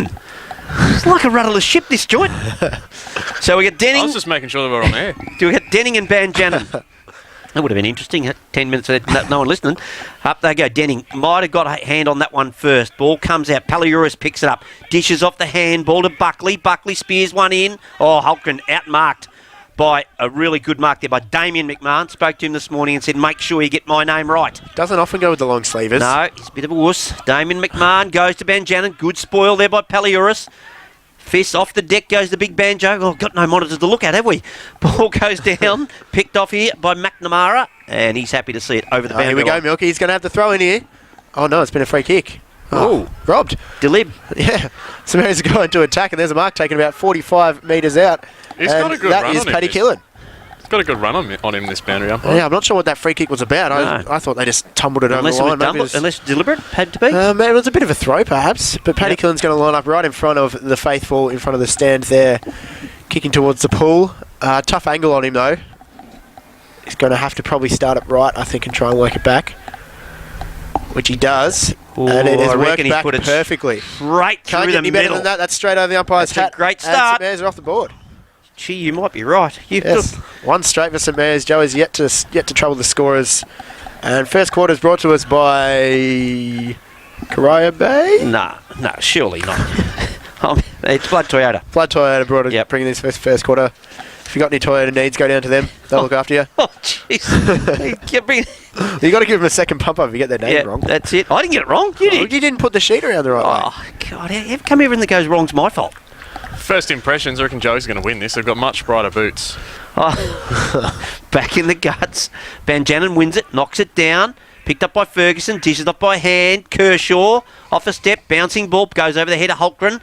doing? It's like a rudderless ship, this joint. So we get Denning. I was just making sure that we're on air. Do we get Denning and Banjanin? That would have been interesting. 10 minutes, no one listening. Up they go. Denning might have got a hand on that one first. Ball comes out. Paliuris picks it up. Dishes off the hand. Ball to Buckley. Buckley spears one in. Oh, Holgren outmarked by a really good mark there by Damien McMahon. Spoke to him this morning and said, make sure you get my name right. Doesn't often go with the long sleevers. No, he's a bit of a wuss. Damien McMahon goes to Banjanin. Good spoil there by Paliuris. Fist off the deck goes the big Banjo. Oh, got no monitors to look at, have we? Ball goes down, picked off here by McNamara, and he's happy to see it over the boundary. Here we go, Milky. He's going to have to throw in here. Oh, no, it's been a free kick. Oh, robbed. Delib. Yeah. Samari's going to attack, and there's a mark taken about 45 metres out. He's got a good run on him. That is Paddy Killen. He's got a good run on him, this boundary umpire. Yeah, I'm not sure what that free kick was about. No. I thought they just tumbled it over the line. Unless deliberate, had to be. It was a bit of a throw, perhaps. But Paddy Killen's going to line up right in front of the faithful, in front of the stand there, kicking towards the pool. Tough angle on him, though. He's going to have to probably start it right, I think, and try and work it back. Which he does. Ooh, and it has worked he's back put it perfectly. Right Can't through get the any better middle. than that. That's straight over the umpire's hat. A great start. And St Mary's are off the board. Gee, you might be right. Yes. One straight for St Mary's. Joe is yet to trouble the scorers. And first quarter is brought to us by Karaya Bay. No, surely not. It's Blood Toyota. Blood Toyota brought it, bringing this first quarter. If you got any Toyota needs, go down to them. They'll look after you. Oh, jeez. You got to give them a second pump up if you get their name wrong. That's it. I didn't get it wrong. You did. You didn't put the sheet around the right way. Oh, God. How come everything that goes wrong's my fault? First impressions, I reckon Joe's going to win this. They've got much brighter boots. Oh. Back in the guts. Banjanin wins it, knocks it down. Picked up by Ferguson, dishes up by hand. Kershaw, off a step, bouncing ball, goes over the head of Holgren.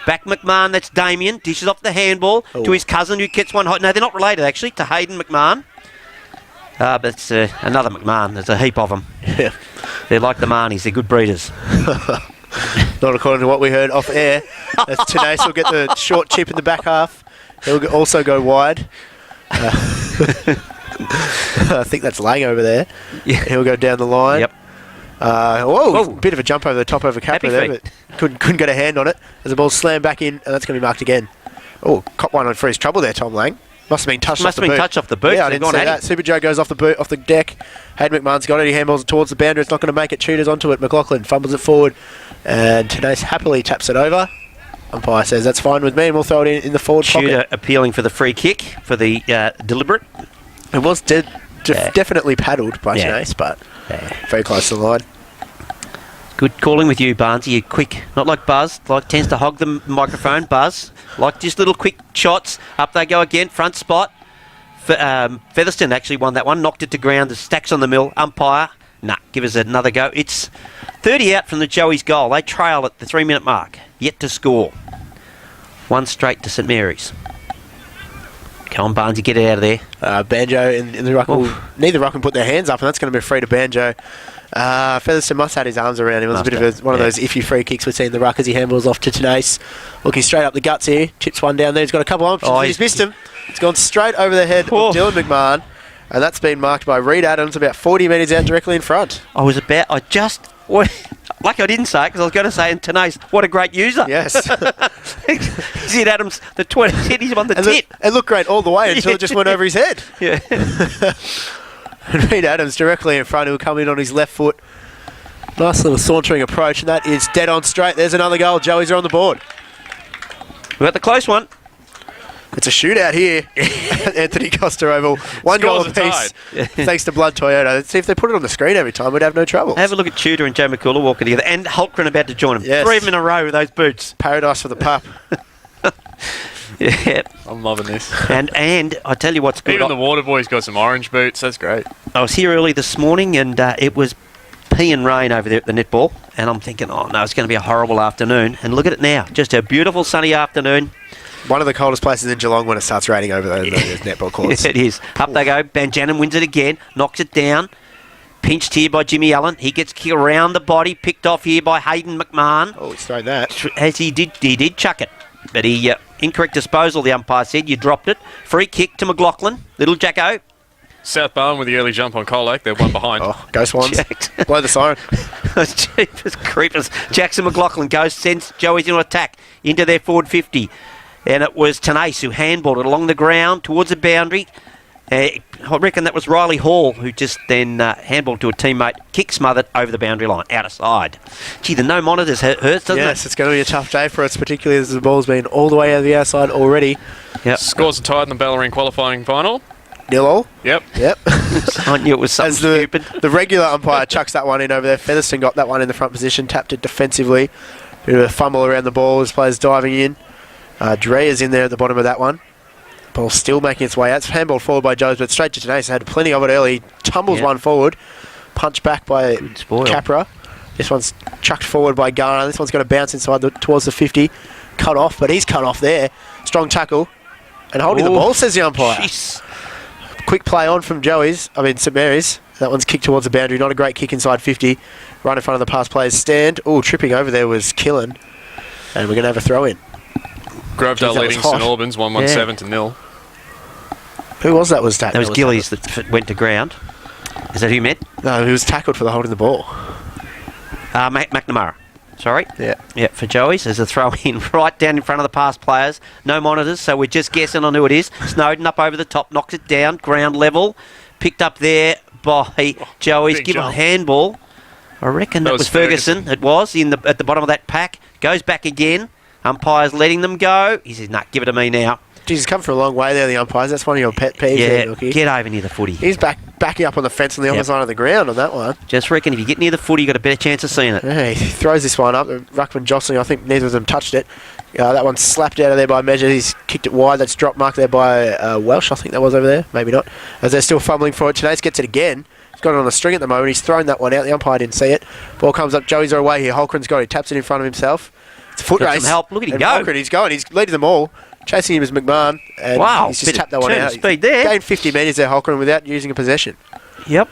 Back McMahon, that's Damien, dishes off the handball to his cousin who gets one hot. No, they're not related, actually, to Hayden McMahon. But it's another McMahon. There's a heap of them. Yeah. They're like the Marnies. They're good breeders. Not according to what we heard off air. As Tenace will get the short chip in the back half. He'll also go wide. I think that's Lang over there. Yeah. He'll go down the line. Yep. Whoa, bit of a jump over the top over Capra there, but couldn't get a hand on it. As the ball slammed back in, and that's going to be marked again. Oh, caught one on for his trouble there, Tom Lang. Must have been touched off the boot. Touched off the boot. Yeah, I didn't see that. Super Joe goes off the boot, off the deck. Hayden McMahon's got it. He handballs it towards the boundary. It's not going to make it. Tudor's onto it. McLaughlin fumbles it forward. And Tenace happily taps it over. Umpire says that's fine with me, and we'll throw it in the forward pocket. Tudor appealing for the free kick for the deliberate. It was definitely paddled by Tenace, but very close to the line. Good calling with you, Barnesy. You're quick. Not like Buzz. Tends to hog the microphone. Buzz. Like just little quick shots. Up they go again. Front spot. Featherston actually won that one. Knocked it to ground. The stacks on the mill. Umpire. Give us another go. It's 30 out from the Joey's goal. They trail at the 3-minute mark. Yet to score. One straight to St Mary's. Come on, Barnesy. Get it out of there. Banjo in the ruck. Neither ruck can put their hands up, and that's going to be free to Banjo. Featherston must have had his arms around him. It was a bit of one of those iffy free kicks we've seen the ruck as he handballs off to Tenace. Looking straight up the guts here. Chips one down there. He's got a couple of options. He's missed him. It's gone straight over the head of Dylan McMahon. And that's been marked by Reed Adams about 40 metres out directly in front. I didn't say it because I was going to say in Tenace, what a great user. Yes. Zed Adams, the 20, he's on the tip. It looked great all the way until it just went over his head. Yeah. And Reed Adams directly in front, who'll come in on his left foot. Nice little sauntering approach, and that is dead on straight. There's another goal. Joey's are on the board. We got the close one. It's a shootout here. Anthony Costa Oval. One goal apiece. Thanks to Blood Toyota. Let's see if they put it on the screen every time. We'd have no trouble. Have a look at Tudor and Joe McCullough walking together. And Holgren about to join them. Yes. 3 of them in a row with those boots. Paradise for the pup. Yeah. I'm loving this. And I tell you what's good. Even the water boy's got some orange boots. That's great. I was here early this morning and it was pea and rain over there at the netball. And I'm thinking, oh no, it's going to be a horrible afternoon. And look at it now. Just a beautiful sunny afternoon. One of the coldest places in Geelong when it starts raining over those netball courts. It is. Up they go. Banjanin wins it again. Knocks it down. Pinched here by Jimmy Allen. He gets kicked around the body. Picked off here by Hayden McMahon. Oh, he's thrown that. As he did chuck it. But he incorrect disposal, the umpire said. You dropped it. Free kick to McLaughlin. Little Jacko. South Barwon with the early jump on Colac. They're one behind. Oh, go Swans. Jacked. Blow the siren. Jeepers creepers. Jackson McLaughlin sends Joey's into attack into their forward 50. And it was Tenace who handballed it along the ground towards the boundary. I reckon that was Riley Hall who just then handballed to a teammate, kick smothered over the boundary line, out of side. Gee, the no monitors hurts, doesn't it? Yes, it's going to be a tough day for us, particularly as the ball's been all the way out of the outside already. Yep. Scores are tied in the Bellarine qualifying final. 0-0. Yep. I knew it was something As the, stupid. the regular umpire chucks that one in over there. Featherston got that one in the front position, tapped it defensively. Bit of a fumble around the ball as players diving in. Dre is in there at the bottom of that one. Ball still making its way out. It's handballed forward by Joes, but straight to Tenace. Had plenty of it early. Tumbles one forward. Punch back by Capra. This one's chucked forward by Garner. This one's going to bounce inside towards the 50. Cut off, but he's cut off there. Strong tackle. And holding the ball, says the umpire. Jeez. Quick play on from St Mary's. That one's kicked towards the boundary. Not a great kick inside 50. Right in front of the pass player's stand. Oh, tripping over there was Killen. And we're going to have a throw in. Grovedale leading St Albans 117 to 0. Who was that? Was that? That was Gillies that went to ground. Is that who you meant? No, he was tackled for the holding the ball. McNamara. Sorry. Yeah, for Joey's. There's a throw in right down in front of the pass players. No monitors, so we're just guessing on who it is. Snowden up over the top, knocks it down, ground level. Picked up there by Joey's. Give him a handball. I reckon that was Ferguson. It was at the bottom of that pack. Goes back again. Umpire's letting them go. He says, nah, give it to me now. He's come from a long way there, the umpires. That's one of your pet peeves there, Nookie. Get over near the footy. He's backing up on the fence on the other side of the ground on that one. Just reckon if you get near the footy, you've got a better chance of seeing it. Yeah, he throws this one up. Ruckman jostling. I think neither of them touched it. That one's slapped out of there by Measure. He's kicked it wide. That's drop mark there by Welsh. I think that was over there. Maybe not. As they're still fumbling for it. Tenace gets it again. He's got it on a string at the moment. He's thrown that one out. The umpire didn't see it. Ball comes up. Joey's are away here. Holcren's got it. He taps it in front of himself. It's a foot race. Some help. Look at him go. Holcren, he's going. He's leading them all. Chasing him is McMahon. And he's just tapped that one out. Speed there. Gained 50 metres there, Holcren, without using a possession. Yep.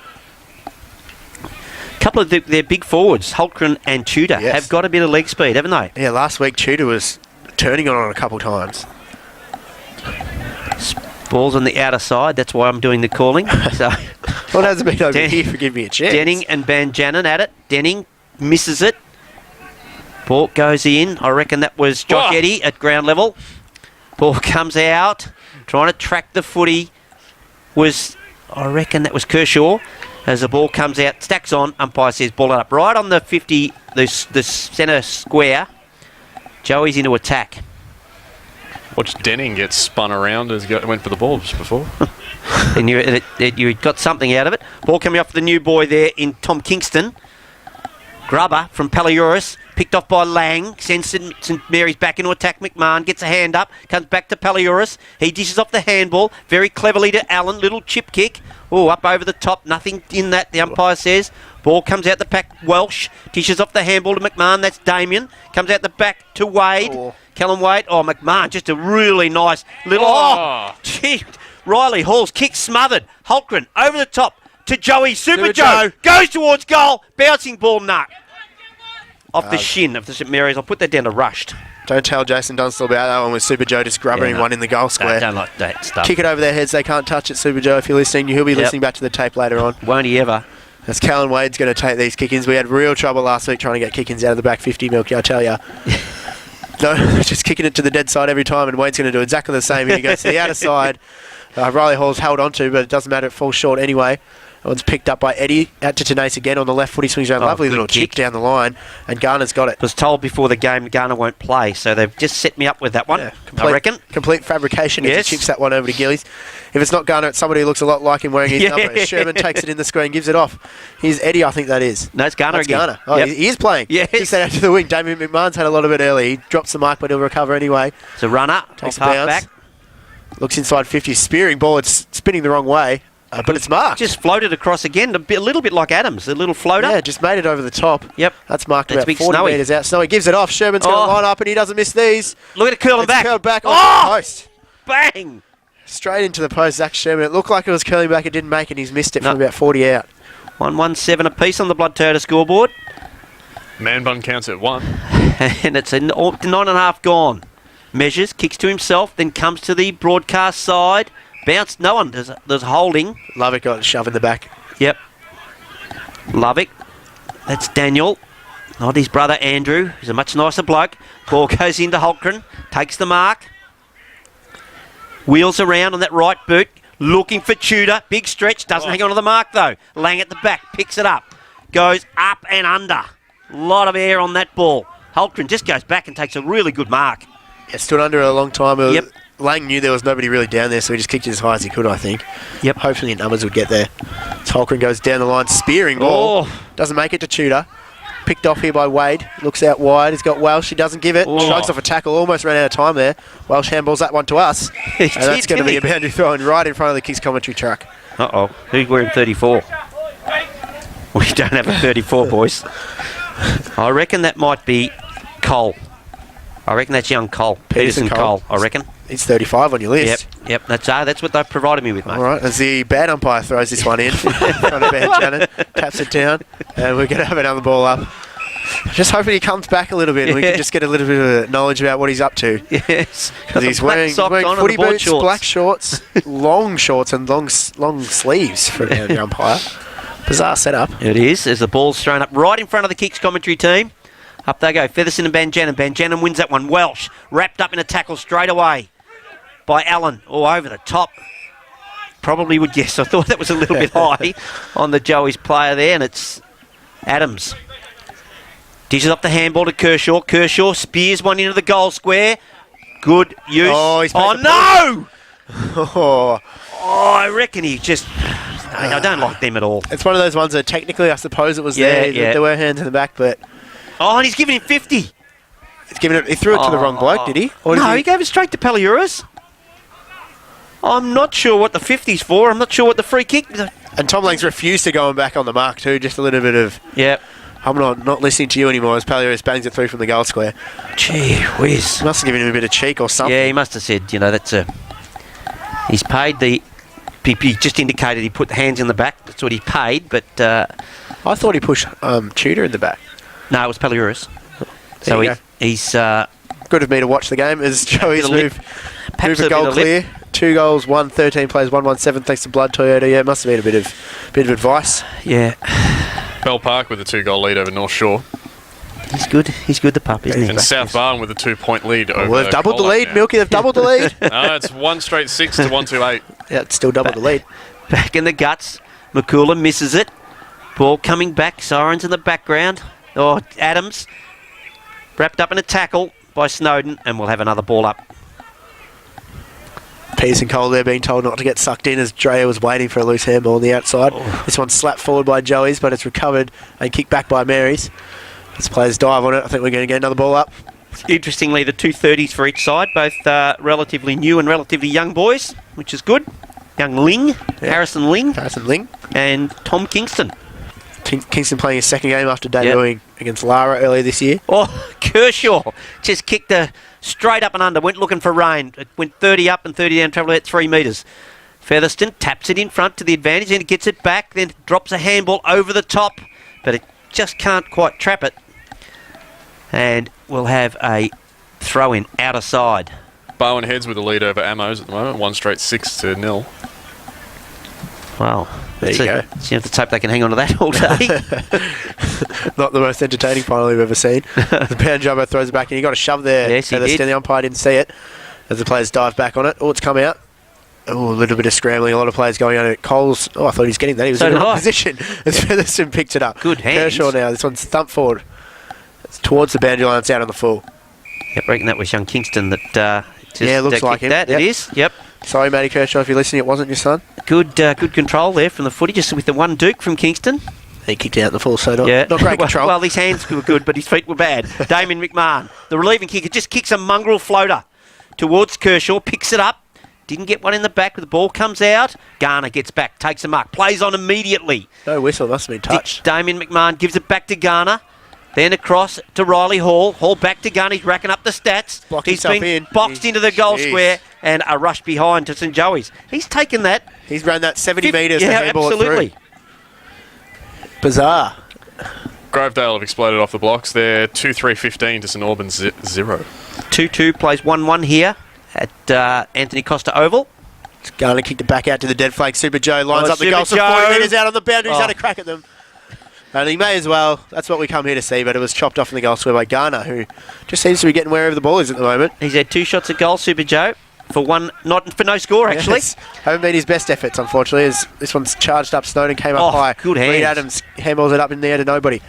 A couple of their big forwards, Holcren and Tudor, have got a bit of leg speed, haven't they? Yeah, last week Tudor was turning on a couple times. Ball's on the outer side. That's why I'm doing the calling. So, what hasn't been over here for giving me a chance? Denning and Banjanin at it. Denning misses it. Ball goes in. I reckon that was Josh Eddy at ground level. Ball comes out. Trying to track the footy I reckon that was Kershaw. As the ball comes out, stacks on. Umpire says ball up. Right on the 50, the centre square. Joey's into attack. Watch Denning get spun around as he went for the ball just before. And you got something out of it. Ball coming off the new boy there in Tom Kingston. Grubber from Palliuris, picked off by Lang, sends St Mary's back into attack. McMahon gets a hand up, comes back to Palliuris. He dishes off the handball very cleverly to Allen. Little chip kick. Oh, up over the top. Nothing in that, the umpire says. Ball comes out the pack. Welsh dishes off the handball to McMahon. That's Damien. Comes out the back to Wade. Callum Wade. Oh, McMahon, just a really nice little... Gee, Riley Hall's kick smothered. Holcren over the top to Joey. Super Joe goes towards goal. Bouncing ball, off the shin of the St Mary's. I'll put that down to rushed. Don't tell Jason Dunstall about that one with Super Joe just grubbering one in the goal square. Don't like that stuff. Kick it over their heads. They can't touch it, Super Joe. If you're listening, he'll be listening back to the tape later on. Won't he ever? As Callum Wade's going to take these kick-ins. We had real trouble last week trying to get kick-ins out of the back 50, Milky, I tell you. No, just kicking it to the dead side every time, and Wade's going to do exactly the same. He goes to the outer side. Riley Hall's held on to, but it doesn't matter. It falls short anyway. That one's picked up by Eddie. Out to Tenace again on the left foot. He swings around. Lovely little chip down the line. And Garner's got it. Was told before the game Garner won't play, so they've just set me up with that one, I reckon. Complete fabrication. He chips that one over to Gillies. If it's not Garner, it's somebody who looks a lot like him wearing his number. Sherman takes it in the screen, gives it off. Here's Eddie, I think that is. No, it's Garner again. Garner. Oh, he is playing. Yes. Kicks that out to the wing. Damien McMahon's had a lot of it early. He drops the mic, but he'll recover anyway. It's a runner. Takes a bounce. Back. Looks inside 50. Spearing ball. It's spinning the wrong way. But it's marked. Just floated across again, a little bit like Adams, a little floater. Yeah, just made it over the top. Yep. That's marked about 40 metres out. Snowy gives it off. Sherman's going to line up, and he doesn't miss these. Look at it curling back. Curled back off the post. Bang! Straight into the post, Zach Sherman. It looked like it was curling back. It didn't make it. He's missed it from about 40 out. 117 apiece on the Blood Turtle scoreboard. Man bun counts at 1. And it's a 9.5 gone. Measures, kicks to himself, then comes to the broadcast side. Bounce. No one. There's holding. Love it. Got a shove in the back. Yep. Love it. That's Daniel. Not his brother Andrew. He's a much nicer bloke. Ball goes into Holgren. Takes the mark. Wheels around on that right boot. Looking for Tudor. Big stretch. Doesn't hang on to the mark though. Lang at the back. Picks it up. Goes up and under. A lot of air on that ball. Holgren just goes back and takes a really good mark. Yeah, stood under a long time. Yep. Lang knew there was nobody really down there, so he just kicked it as high as he could, I think. Yep. Hopefully numbers would get there. Holgren goes down the line, spearing ball. Oh. Doesn't make it to Tudor. Picked off here by Wade. Looks out wide. He's got Welsh. He doesn't give it. Oh. Shrugs off a tackle. Almost ran out of time there. Welsh handballs that one to us. And that's going to be a boundary throw-in right in front of the Kings commentary truck. Uh-oh. Who's wearing 34? We don't have a 34, boys. I reckon that might be Cole. I reckon that's young Cole. Peterson Cole, I reckon. He's 35 on your list. Yep. That's what they've provided me with, mate. All right, as the bad umpire throws this one in front of Ben Shannon, taps it down, and we're going to have another ball up. Just hoping he comes back a little bit and we can just get a little bit of knowledge about what he's up to. Yes. Because he's wearing footy boots, black shorts, long shorts, and long sleeves for the umpire. Bizarre setup. It is, as the ball's thrown up right in front of the Kicks commentary team. Up they go, Featherstone and Banjanen. Banjanen wins that one. Welsh wrapped up in a tackle straight away by Allen. Over the top. Probably would guess. I thought that was a little bit high on the Joey's player there, and it's Adams. Dishes up the handball to Kershaw. Kershaw spears one into the goal square. Good use. No! I reckon he just... I don't like them at all. It's one of those ones that technically, I suppose it was there. Yeah. There were hands in the back, but... And he's giving him 50. He threw it to the wrong bloke, did he? He gave it straight to Paliuras. I'm not sure what the 50's for. I'm not sure what the free kick... And Tom Lang's refused to go back on the mark too. Just a little bit of... Yep. I'm not listening to you anymore as Paliuras bangs it through from the goal square. Gee whiz. Must have given him a bit of cheek or something. Yeah, he must have said, that's a... He's paid the... He just indicated he put the hands in the back. That's what he paid, but... I thought he pushed Tudor in the back. No, it was Paliuras. So he's... Good of me to watch the game as Joey's move a goal clear. 2 goals, 13 plays, 117 thanks to Blood Toyota. Yeah, it must have been a bit of advice. Yeah. Bell Park with a 2-goal lead over North Shore. He's good. He's good, the pup, isn't he? And South Barn with a 2-point lead over... Well, they've doubled the lead, Milky. They've doubled the lead. No, it's 1 straight 6 to 1 2 8. Yeah, it's still doubled the lead. Back in the guts. McCooler misses it. Ball coming back. Sirens in the background. Adams. Wrapped up in a tackle by Snowden, and we'll have another ball up. Peterson Cole there being told not to get sucked in as Dreyer was waiting for a loose handball on the outside. This one's slapped forward by Joey's, but it's recovered and kicked back by Mary's. As players dive on it, I think we're going to get another ball up. Interestingly, the 230s for each side, both relatively new and relatively young boys, which is good. Young Ling, Harrison Ling, and Tom Kingston. Kingston playing his second game after debuting against Lara earlier this year. Kershaw just kicked straight up and under, went looking for rain. It went 30 up and 30 down, travelled about 3 metres. Featherstone taps it in front to the advantage, and it gets it back, then drops a handball over the top, but it just can't quite trap it. And we'll have a throw-in outer side. Bowen heads with the lead over Amos at the moment, 1 straight 6 to 0. Wow, there you go. So you have to hope they can hang on to that all day. Not the most entertaining final we've ever seen. The pound jumbo throws it back, and he got a shove there. Yes, he did. The umpire didn't see it as the players dive back on it. It's come out. A little bit of scrambling. A lot of players going on it. Cole's... I thought he was getting that. He was in the wrong position as Featherstone picked it up. Good hands. Kershaw now. This one's thumped forward. It's towards the boundary line. It's out on the full. Yep, I reckon that was young Kingston that just looks like him. That. Yep. It is. Yep. Sorry, Matty Kershaw, if you're listening, it wasn't your son. Good control there from the footy, just with the one Duke from Kingston. He kicked out in the full, so not great control. Well, his hands were good, but his feet were bad. Damien McMahon, the relieving kicker, just kicks a mongrel floater towards Kershaw, picks it up, didn't get one in the back, but the ball comes out. Garner gets back, takes a mark, plays on immediately. No whistle, must have been touched. Damien McMahon gives it back to Garner. Then across to Riley Hall. Hall back to Gunn. He's racking up the stats. He's been boxed into the goal square, and a rush behind to St. Joey's. He's taken that. He's run that 70 metres to handball absolutely. Through. Bizarre. Grovedale have exploded off the blocks. They're 2-3-15 to St Albans 0. 2-2 plays 1-1 here at Anthony Costa Oval. Garner kicked it back out to the dead flag. Super Joe lines up the Super goal. So Joe. 40 metres out on the boundary. He's Oh. had a crack at them. And he may as well. That's what we come here to see. But it was chopped off in the goal square by Garner, who just seems to be getting wherever the ball is at the moment. He's had 2 shots at goal, Super Joe, for no score, actually. Yes. Haven't been his best efforts, unfortunately, as this one's charged up. Snowden came up high. Good hands. Reed Adams handballs it up in the air to nobody.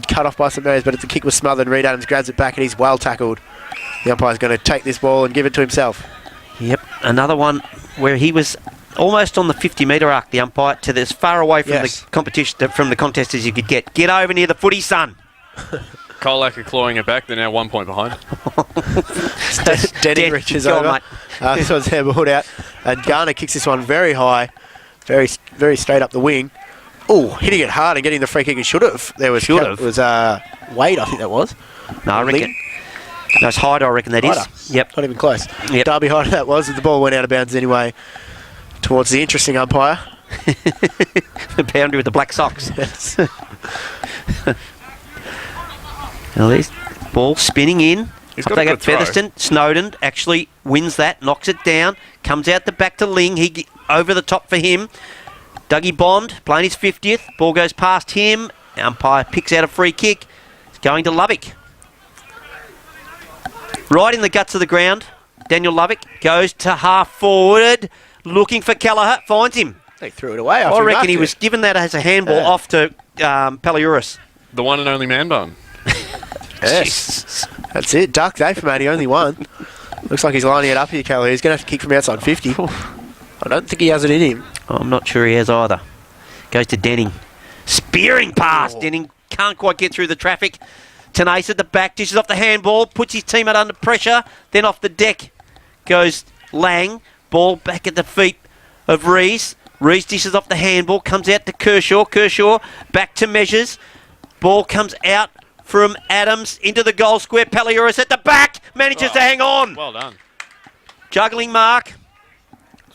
Cut off by St Mary's, but the kick was smothered. Reed Adams grabs it back and he's well tackled. The umpire's going to take this ball and give it to himself. Yep, another one where he was almost on the 50-metre arc, the umpire, to as far away from Yes. the competition, from the contest as you could get. Get over near the footy, son. Colac are clawing it back. They're now 1 point behind. Denny reaches Go on, over. mate. This one's handballed out. And Garner kicks this one very high, very straight up the wing. Oh, hitting it hard and getting the free kick he should have. There was Should've. It was Wade, I think that was. No, I reckon. No, it's Hyder, I reckon that Hyder. is. Yep. Not even close. Yep. Derby Hyder that was. The ball went out of bounds anyway towards the interesting umpire. The boundary with the black socks. Yes. Now there's ball spinning in. He's got They a go good throw. Featherston. Snowden actually wins that, knocks it down, comes out the back to Ling. Over the top for him. Dougie Bond playing his 50th. Ball goes past him. Umpire picks out a free kick. It's going to Lovick. Right in the guts of the ground. Daniel Lovick goes to half forward, looking for Kelleher. Finds him. They threw it away. I reckon he was given that as a handball off to Paliuris. The one and only man bun. Yes. That's it. Duck day for Matty. Only one. Looks like he's lining it up here, Kelly. He's going to have to kick from outside 50. I don't think he has it in him. I'm not sure he has either. Goes to Denning. Spearing pass. Denning can't quite get through the traffic. Tenace at the back, dishes off the handball, puts his teammate under pressure, then off the deck goes Lang. Ball back at the feet of Rees. Rees dishes off the handball, comes out to Kershaw. Kershaw back to Measures. Ball comes out from Adams into the goal square. Paliuris at the back, manages to hang on. Well done. Juggling mark,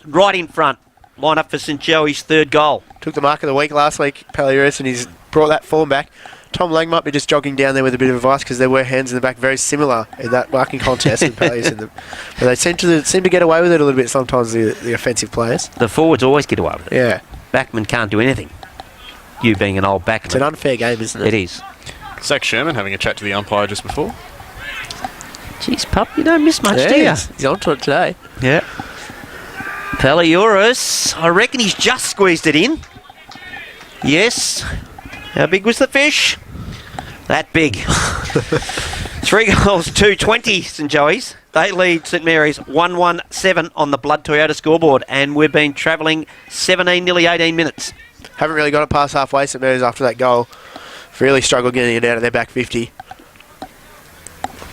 right in front. Line up for St Joey's 3rd goal. Took the mark of the week last week, Paliuris, and he's brought that form back. Tom Lang might be just jogging down there with a bit of advice because there were hands in the back very similar in that marking contest. And Paliuris in them. But they seem to get away with it a little bit sometimes, the offensive players. The forwards always get away with it. Yeah. Backman can't do anything. You being an old backman. It's an unfair game, isn't it? It is. Zach Sherman having a chat to the umpire just before. Jeez, pup, you don't miss much, Yeah, do you? he's on to it today. Yeah. Paliuris, I reckon he's just squeezed it in. Yes. How big was the fish? That big. 3 goals, 2-20, St Joey's. They lead St Mary's 1-1-7 on the Blood Toyota scoreboard, and we've been travelling 17, nearly 18 minutes. Haven't really got it past halfway, St Mary's, after that goal. Really struggled getting it out of their back 50. I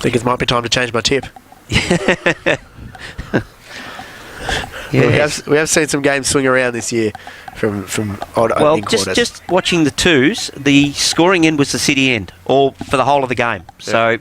think it might be time to change my tip. Yes. We have seen some games swing around this year from odd Well, opening quarters. just watching the twos, the scoring end was the City end, all for the whole of the game. So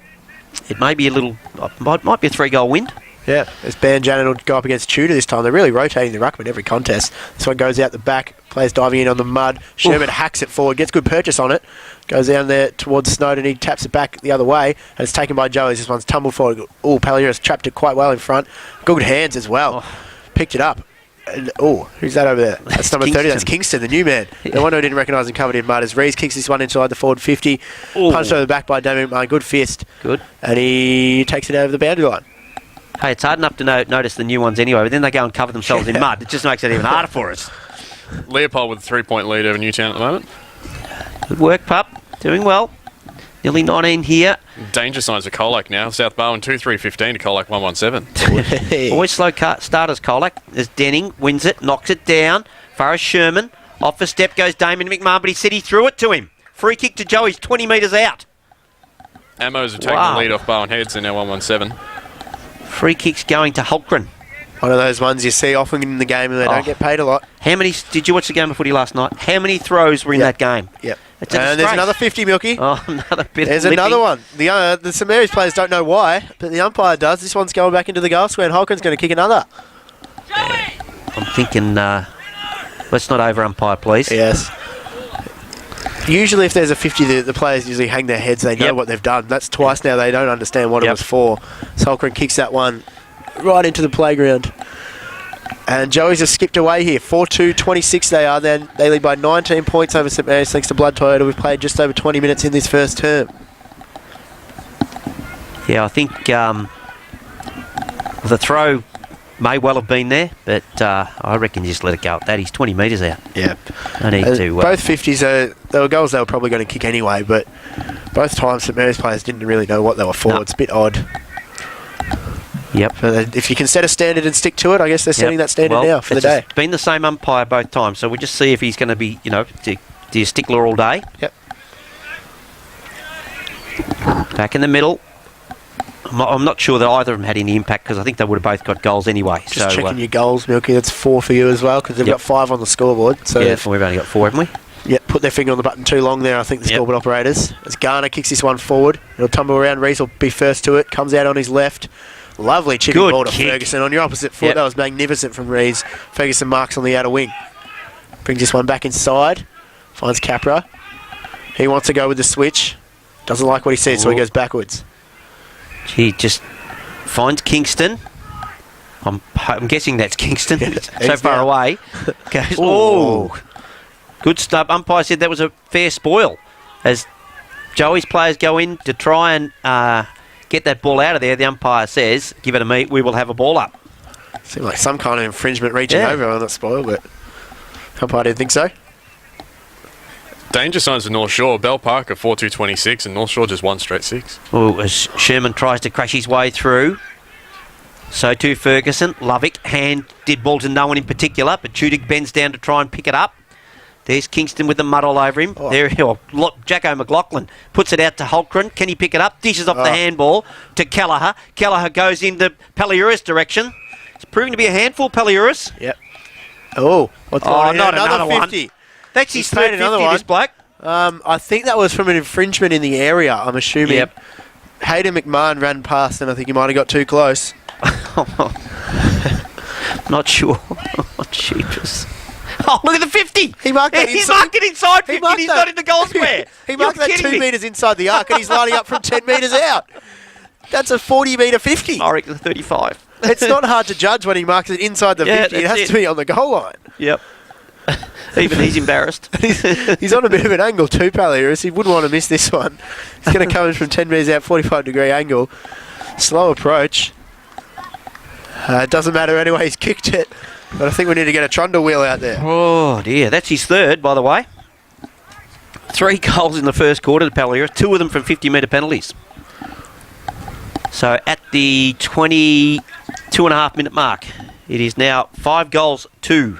it may be a little, might be a 3-goal win. Yeah, as Ban Janet will go up against Tudor this time. They're really rotating the ruckman every contest. This one goes out the back, players diving in on the mud. Sherman hacks it forward, gets good purchase on it, goes down there towards Snowden. He taps it back the other way, and it's taken by Joey's. This one's tumbled forward. Oh, Paliuris trapped it quite well in front. Good hands as well. Picked it up. And, who's that over there? That's number 30. That's Kingston, the new man. No wonder I didn't recognise him covered in mud. As Rees kicks this one inside the forward 50. Punched over the back by Damien McMahon. Good fist. Good. And he takes it over the boundary line. Hey, it's hard enough to notice the new ones anyway, but then they go and cover themselves in mud. It just makes it even harder for us. Leopold with a 3-point lead over Newtown at the moment. Good work, pup. Doing well. Nearly 19 here. Danger signs for Colac now. South Barwon 2-3-15 to Colac 1-1-7. Always slow starters, Colac. As Denning wins it, knocks it down. Far as Sherman. Off a step goes Damien McMahon, but he said he threw it to him. Free kick to Joey's 20 metres out. Ammos have taken the lead off Barwon Heads. They're now 1-1-7. Free kicks going to Holgren. One of those ones you see often in the game and they don't get paid a lot. How many? Did you watch the game of footy last night? How many throws were in that game? Yep. It's a And there's disgrace. another 50, Milky. Oh, another bit There's of another lipping. one. The St Mary's players don't know why, but the umpire does. This one's going back into the goal square and Holgren's going to kick another. I'm thinking, let's not over umpire, please. Yes. Usually if there's a 50, the players usually hang their heads. They know Yep. what they've done. That's twice now. They don't understand what it Yep. was for. So Holgren kicks that one right into the playground. And Joey's just skipped away here. 4-2-26 they are. Then they lead by 19 points over St Mary's thanks to Blood Toyota. We've played just over 20 minutes in this first term. Yeah, I think the throw may well have been there, but I reckon you just let it go at that. He's 20 metres out. Yeah. I need to... both 50s, they were goals they were probably going to kick anyway, but both times St Mary's players didn't really know what they were for. No. It's a bit odd. Yep. But if you can set a standard and stick to it, I guess they're setting that standard now for the day. It's been the same umpire both times, so we'll just see if he's going to be, the stickler all day. Yep. Back in the middle. I'm not sure that either of them had any impact because I think they would have both got goals anyway. Just checking your goals, Milky. That's 4 for you as well because they've got 5 on the scoreboard. So yeah, we've only got 4, haven't we? Yeah, put their finger on the button too long there, I think, the scoreboard operators. As Garner kicks this one forward, it'll tumble around. Rees will be first to it. Comes out on his left. Lovely chipping ball to Ferguson on your opposite foot. That was magnificent from Rees. Ferguson marks on the outer wing. Brings this one back inside. Finds Capra. He wants to go with the switch. Doesn't like what he sees, so he goes backwards. He just finds Kingston. I'm guessing that's Kingston. So far away. Goes, good stuff. Umpire said that was a fair spoil. As Joey's players go in to try and get that ball out of there, the umpire says, give it a me, we will have a ball up. Seemed like some kind of infringement reaching over on that spoil, but umpire didn't think so. Danger signs for North Shore. Bell Parker 4-2-26 and North Shore just 1 straight 6. Oh, as Sherman tries to crash his way through. So too Ferguson. Lovick. Hand did ball to no one in particular, but Tudig bends down to try and pick it up. There's Kingston with the mud all over him. Jacko McLaughlin puts it out to Holcren. Can he pick it up? Dishes off the handball to Kelleher. Kelleher goes into Paliuris direction. It's proving to be a handful, Paliuris. Yep. Oh, what's going on? Not another one. 50. That's his third 50, this bloke. I think that was from an infringement in the area, I'm assuming. Yep. Hayden McMahon ran past and I think he might have got too close. Not sure. Cheapest. Oh, look at the 50. He marked that He marked it inside 50 and he's not in the goal square. He marked that 2 metres inside the arc and he's lining up from 10 metres out. That's a 40-metre 50. I reckon 35. It's not hard to judge when he marks it inside the 50. It has to be on the goal line. Yep. Even he's embarrassed. He's on a bit of an angle too, Paliuris. He wouldn't want to miss this one. He's going to come in from 10 metres out, 45-degree angle. Slow approach. It doesn't matter anyway, he's kicked it. But I think we need to get a trundle wheel out there. Oh, dear. That's his third, by the way. 3 goals in the first quarter to Paliuris, 2 of them from 50-metre penalties. So at the 22.5-minute mark, it is now 5 goals, 2.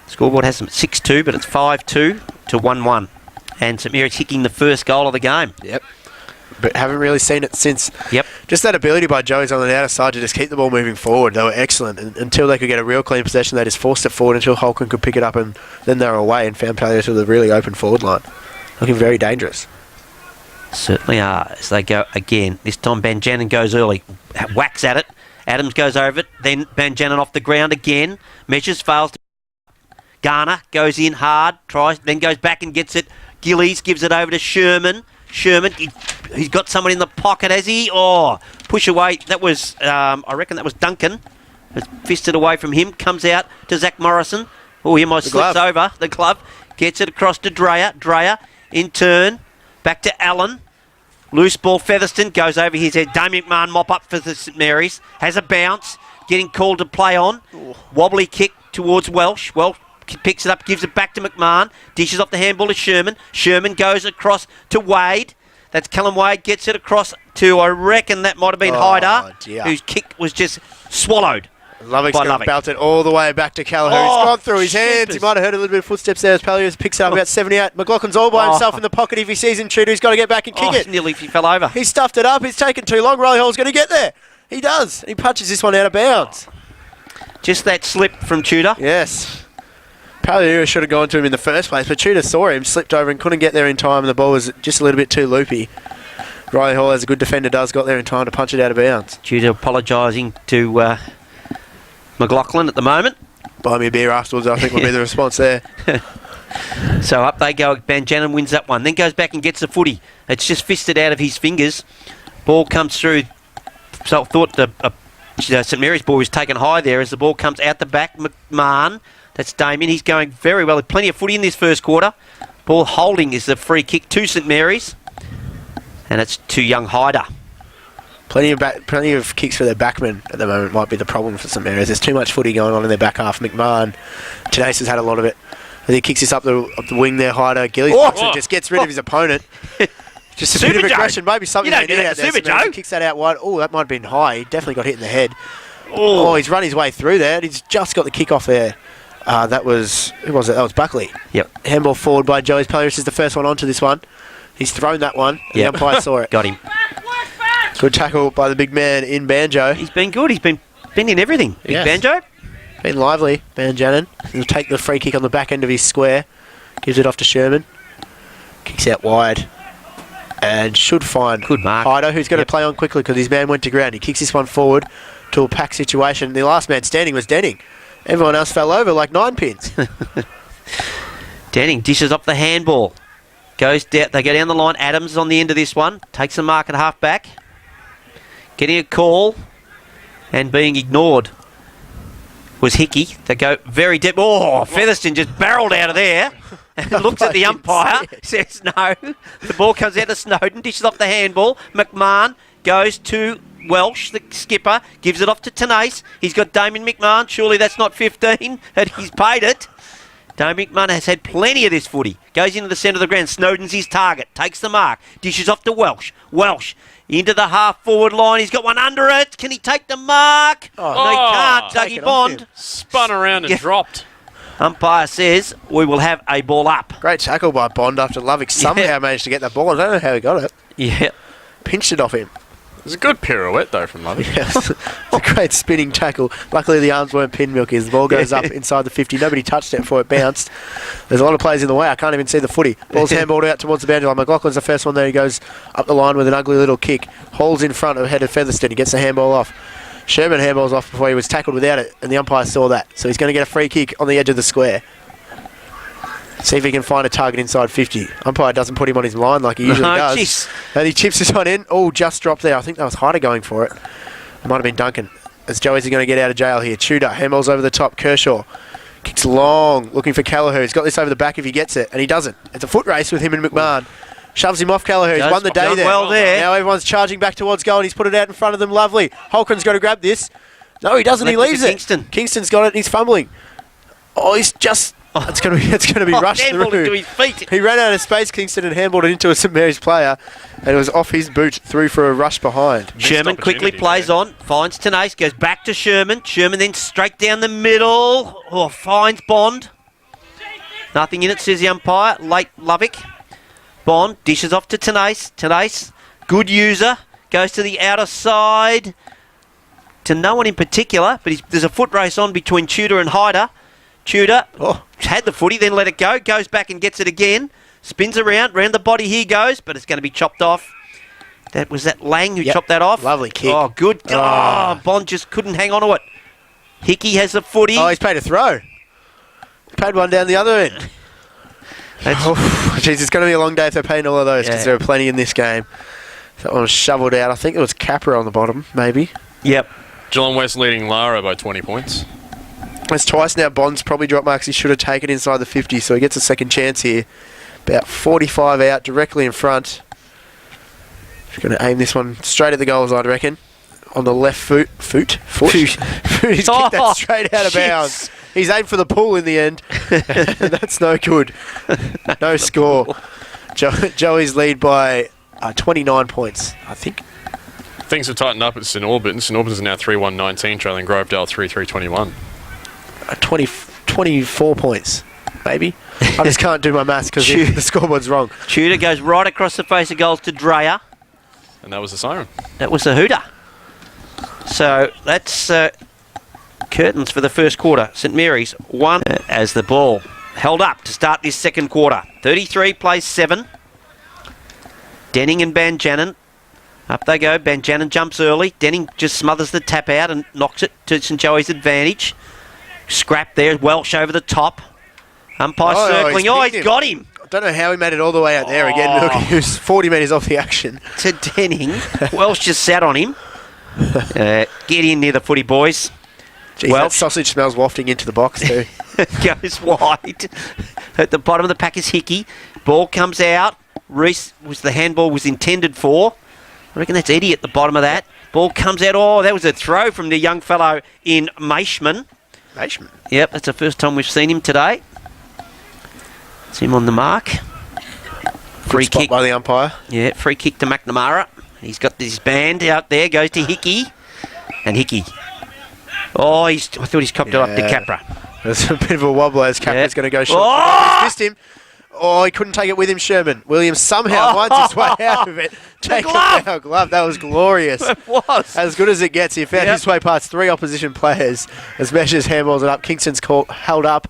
Scoreboard has them at 6-2, but it's 5-2 to 1-1. And St Mary's kicking the first goal of the game. Yep. But haven't really seen it since. Yep. Just that ability by Joey's on the outer side to just keep the ball moving forward. They were excellent. And until they could get a real clean possession, they just forced it forward until Holcomb could pick it up, and then they were away and found Paliuris with a really open forward line. Looking very dangerous. Certainly are. As they go again, this time Banjanin goes early, whacks at it. Adams goes over it. Then Banjanin off the ground again. Measures, fails to. Garner goes in hard, tries, then goes back and gets it. Gillies gives it over to Sherman. Sherman, he's got someone in the pocket, has he? Oh, push away. That was, I reckon that was Duncan. It's fisted away from him. Comes out to Zach Morrison. Oh, he might slips over the glove. Gets it across to Dreyer. Dreyer in turn. Back to Allen. Loose ball. Featherston goes over his head. Damien McMahon mop up for the St Mary's. Has a bounce. Getting called to play on. Wobbly kick towards Welsh. Welsh picks it up, gives it back to McMahon, dishes off the handball to Sherman. Sherman goes across to Wade. That's Callum Wade, gets it across to, I reckon that might have been Hyder, whose kick was just swallowed. Lovick's going to belt it all the way back to Callagher. He's gone through his hands. He might have heard a little bit of footsteps there as Paliuris picks it up about 78. McLaughlin's all by himself in the pocket. If he sees intruder, he's got to get back and kick it. Nearly he fell over. He stuffed it up. It's taken too long. Riley Hall's going to get there. He does. He punches this one out of bounds. Just that slip from Tudor. Yes. Paliuris should have gone to him in the first place, but Tudor saw him, slipped over and couldn't get there in time, and the ball was just a little bit too loopy. Riley Hall, as a good defender does, got there in time to punch it out of bounds. Tudor apologising to McLaughlin at the moment. Buy me a beer afterwards, I think would be the response there. So up they go. Banjanin wins that one. Then goes back and gets the footy. It's just fisted out of his fingers. Ball comes through. So thought a St Mary's ball was taken high there as the ball comes out the back. McMahon, that's Damien. He's going very well. Plenty of footy in this first quarter. Ball holding is the free kick to St Mary's. And it's to young Hyder. Plenty of kicks for their backmen at the moment might be the problem for St Mary's. There's too much footy going on in their back half. McMahon, Janace has had a lot of it. As he kicks this up the wing there, Hyder. Gillies just gets rid of his opponent. Just a bit of aggression, maybe something they need out there. Super Joe. Kicks that out wide. Oh, that might have been high. He definitely got hit in the head. Oh, he's run his way through there. He's just got the kick off there. That was, who was it? That was Buckley. Yep. Handball forward by Joey's Palaris is the first one onto this one. He's thrown that one. The umpire saw it. Got him. Good tackle by the big man in Banjo. He's been good. He's been in everything. Big Banjo. Been lively, Banjanin. He'll take the free kick on the back end of his square. Gives it off to Sherman. Kicks out wide. And should find good mark. Hyder, who's going to play on quickly because his man went to ground. He kicks this one forward to a pack situation. The last man standing was Denning. Everyone else fell over like 9 pins. Denning dishes up the handball. Goes down. They go down the line. Adams is on the end of this one. Takes the mark at half back. Getting a call and being ignored was Hickey. They go very deep. Oh, Featherston just barreled out of there and looks at the umpire. Says no. The ball comes out to Snowden. Dishes off the handball. McMahon goes to Welsh, the skipper. Gives it off to Tenace. He's got Damien McMahon. Surely that's not 15. And he's paid it. Damien McMahon has had plenty of this footy. Goes into the centre of the ground. Snowden's his target. Takes the mark. Dishes off to Welsh. Welsh into the half-forward line. He's got one under it. Can he take the mark? No, he can't. Dougie Bond. Spun around and dropped. Umpire says we will have a ball up. Great tackle by Bond after Lovick somehow managed to get that ball. I don't know how he got it. Yeah. Pinched it off him. It was a good pirouette, though, from Lovick. Yes. A great spinning tackle. Luckily, the arms weren't pin milky. The ball goes up inside the 50. Nobody touched it before it bounced. There's a lot of players in the way. I can't even see the footy. Ball's handballed out towards the boundary line. McLaughlin's the first one there. He goes up the line with an ugly little kick. Hauls in front of head of Featherston. He gets the handball off. Sherman handballs off before he was tackled without it, and the umpire saw that. So he's going to get a free kick on the edge of the square. See if he can find a target inside 50. Umpire doesn't put him on his line like he usually does. Geez. And he chips this one in. Oh, just dropped there. I think that was Hyder going for it. It might have been Duncan. As Joey's going to get out of jail here. Tudor handballs over the top. Kershaw kicks long, looking for Callagher. He's got this over the back if he gets it, and he doesn't. It's a foot race with him and McMahon. Shoves him off Callagher. He's won the day there. Well there. Now everyone's charging back towards goal, and he's put it out in front of them. Lovely. Holcombe's got to grab this. No, he doesn't. He leaves it. Kingston's got it, and he's fumbling. Oh, he's just... It's going to be rushed through. To his feet. He ran out of space, Kingston, and handballed it into a St Mary's player, and it was off his boot through for a rush behind. Sherman quickly plays on, finds Tenace, goes back to Sherman. Sherman then straight down the middle. Oh, finds Bond. Nothing in it, says the umpire. Late Lovick. Bond dishes off to Tenace. Tenace, good user, goes to the outer side. To no one in particular, but there's a foot race on between Tudor and Hyder. Tudor had the footy, then let it go, goes back and gets it again, spins around the body, here goes, but it's going to be chopped off. That was that Lang who chopped that off. Lovely kick. Oh, good. Bond just couldn't hang on to it. Hickey has the footy. Oh, he's paid a throw. Paid one down the other end. Jeez, it's going to be a long day if they're paying all of those because there are plenty in this game. That one was shoveled out. I think it was Capra on the bottom, maybe. Yep. Geelong West leading Lara by 20 points. That's twice now. Bond's probably dropped marks. He should have taken inside the 50, so he gets a second chance here. About 45 out, directly in front. He's going to aim this one straight at the goals, I'd reckon. On the left foot. He's kicked that straight out of bounds. He's aimed for the pool in the end. That's no good. No score. Joey's lead by 29 points, I think. Things have tightened up at St Albans. St Albans is now 3-1-19, trailing Grovedale 3-3-21. 24 points, maybe. I just can't do my maths because the scoreboard's wrong. Tudor goes right across the face of goals to Dreyer. And that was the siren. That was a hooter. So that's curtains for the first quarter. St Mary's 1 as the ball held up to start this second quarter. 33 plays 7. Denning and Banjanin. Up they go. Banjanin jumps early. Denning just smothers the tap out and knocks it to St Joey's advantage. Scrap there. Welsh over the top. Umpire circling. He's got him. I don't know how he made it all the way out there again. Look, he was 40 metres off the action. To Denning. Welsh just sat on him. Get in near the footy, boys. Jeez, that sausage smells wafting into the box too. Goes wide. At the bottom of the pack is Hickey. Ball comes out. Reese was the handball was intended for. I reckon that's Eddie at the bottom of that. Ball comes out. Oh, that was a throw from the young fellow in Maishman. Maishman? Yep, that's the first time we've seen him today. It's him on the mark. Free spot kick by the umpire. Yeah, free kick to McNamara. He's got this band out there. Goes to Hickey. And Hickey. Oh, I thought he's copped it up to Capra. There's a bit of a wobble as Capra's going to go short. Oh! He's missed him. Oh, he couldn't take it with him, Sherman. Williams somehow finds his way out of it. Take it down, glove. That was glorious. It was. As good as it gets. He found his way past 3 opposition players as Measures handballs it up. Kingston's held up.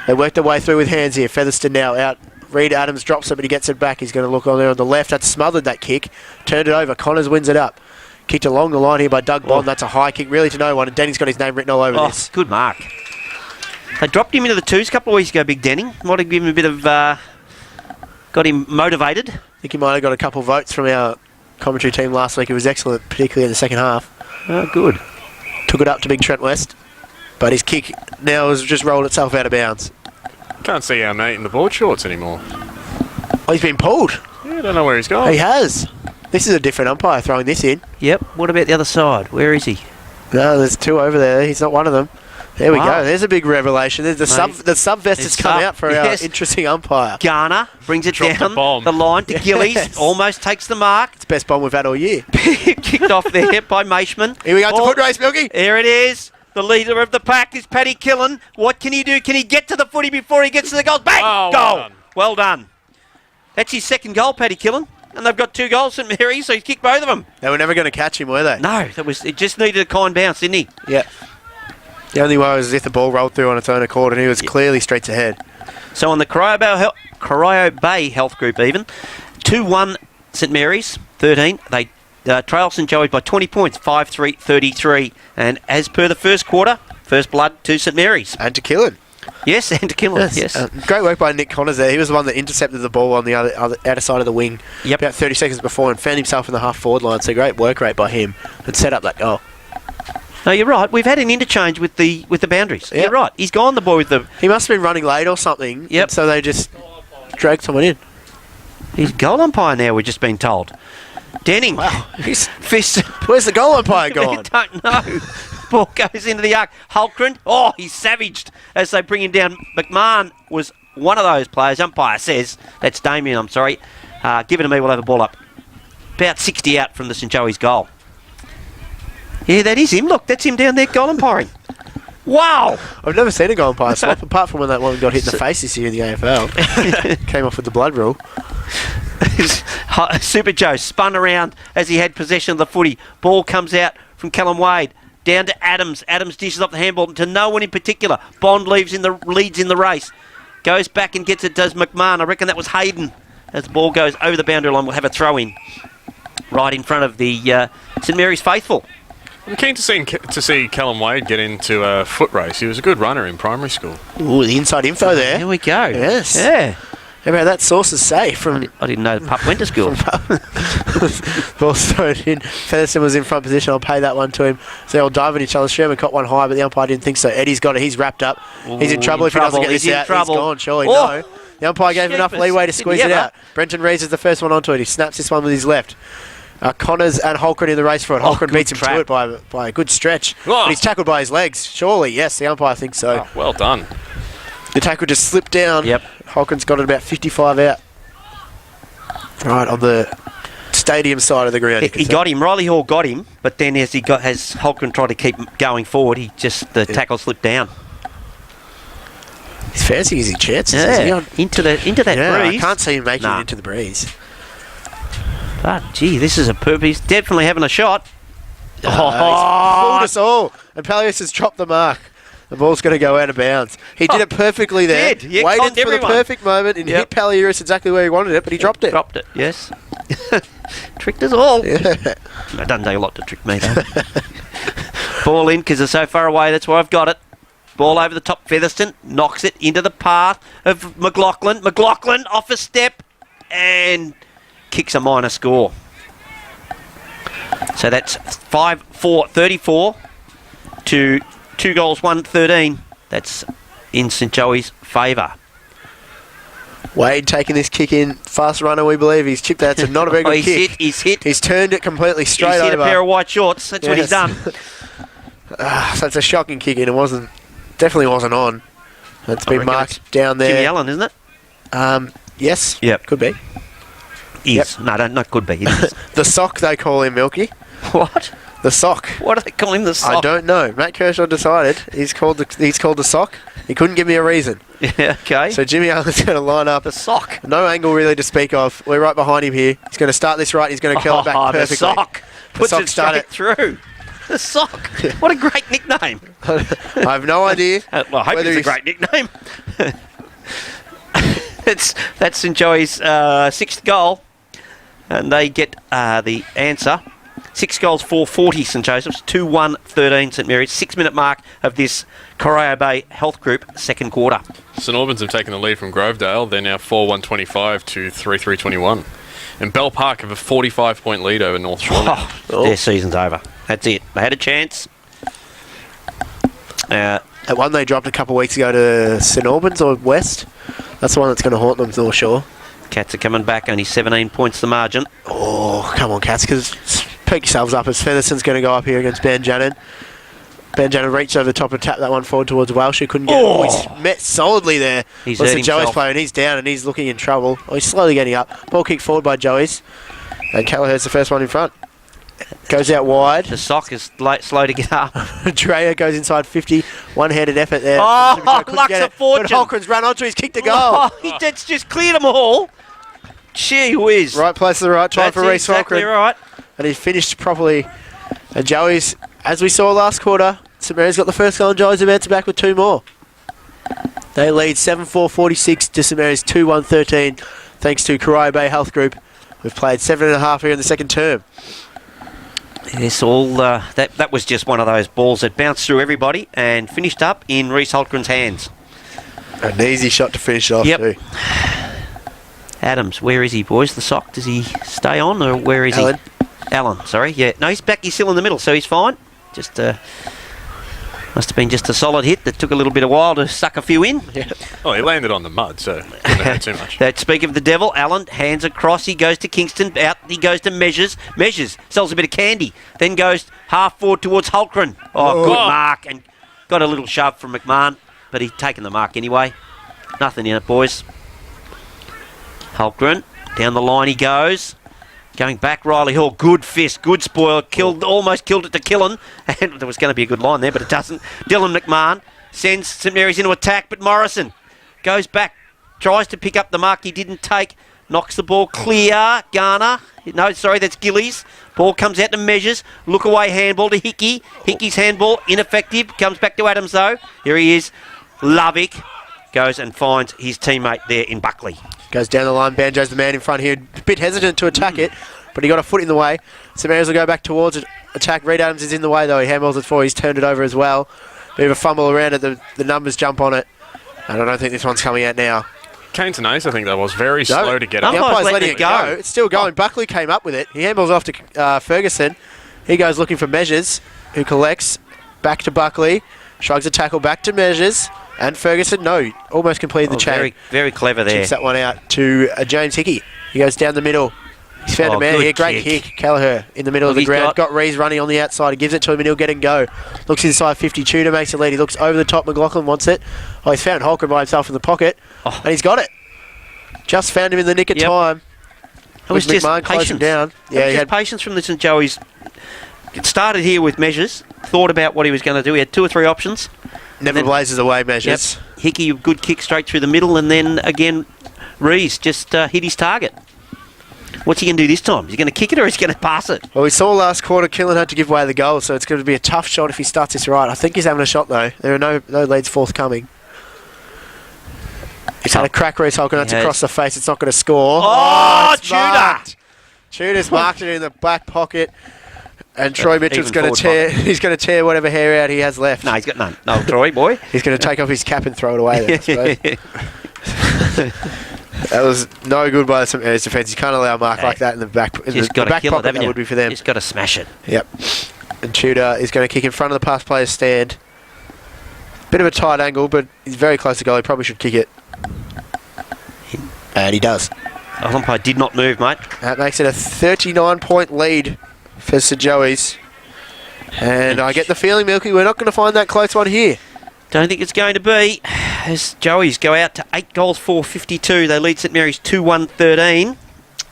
They worked their way through with hands here. Featherston now out. Reed Adams drops it, but he gets it back. He's going to look on there on the left. That's smothered, that kick. Turned it over. Connors wins it up. Kicked along the line here by Doug Bond. That's a high kick, really to no one. And Denny's got his name written all over this. Good mark. They dropped him into the twos a couple of weeks ago, Big Denning. Might have given him a bit of... got him motivated. I think he might have got a couple of votes from our commentary team last week. It was excellent, particularly in the second half. Oh, good. Took it up to Big Trent West. But his kick now has just rolled itself out of bounds. Can't see our mate in the board shorts anymore. Oh, he's been pulled. Yeah, I don't know where he's going. He has. This is a different umpire throwing this in. Yep. What about the other side? Where is he? No, there's 2 over there. He's not one of them. There we go. There's a big revelation. There's the sub vest has come out for our interesting umpire. Garner brings it Dropped down a bomb. the line to Gillies. Almost takes the mark. It's the best bomb we've had all year. Kicked off there by Maishman. Here we go to foot race, Milky. Here it is. The leader of the pack is Paddy Killen. What can he do? Can he get to the footy before he gets to the goals? Bang! Oh, goal. Well done. That's his second goal, Paddy Killen. And they've got 2 goals, St Mary's, so he's kicked both of them. They were never going to catch him, were they? No, it just needed a kind bounce, didn't he? Yeah. The only way was as if the ball rolled through on its own accord, and he was clearly streets ahead. So on the Corio Bay Health Group even, 2-1 St Mary's, 13. They trail St Joey's by 20 points, 5-3-33. And as per the first quarter, first blood to St Mary's. And to Killen. Yes, and to Killen, yes. Great work by Nick Connors there. He was the one that intercepted the ball on the outer side of the wing about 30 seconds before and found himself in the half-forward line. So great work rate by him and set up that goal. No, you're right. We've had an interchange with the boundaries. Yep. You're right. He's gone, the boy with the... He must have been running late or something. Yep. So they just dragged someone in. He's goal umpire now, we've just been told. Denning. Wow. Fist. Where's the goal umpire gone? I don't know. Ball goes into the arc. Hulkran. Oh, he's savaged as they bring him down. McMahon was one of those players. Umpire says, that's Damien, I'm sorry. Give it to me, we'll have a ball up. About 60 out from the St Joey's goal. Yeah, that is him. Look, that's him down there goal umpiring. Wow. I've never seen a goal umpire swap, apart from when that one got hit in the face this year in the AFL. Came off with the blood rule. Super Joe spun around as he had possession of the footy. Ball comes out from Callum Wade. Down to Adams. Adams dishes off the handball to no one in particular. Bond leads in the race. Goes back and gets it, does McMahon. I reckon that was Hayden. As the ball goes over the boundary line, we'll have a throw in. Right in front of the St Mary's faithful. I'm keen to see Callum Wade get into a foot race. He was a good runner in primary school. Ooh, the inside info there. Here we go. Yes. Yeah. How about that? Sources say from... I didn't know the pup went to school. Ball's thrown in. Featherston was in front position. I'll pay that one to him. So they'll dive at each other. Sherman caught one high, but the umpire didn't think so. Eddie's got it. He's wrapped up. He's in trouble if he doesn't get this out. He's gone, surely. No. The umpire gave enough leeway to squeeze it out. Brenton Reeves is the first one onto it. He snaps this one with his left. Connors and Holcren in the race for it. Holcren beats him to it by a good stretch. But he's tackled by his legs. Surely, yes, the umpire thinks so. Oh, well done. The tackle just slipped down. Yep. Holcren's got it about 55 out. Right, on the stadium side of the ground. He got him. Riley Hall got him, but then as Holcren tried to keep going forward, the tackle slipped down. He's fancying his chances. Yeah, into that breeze. I can't see him making it into the breeze. But, gee, this is he's definitely having a shot. He's fooled us all. And Palios has dropped the mark. The ball's going to go out of bounds. He did it perfectly there. Yeah, waited for the perfect moment and hit Palios exactly where he wanted it, but he dropped it. Dropped it, yes. Tricked us all. Yeah. It doesn't take a lot to trick me, though. Ball in because they're so far away. That's why I've got it. Ball over the top. Featherston knocks it into the path of McLaughlin. McLaughlin off a step and kicks a minor score. So that's 5-4-34 to 2 goals, 1-13. That's in St Joey's favour. Wade taking this kick in. Fast runner, we believe. He's chipped that. It's not a very good kick. He's hit. He's turned it completely straight He's over. hit a pair of white shorts. That's what he's done. So it's a shocking kick in. It definitely wasn't on. It's been marked down there. Jimmy Allen, isn't it? Yes. Yep. Could be. Is. Yep. No, not could be. It is. The sock, they call him, Milky. What? The sock. What do they call him, the sock? I don't know. Matt Kershaw decided he's called the sock. He couldn't give me a reason. Yeah, okay. So Jimmy Allen's going to line up. The sock. No angle really to speak of. We're right behind him here. He's going to start this right. He's going to kill it back perfectly. The sock. Puts sock it straight through. The sock. What a great nickname. I have no idea. Well, I hope it's a great nickname. That's St Joey's sixth goal. And they get the answer. 6 goals, 4-40 St Joseph's, 2-1-13 St Mary's. 6-minute mark of this Corio Bay Health Group second quarter. St Albans have taken the lead from Grovedale. They're now 4-1-25 to 3-3-21. And Bell Park have a 45-point lead over North Shore. Their season's over. That's it. They had a chance. At one they dropped a couple of weeks ago to St Albans or West. That's the one that's going to haunt them, North Shore. Cats are coming back, only 17 points the margin. Oh, come on, Cats, because pick yourselves up as Featherston's going to go up here against Banjannon. Banjannon reached over the top and tapped that one forward towards Welsh. He couldn't get it. Oh, he's met solidly there. He's Listen, hurt Joey's himself. player, and he's down and he's looking in trouble. Oh, he's slowly getting up. Ball kick forward by Joey's. And Callagher's the first one in front. Goes out wide. The sock is slow to get up. Dreyer goes inside 50. One-handed effort there. Oh, luck's a fortune. But Holcren's run onto his kick to goal. Oh, that's just cleared them all. Gee whiz. Right place at the right time That's for Reece exactly Holcren. right. And he finished properly. And Joey's, as we saw last quarter, St Mary's got the first goal and Joey's about to back with 2 more. They lead 7-4-46 to St Mary's 2-1-13 thanks to Corio Bay Health Group. We've played 7.5 here in the second term. Yes, that was just one of those balls that bounced through everybody and finished up in Reece Holcren's hands. An easy shot to finish off too. Adams, where is he, boys? The sock, does he stay on or where is he? Allen, sorry. Yeah, no, he's back. He's still in the middle, so he's fine. Just must have been just a solid hit that took a little bit of while to suck a few in. Yeah. Oh, he landed on the mud, so didn't hurt too much. Speak of the devil, Allen, hands across. He goes to Kingston. Out he goes to Measures. Measures sells a bit of candy. Then goes half forward towards Holcren. Oh, good mark. And got a little shove from McMahon, but he'd taken the mark anyway. Nothing in it, boys. Holcren, down the line he goes. Going back, Riley Hall, good fist, good spoil, almost killed it to Killen, and there was going to be a good line there, but it doesn't. Dylan McMahon sends St Mary's into attack, but Morrison goes back, tries to pick up the mark he didn't take, knocks the ball clear, Garner, no, sorry, that's Gillies, ball comes out to Measures, look away handball to Hickey, Hickey's handball, ineffective, comes back to Adams though, here he is, Lovick goes and finds his teammate there in Buckley. Goes down the line. Banjo's the man in front here. A bit hesitant to attack it, but he got a foot in the way. St Mary's will go back towards it. Attack. Reed Adams is in the way, though. He handballs it forward. He's turned it over as well. Bit of a fumble around it. The numbers jump on it. And I don't think this one's coming out now. Canes and Ace, I think that was very slow to get up. up. The umpire's letting it go. It's still going. Buckley came up with it. He handballs off to Ferguson. He goes looking for Measures, who collects. Back to Buckley. Shrugs a tackle back to Measures. And Ferguson, no, almost completed the chain. Very, very clever there. Chips that one out to James Hickey. He goes down the middle. He's found a man here. Great kick. Callagher in the middle of the ground. Got Rees running on the outside. He gives it to him and he'll get and go. Looks inside 50. Tudor makes the lead. He looks over the top. McLaughlin wants it. Oh, he's found Holcomb by himself in the pocket. And he's got it. Just found him in the nick of time. It was just McMahon closed him down. Yeah, he had patience from the St Joey's. It started here with Measures. Thought about what he was going to do. He had 2 or 3 options. Never blazes away, Measures. Yep. Hickey, good kick straight through the middle, and then again, Rees just hit his target. What's he going to do this time? Is he going to kick it or is he going to pass it? Well, we saw last quarter Killen had to give away the goal, so it's going to be a tough shot if he starts this right. I think he's having a shot, though. There are no leads forthcoming. He's had a crack, Reece Holcomb. That's across the face. It's not going to score. Oh, Tudor! Tudor's marked it in the back pocket. And Troy Mitchell's going to tear. He's going to tear whatever hair out he has left. No, he's got none. No, Troy boy. He's going to take off his cap and throw it away. Then, That was no good by the St Mary's defence. You can't allow a mark like that in the back. In Just the got to back kill pocket, it, haven't that you? would be for them. Just got to smash it. Yep. And Tudor is going to kick in front of the pass player's stand. Bit of a tight angle, but he's very close to goal. He probably should kick it. And he does. The umpire did not move, mate. That makes it a 39-point lead for St Joey's. And I get the feeling, Milky, we're not going to find that close one here. Don't think it's going to be. As Joey's go out to 8 goals, 452. They lead St Mary's 2-1-13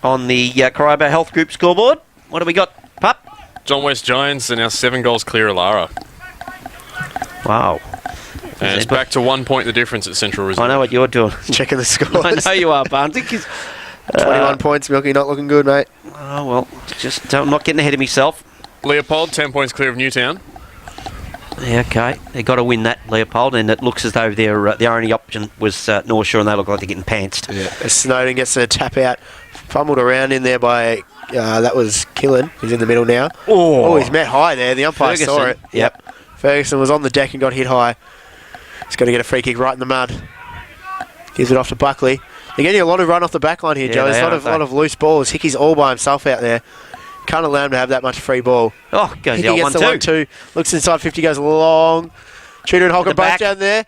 on the Caribo Health Group scoreboard. What do we got, Pup? John West Giants are now 7 goals clear of Lara. Wow. And it's back to 1 point the difference at Central Reserve. I know what you're doing. Checking the scores. I know you are, Barnesy. 21 points, Milky, not looking good, mate. Oh, well, just I'm not getting ahead of myself. Leopold, 10 points clear of Newtown. Yeah, okay. They've got to win that, Leopold, and it looks as though their only option was North Shore, and they look like they're getting pantsed. Yeah. As Snowden gets a tap out, fumbled around in there by, that was Killen, who's in the middle now. Oh, he's met high there. The umpire saw it. Yep. Ferguson was on the deck and got hit high. He's going to get a free kick right in the mud. Gives it off to Buckley. They're getting a lot of run off the back line here, Yeah, Joe. There's they a lot of loose balls. Hickey's all by himself out there. Can't allow him to have that much free ball. Oh, goes Hickey the gets the 1-2. 1-2. Looks inside 50, goes long. Tudor and Holcomb At the both back. down there.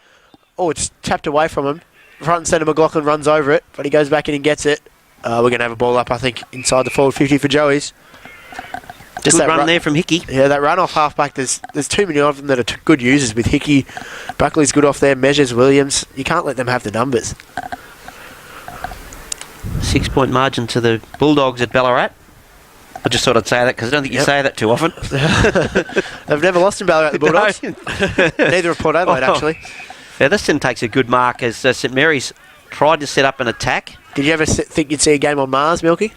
Oh, it's tapped away from him. Front and centre, McLaughlin runs over it, but he goes back in and gets it. We're going to have a ball up, I think, inside the forward 50 for Joey's. Just good run there from Hickey. Yeah, that run off half-back, there's too many of them that are good users with Hickey. Buckley's good off there, Measures, Williams. You can't let them have the numbers. 6-point margin to the Bulldogs at Ballarat. I just thought I'd say that because I don't think you say that too often. They've never lost in Ballarat, the Bulldogs. No. Neither have Port Adelaide, actually. Featherston takes a good mark as St Mary's tried to set up an attack. Did you ever think you'd see a game on Mars, Milky?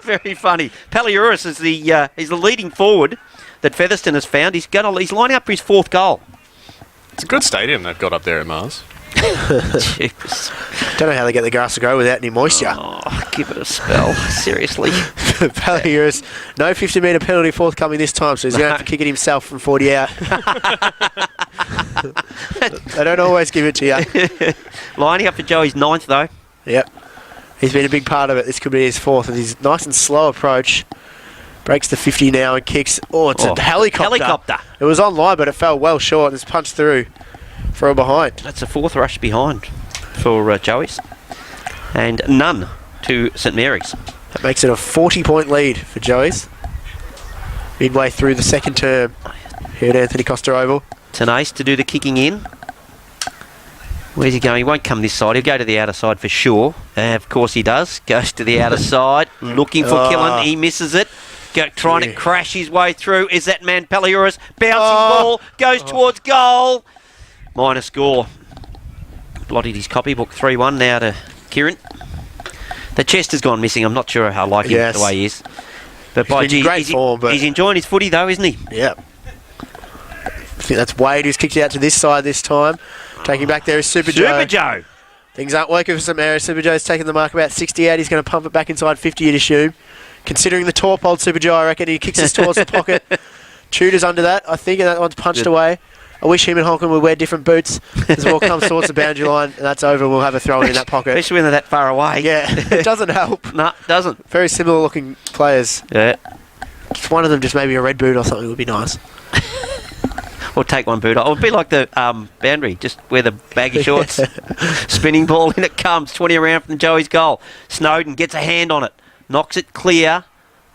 Very funny. Paliuris is he's the leading forward that Featherston has found. He's lining up for his 4th goal. It's a good stadium they've got up there at Mars. Jeez. Don't know how they get the grass to grow without any moisture. Oh, give it a spell. Seriously. Paliuris, no 50-metre penalty forthcoming this time, so he's going to have to kick it himself from 40 out. They don't always give it to you. Lining up for Joey's 9th, though. Yep. He's been a big part of it. This could be his 4th. And his nice and slow approach. Breaks the 50 now and kicks. Oh, it's a helicopter. It was online, but it fell well short and it's punched through for a behind. That's a 4th rush behind for Joey's. And none to St Mary's. That makes it a 40-point lead for Joey's. Midway through the second term here at Anthony Costa Oval. Tenace to do the kicking in. Where's he going? He won't come this side. He'll go to the outer side for sure. Of course he does. Goes to the outer side. Looking for Killen. He misses it. Trying to crash his way through. Is that man Paliuris? Bouncing ball. Goes towards goal. Minor score. Blotted his copybook. 3-1 now to Kieran. The chest has gone missing. I'm not sure how I like him the way he is. But by gee, he's enjoying his footy though, isn't he? Yeah. I think that's Wade who's kicked it out to this side this time. Taking back there is Super Joe. Things aren't working for St Mary's. Super Joe's taking the mark about 60 out. He's going to pump it back inside 50, you'd assume. Considering the torp old Super Joe, I reckon he kicks this towards the pocket. Tudor's under that, I think, and that one's punched away. I wish him and Holcomb would wear different boots. As the ball comes towards the boundary line, and that's over. We'll have a throw in that pocket. Especially when they're that far away. Yeah, it doesn't help. No, it doesn't. Very similar looking players. Yeah. If one of them just maybe a red boot or something would be nice. Or take one boot off. It would be like the boundary, just wear the baggy shorts. Spinning ball, in it comes. 20 around from Joey's goal. Snowden gets a hand on it. Knocks it clear.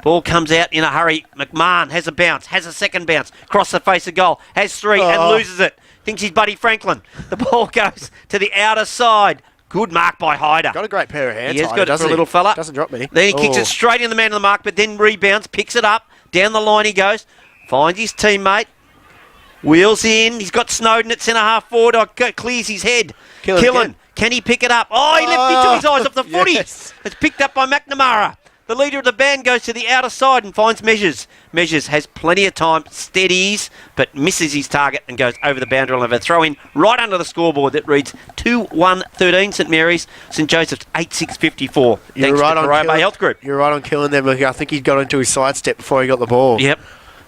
Ball comes out in a hurry. McMahon has a bounce, has a second bounce. Cross the face of goal. Has 3 and loses it. Thinks he's Buddy Franklin. The ball goes to the outer side. Good mark by Hyder. Got a great pair of hands. He has Hyder, got it for a little fella. Doesn't drop many. Then he kicks it straight in the man of the mark, but then rebounds, picks it up. Down the line he goes. Finds his teammate. Wheels in. He's got Snowden at centre-half forward. Clears his head. Killen. Can he pick it up? Oh, he left it to his eyes off the footy. Yes. It's picked up by McNamara. The leader of the band goes to the outer side and finds Measures. Measures has plenty of time, steadies, but misses his target and goes over the boundary line of a throw-in right under the scoreboard that reads 2-1-13 St Mary's, St Joseph's 8-6-54. Thanks right to on Caribo Health Group. You're right on Killen there, Milky. I think he got into his sidestep before he got the ball. Yep.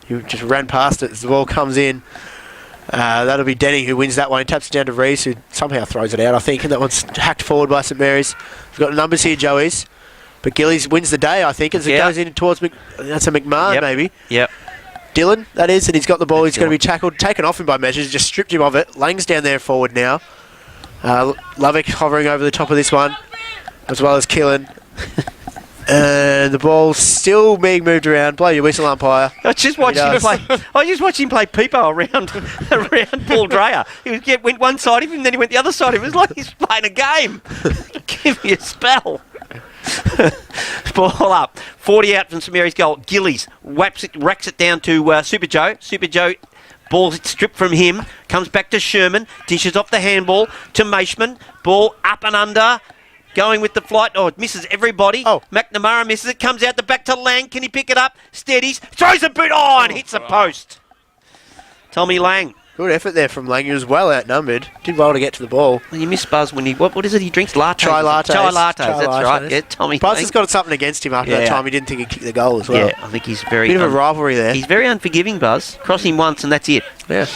He just ran past it as the ball comes in. That'll be Denny who wins that one. He taps it down to Reese, who somehow throws it out, I think, and that one's hacked forward by St Mary's. We've got numbers here, Joey's. But Gillies wins the day, I think, as it goes in towards that's a McMahon, maybe. Yep. Dylan, that is, and he's got the ball. He's going to be tackled, taken off him by Measures, just stripped him of it. Lang's down there forward now. Lovick hovering over the top of this one, as well as Killen. And the ball's still being moved around. Blow your whistle, umpire. I just watched him play Peepo around Paul Dreyer. He went one side of him, then he went the other side of him. It was like he's playing a game. Give me a spell. Ball up. 40 out from St Mary's goal. Gillies racks it down to Super Joe. Super Joe, ball's stripped from him. Comes back to Sherman. Dishes off the handball to Maishman. Ball up and under. Going with the flight. Oh, it misses everybody. Oh. McNamara misses it. Comes out the back to Lang. Can he pick it up? Steadies. Throws a boot on. Hits the post. Tommy Lang. Good effort there from Lang. He was well outnumbered. Did well to get to the ball. Well, you miss Buzz when he... What is it he drinks? Lattes. Chai lattes. That's right. Yeah, Tommy Buzz Lang. has got something against him after that time. He didn't think he'd kick the goal as well. Yeah, I think he's very... Bit of a rivalry there. He's very unforgiving, Buzz. Cross him once and that's it. Yeah.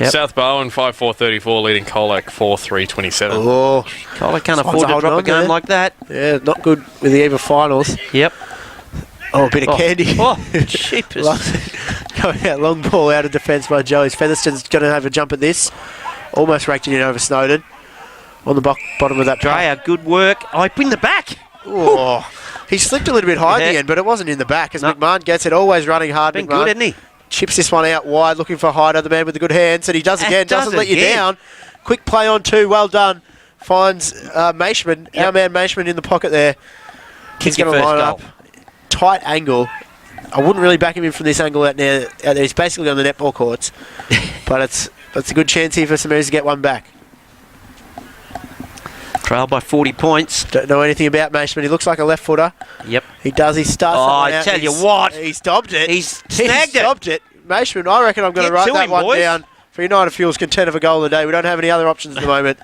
Yep. South Bowen 5-4-34 leading Colac 4-3-27. Oh, Colac can't afford to drop a game like that. Yeah, not good with the EVA finals. Yep. Oh, a bit of candy. Oh, cheapest. Going out, long ball out of defence by Joey's. Featherston's going to have a jump at this. Almost raked it in over Snowden. On the bottom of that. Dreyer, good work. Oh, he put in the back. Oh, he slipped a little bit high at the end, but it wasn't in the back as McMahon gets it. Always running hard. Been McMahon good, hasn't he? Chips this one out wide, looking for Hyder, the man with the good hands, and he does again. Doesn't let you down. Quick play on two. Well done. Finds Maishman. Yep. Our man Maishman in the pocket there. He's going to line up. Tight angle. I wouldn't really back him in from this angle out there. He's basically on the netball courts. But it's a good chance here for St Mary's to get one back. Trail by 40 points. Don't know anything about Maishman. He looks like a left footer. Yep. He does. He starts. Oh, I tell you what. He stopped it. He's snagged it. Stopped it. Maishman, I reckon I'm going to write that one down for United Fuels contender of a goal of the day. We don't have any other options at the moment.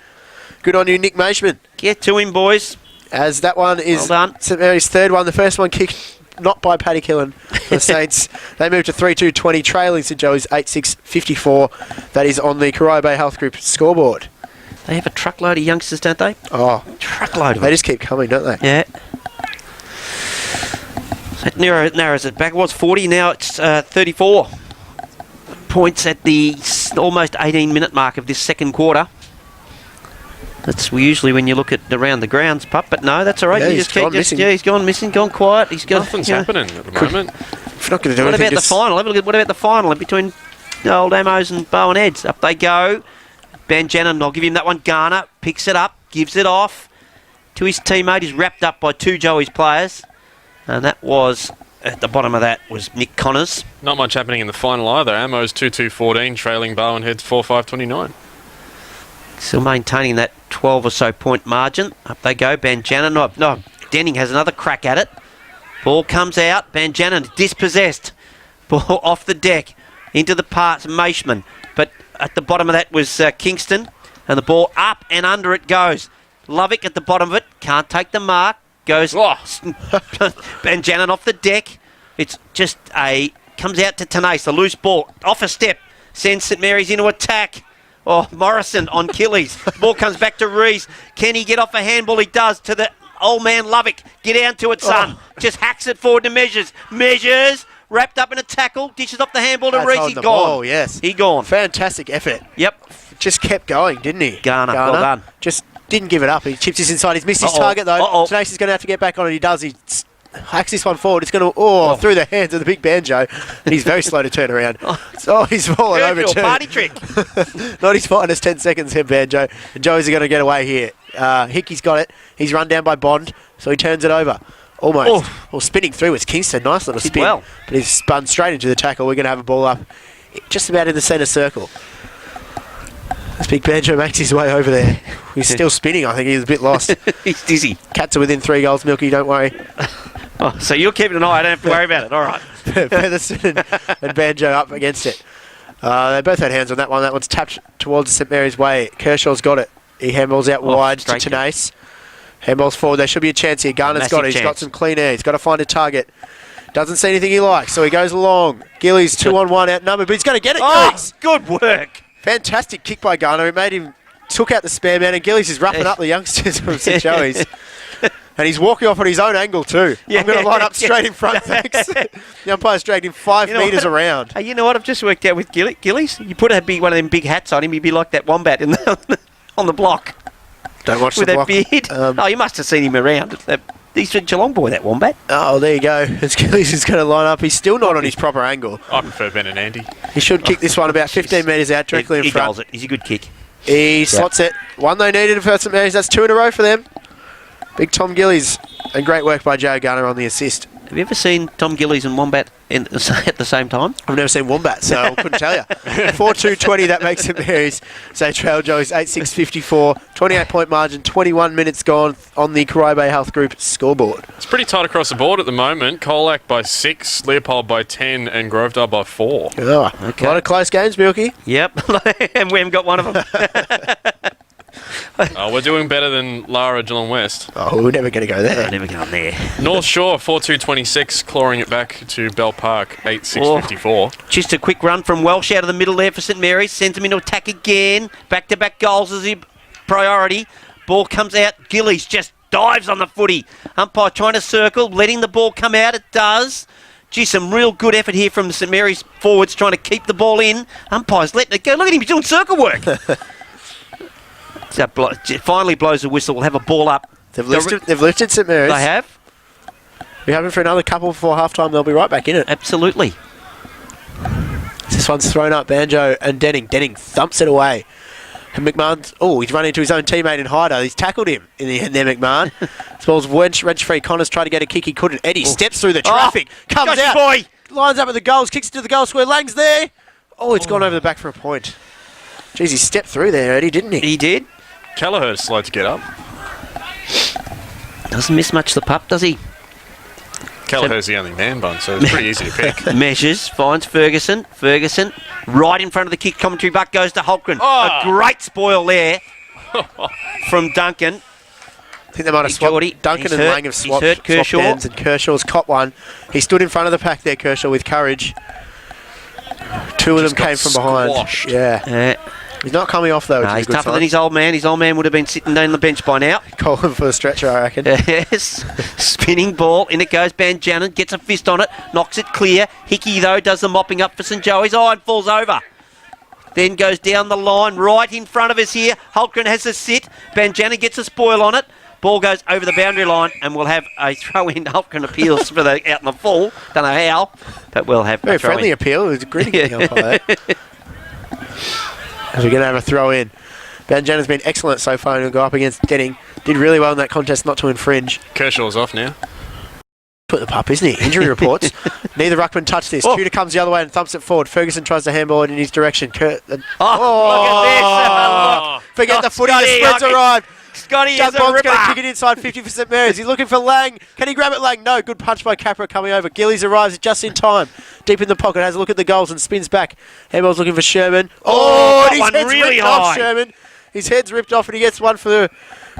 Good on you, Nick Maishman. Get to him, boys. As that one is St Mary's third one. The first one kicked not by Paddy Killen for the Saints. They moved to 3-2-20, trailing St Joey's 8-6-54. That is on the Corio Bay Health Group scoreboard. They have a truckload of youngsters, don't they? Oh. Truckload of them. They just keep coming, don't they? Yeah. It narrows it back. It was 40, now it's 34 points at the almost 18-minute mark of this second quarter. That's usually when you look at around the grounds, pup, but no, that's all right. Yeah, you he's gone missing. Yeah, he's gone missing, gone quiet. Nothing's happening at the moment. If not going to do what anything, about the final? Have a look at what about the final between the old Amos and Bowen Heads? Up they go. Banjanin, I'll give him that one. Garner picks it up, gives it off to his teammate. He's wrapped up by two Joey's players. And that was, at the bottom of that, was Nick Connors. Not much happening in the final either. Amos 2-2-14, trailing Bowen Heads 4-5-29. Still maintaining that 12 or so point margin. Up they go. Banjanin. No, Denning has another crack at it. Ball comes out. Banjanin dispossessed. Ball off the deck into the parts of Maishman. But at the bottom of that was Kingston. And the ball up and under it goes. Lovick at the bottom of it. Can't take the mark. Goes Banjanin off the deck. It's just comes out to Tanase. The loose ball off a step. Sends St Mary's into attack. Oh, Morrison on Killies. Ball comes back to Rees. Can he get off a handball? He does to the old man Lovick. Get down to it, son. Just hacks it forward to Measures. Measures. Wrapped up in a tackle. Dishes off the handball to Rees. He's gone. Oh, yes. He gone. Fantastic effort. Yep. Just kept going, didn't he? Garner. Well done. Just didn't give it up. He chips this inside. He's missed his target, though. Tanase is going to have to get back on it. He does. He hacks this one forward. It's going to through the hands of the big banjo, and he's very slow to turn around. He's fallen over too. Party trick. Not his finest 10 seconds here, Banjo. And Joey's going to get away here. Hickey's got it. He's run down by Bond, so he turns it over. Almost. Well, spinning through was Kingston. Nice little spin. Well. But he's spun straight into the tackle. We're going to have a ball up just about in the centre circle. This big Banjo makes his way over there. He's still spinning. I think he's a bit lost. He's dizzy. Cats are within 3 goals, Milky. Don't worry. So you're keeping an eye. I don't have to worry about it. All right. Featherston and Banjo up against it. They both had hands on that one. That one's tapped towards St Mary's way. Kershaw's got it. He handballs out wide to Tanase. Handballs forward. There should be a chance here. Garner's got it. He's got some clean air. He's got to find a target. Doesn't see anything he likes, so he goes along. Gillies 2-on-1 outnumbered, but he's going to get it. Oh, good work. Fantastic kick by Garner. He made him, took out the spare man, and Gillies is roughing up the youngsters from St. Joey's. And he's walking off on his own angle too. Yeah. I'm going to line up straight in front, thanks. The umpire's dragged him 5 metres around. Hey, you know what? I've just worked out with Gillies. You put one of them big hats on him, he'd be like that wombat on the block. Don't watch with the that block. beard. You must have seen him around. He's a Geelong boy, that wombat. Oh, there you go. As Gillies is going to line up. He's still not on his proper angle. I prefer Ben and Andy. He should kick this one about 15 metres out, directly in He front. goals it. He's a good kick. He slots it. One they needed for St. Mary's. That's 2 in a row for them. Big Tom Gillies. And great work by Joe Garner on the assist. Have you ever seen Tom Gillies and Wombat at the same time? I've never seen Wombat, so I couldn't tell you. 4-2-20, that makes St. Mary's. So Trail Joey's 8-6-54. 28-point margin, 21 minutes gone on the Corio Bay Health Group scoreboard. It's pretty tight across the board at the moment. Colac by 6, Leopold by 10, and Grovedale by 4. Oh, okay. A lot of close games, Milky. Yep, and we haven't got one of them. We're doing better than Lara Geelong West. Oh, we're never going to go there. Never going there. North Shore 4-2-26, clawing it back to Bell Park 8-6-54. Just a quick run from Welsh out of the middle there for St Mary's. Sends them into attack again. Back-to-back goals is his priority. Ball comes out. Gillies just dives on the footy. Umpire trying to circle, letting the ball come out. It does. Gee, some real good effort here from the St Mary's forwards trying to keep the ball in. Umpire's letting it go. Look at him, he's doing circle work. So finally blows the whistle. We'll have a ball up. They've lifted St Mary's. They have. We have him for another couple before half-time. They'll be right back in it. Absolutely. This one's thrown up. Banjo and Denning. Denning thumps it away. And McMahon's... Oh, he's run into his own teammate in Hyder. He's tackled him in the end there, McMahon. This ball's wrenched free. Connors tried to get a kick. He couldn't. Eddie steps through the traffic. Comes out. Boy. Lines up at the goals. Kicks it to the goal square. Lang's there. Oh, it's gone over the back for a point. Jeez, he stepped through there, Eddie, didn't he? He did. Kelleher's slow to get up. Doesn't miss much the pup, does he? Kelleher's the only man bun, so it's pretty easy to pick. Measures, finds Ferguson. Ferguson, right in front of the kick commentary buck, goes to Holgren. Oh. A great spoil there from Duncan. I think they might have swapped. Duncan and Lang have swapped ends, and Kershaw's caught one. He stood in front of the pack there, Kershaw, with courage. 2 of them came from squashed. behind. Yeah. He's not coming off, though. He's tougher than his old man. His old man would have been sitting down the bench by now. Calling for a stretcher, I reckon. Yes. Spinning ball. In it goes Banjanin. Gets a fist on it. Knocks it clear. Hickey, though, does the mopping up for St Joey's. Oh, and falls over. Then goes down the line right in front of us here. Holgren has a sit. Banjanin gets a spoil on it. Ball goes over the boundary line, and we'll have a throw-in. Holgren appeals for the out in the full. Don't know how, but we'll have very a throw-in. friendly appeal. It was gritty. As we're going to have a throw in. Banjana's been excellent so far and he'll go up against Denning. Did really well in that contest not to infringe. Kershaw's off now. Put the pup, isn't he? Injury reports. Neither ruckman touched this. Tudor comes the other way and thumps it forward. Ferguson tries to handball it in his direction. Look at this. Forget the footy. The spread's arrived. Scotty Doug is a Bond's ripper. going to kick it inside 50 for St Mary's. He's looking for Lang. Can he grab it, Lang? No. Good punch by Capra coming over. Gillies arrives just in time. Deep in the pocket. Has a look at the goals and spins back. Handball's looking for Sherman. Oh, and his one head's really ripped high. off, Sherman. His head's ripped off and he gets one for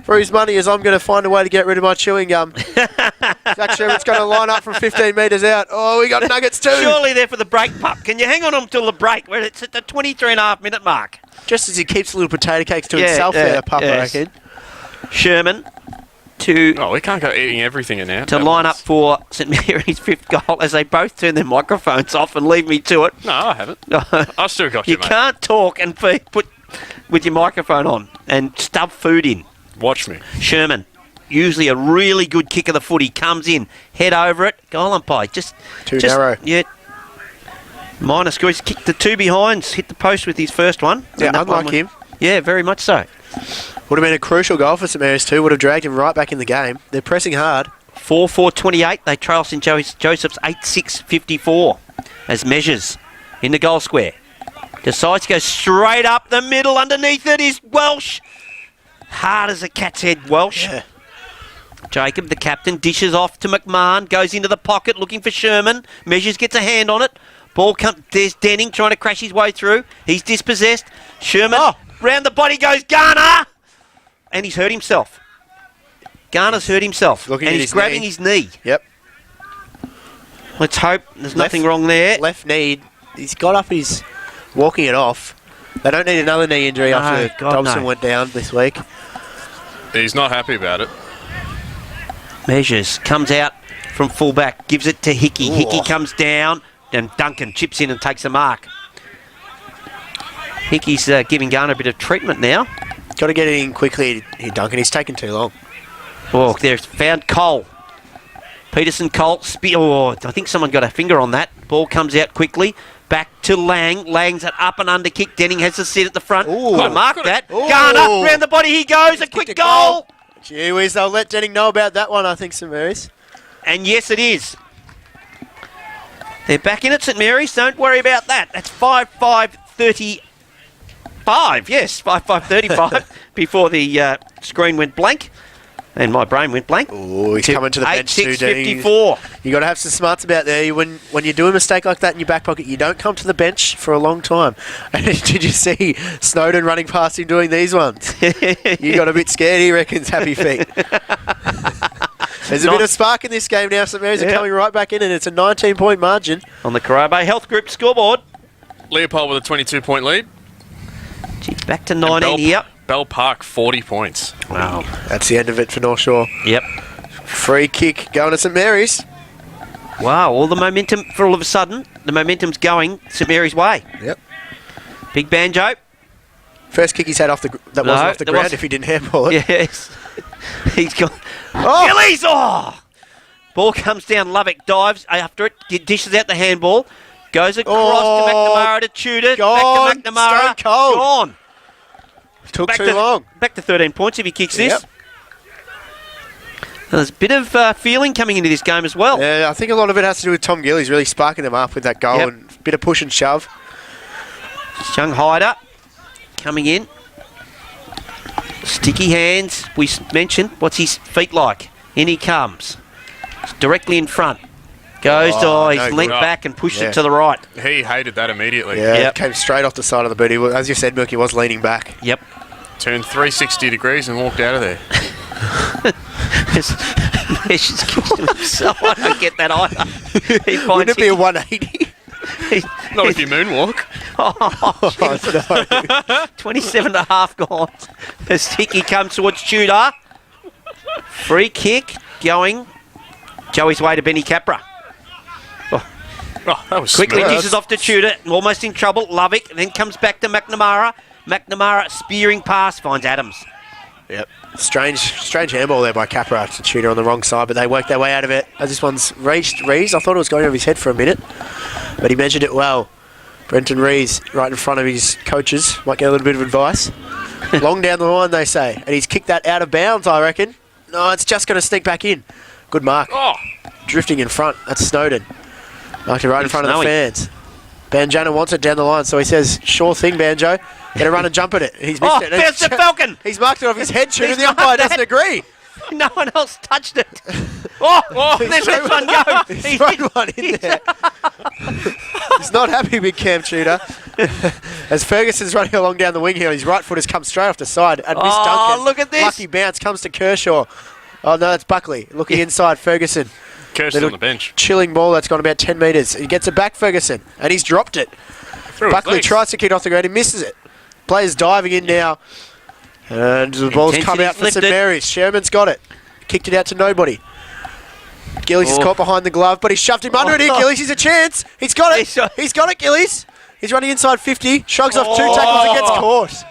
his money as I'm going to find a way to get rid of my chewing gum. Jack Sherman's going to line up from 15 metres out. Oh, we got nuggets too. Surely there for the break, pup. Can you hang on until the break where it's at the 23.5 minute mark? Just as he keeps the little potato cakes to himself there, pup, I reckon. Sherman to we can't go eating everything in now. to line up for St Mary's 5th goal as they both turn their microphones off and leave me to it. No, I haven't. I've still got you, You mate. can't talk and put with your microphone on and stuff food in. Watch me. Sherman, usually a really good kick of the footy, comes in, head over it, goal umpire, just narrow. Yeah. Minor score. He's kicked the 2 behinds, hit the post with his first one. Yeah, unlike him. Yeah, very much so. Would have been a crucial goal for St Mary's too. Would have dragged him right back in the game. They're pressing hard. 4-4-28. They trail St Joseph's 8-6-54 as Measures in the goal square. Decides to go straight up the middle. Underneath it is Welsh. Hard as a cat's head, Welsh. Yeah. Jacob, the captain, dishes off to McMahon. Goes into the pocket looking for Sherman. Measures gets a hand on it. Ball comes. There's Denning trying to crash his way through. He's dispossessed. Sherman. Round the body goes Garner. And he's hurt himself. Garner's hurt himself. Looking and at he's his grabbing knee. his knee. Yep. Let's hope there's nothing wrong there. Left knee. He's got up. He's walking it off. They don't need another knee injury after God, Dobson no. went down this week. He's not happy about it. Measures, comes out from fullback, gives it to Hickey. Ooh. Hickey comes down, and Duncan chips in and takes a mark. Hickey's giving Garner a bit of treatment now. Got to get it in quickly here, Duncan. He's taken too long. Oh, there's found Cole. Peterson, Cole, I think someone got a finger on that. Ball comes out quickly. Back to Lang. Lang's an up and under kick. Denning has to sit at the front. Ooh. Could have marked that. Ooh. Garner, round the body he goes. A quick goal. Gee whiz, they'll let Denning know about that one, I think, St Mary's. And yes, it is. They're back in it, St Mary's. Don't worry about that. That's 5-5-35. Yes, 5-5-35 before the screen went blank. And my brain went blank. Oh, he's coming to the bench too, Denning. 8-6-54. You got to have some smarts about there. When you do a mistake like that in your back pocket, you don't come to the bench for a long time. And did you see Snowden running past him doing these ones? You got a bit scared, he reckons, Happy Feet. There's a bit of spark in this game now. St Mary's are coming right back in, and it's a 19-point margin. On the Corabe Health Group scoreboard. Leopold with a 22-point lead. Gee, back to 19 here. Bell Park, 40 points. Wow. That's the end of it for North Shore. Yep. Free kick going to St Mary's. Wow, all the momentum, for all of a sudden, the momentum's going St Mary's way. Yep. Big Banjo. First kick he's had wasn't off the ground if he didn't handball it. Yes. He's gone. Oh! Gillies! Oh! Ball comes down. Lovick dives after it. Dishes out the handball. Goes across to McNamara to Tudor. Gone. Back to McNamara. Stone cold. Gone. Took too long. Back to 13 points if he kicks Yep. this. There's a bit of feeling coming into this game as well. Yeah, I think a lot of it has to do with Tom Gillies really sparking them up with that goal and a bit of push and shove. Young Hyder coming in. Sticky hands. We mentioned what's his feet like. In he comes. Directly in front. Goes he's no leant good. back and pushed it to the right. He hated that immediately. Yeah, Yep. came straight off the side of the boot. As you said, Milky was leaning back. Yep. Turned 360 degrees and walked out of there. She's kissed himself. I don't get that either. He finds Wouldn't it be a 180? Not if you moonwalk. Oh, no. 27 and a half gone. As Hickey comes towards Tudor. Free kick going Joey's way to Benny Capra. Oh, that was Quickly smooth. dishes off to Tudor. Almost in trouble. Lovick. Then comes back to McNamara. McNamara spearing pass finds Adams. Yep. Strange handball there by Capra to Tudor on the wrong side, but they worked their way out of it. As this one's reached Rees, I thought it was going over his head for a minute, but he measured it well. Brenton Rees right in front of his coaches. Might get a little bit of advice. Long down the line, they say. And he's kicked that out of bounds, I reckon. No, it's just going to sneak back in. Good mark. Oh, Drifting in front. That's Snowden. Marked it right in It's front of the snowing. fans. Banjana wants it down the line, so he says, sure thing, Banjo. Get a run and jump at it. He's missed it. Bounced the Falcon. He's marked it off his head, shooter. He's The umpire marked doesn't that. agree. No one else touched it. Oh, then let one go. He's thrown one in there. He's not happy with Cam Tudor. As Ferguson's running along down the wing here, his right foot has come straight off the side and missed Duncan. Look at this. Lucky bounce comes to Kershaw. Oh, no, it's Buckley. Looking inside, Ferguson. Kirsten on the bench. Chilling ball that's gone about 10 metres. He gets it back, Ferguson, and he's dropped it. Through his Buckley legs. tries to kick off the ground. He misses it. Players diving in now. And the ball's come out for Intensity's St lifted. Mary's. Sherman's got it. Kicked it out to nobody. Gillies is caught behind the glove, but he shoved him under it here, Gillies. He's a chance. He's got it. He's got it, Gillies. He's running inside 50. Shrugs off 2 tackles and gets caught.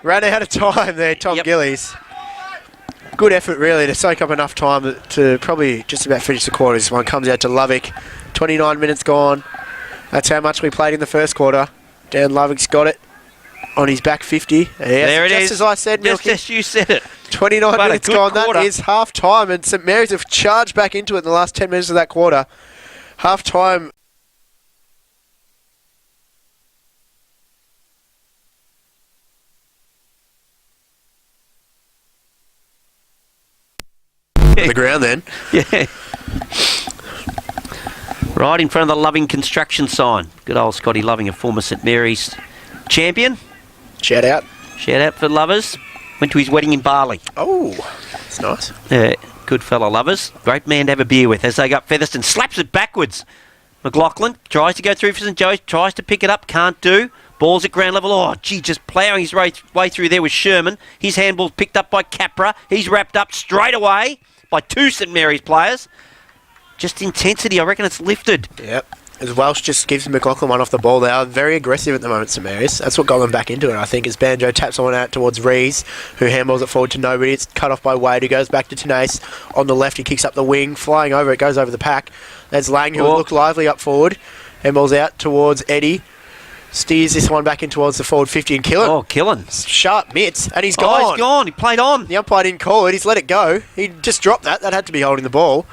Ran out of time there, Tom Gillies. Good effort, really, to soak up enough time to probably just about finish the quarter. This one comes out to Lovick. 29 minutes gone. That's how much we played in the first quarter. Dan Lovick's got it on his back 50. Yes, There it just is. as I said, Just Milky. as you said it. 29 But a minutes good gone. quarter. That is half time, and St Mary's have charged back into it in the last 10 minutes of that quarter. Half time. On the ground then. Yeah. Right in front of the Loving construction sign. Good old Scotty Loving, a former St Mary's champion. Shout out. Shout out for Lovers. Went to his wedding in Bali. Oh, that's nice. Good fella Lovers. Great man to have a beer with as they go up Featherston. Slaps it backwards. McLaughlin tries to go through for St Joe's. Tries to pick it up. Can't do. Ball's at ground level. Oh, gee, just ploughing his way through there with Sherman. His handball's picked up by Capra. He's wrapped up straight away by 2 St Mary's players. Just intensity, I reckon it's lifted. Yep. As Welsh just gives McLaughlin one off the ball. They are very aggressive at the moment, St Mary's. That's what got them back into it, I think, as Banjo taps one out towards Rees, who handballs it forward to nobody. It's cut off by Wade, who goes back to Tenace. On the left, he kicks up the wing, flying over. It goes over the pack. There's Lang, who will look lively up forward. Handballs out towards Eddie. Steers this one back in towards the forward 50 and Killen. Oh, Killen. Sharp mitts, and he's gone. Oh, he's gone. He played on. The umpire didn't call it. He's let it go. He just dropped that. That had to be holding the ball.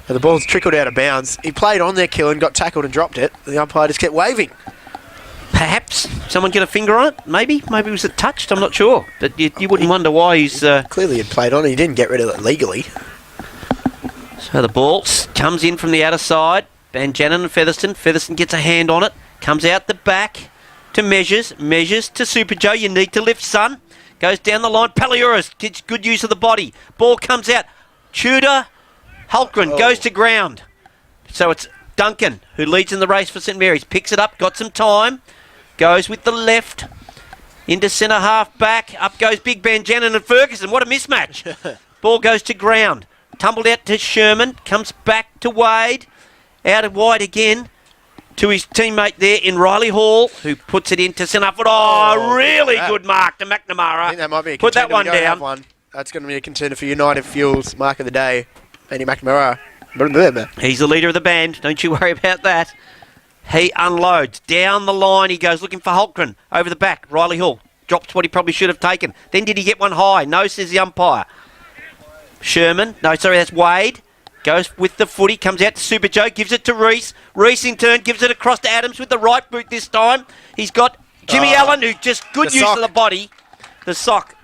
And the ball's trickled out of bounds. He played on there, Killen, got tackled and dropped it. The umpire just kept waving. Perhaps someone get a finger on it. Maybe it was touched. I'm not sure. But you wouldn't wonder why he's... Clearly he'd played on it. He didn't get rid of it legally. So the ball comes in from the outer side. Banjanin and Featherston. Featherston gets a hand on it. Comes out the back to Measures. Measures to Super Joe. You need to lift, son. Goes down the line. Paliuras gets good use of the body. Ball comes out. Tudor Hulkran goes to ground. So it's Duncan who leads in the race for St Mary's. Picks it up. Got some time. Goes with the left. Into centre half back. Up goes Big Banjanin and Ferguson. What a mismatch. Ball goes to ground. Tumbled out to Sherman. Comes back to Wade. Out of wide again to his teammate there in Riley Hall, who puts it into centre foot. Oh, really good mark to McNamara. I think that might be a Put that one contender. down. That's going to be a contender for United Fuels mark of the day. Andy McNamara. He's the leader of the band. Don't you worry about that. He unloads. Down the line he goes, looking for Hulkran. Over the back. Riley Hall drops what he probably should have taken. Then did he get one high? No, says the umpire. Sherman. No, sorry, that's Wade. Goes with the footy, comes out to Super Joe, gives it to Rees. Rees in turn gives it across to Adams with the right boot this time. He's got Jimmy Allen, who just good use of the body. The sock.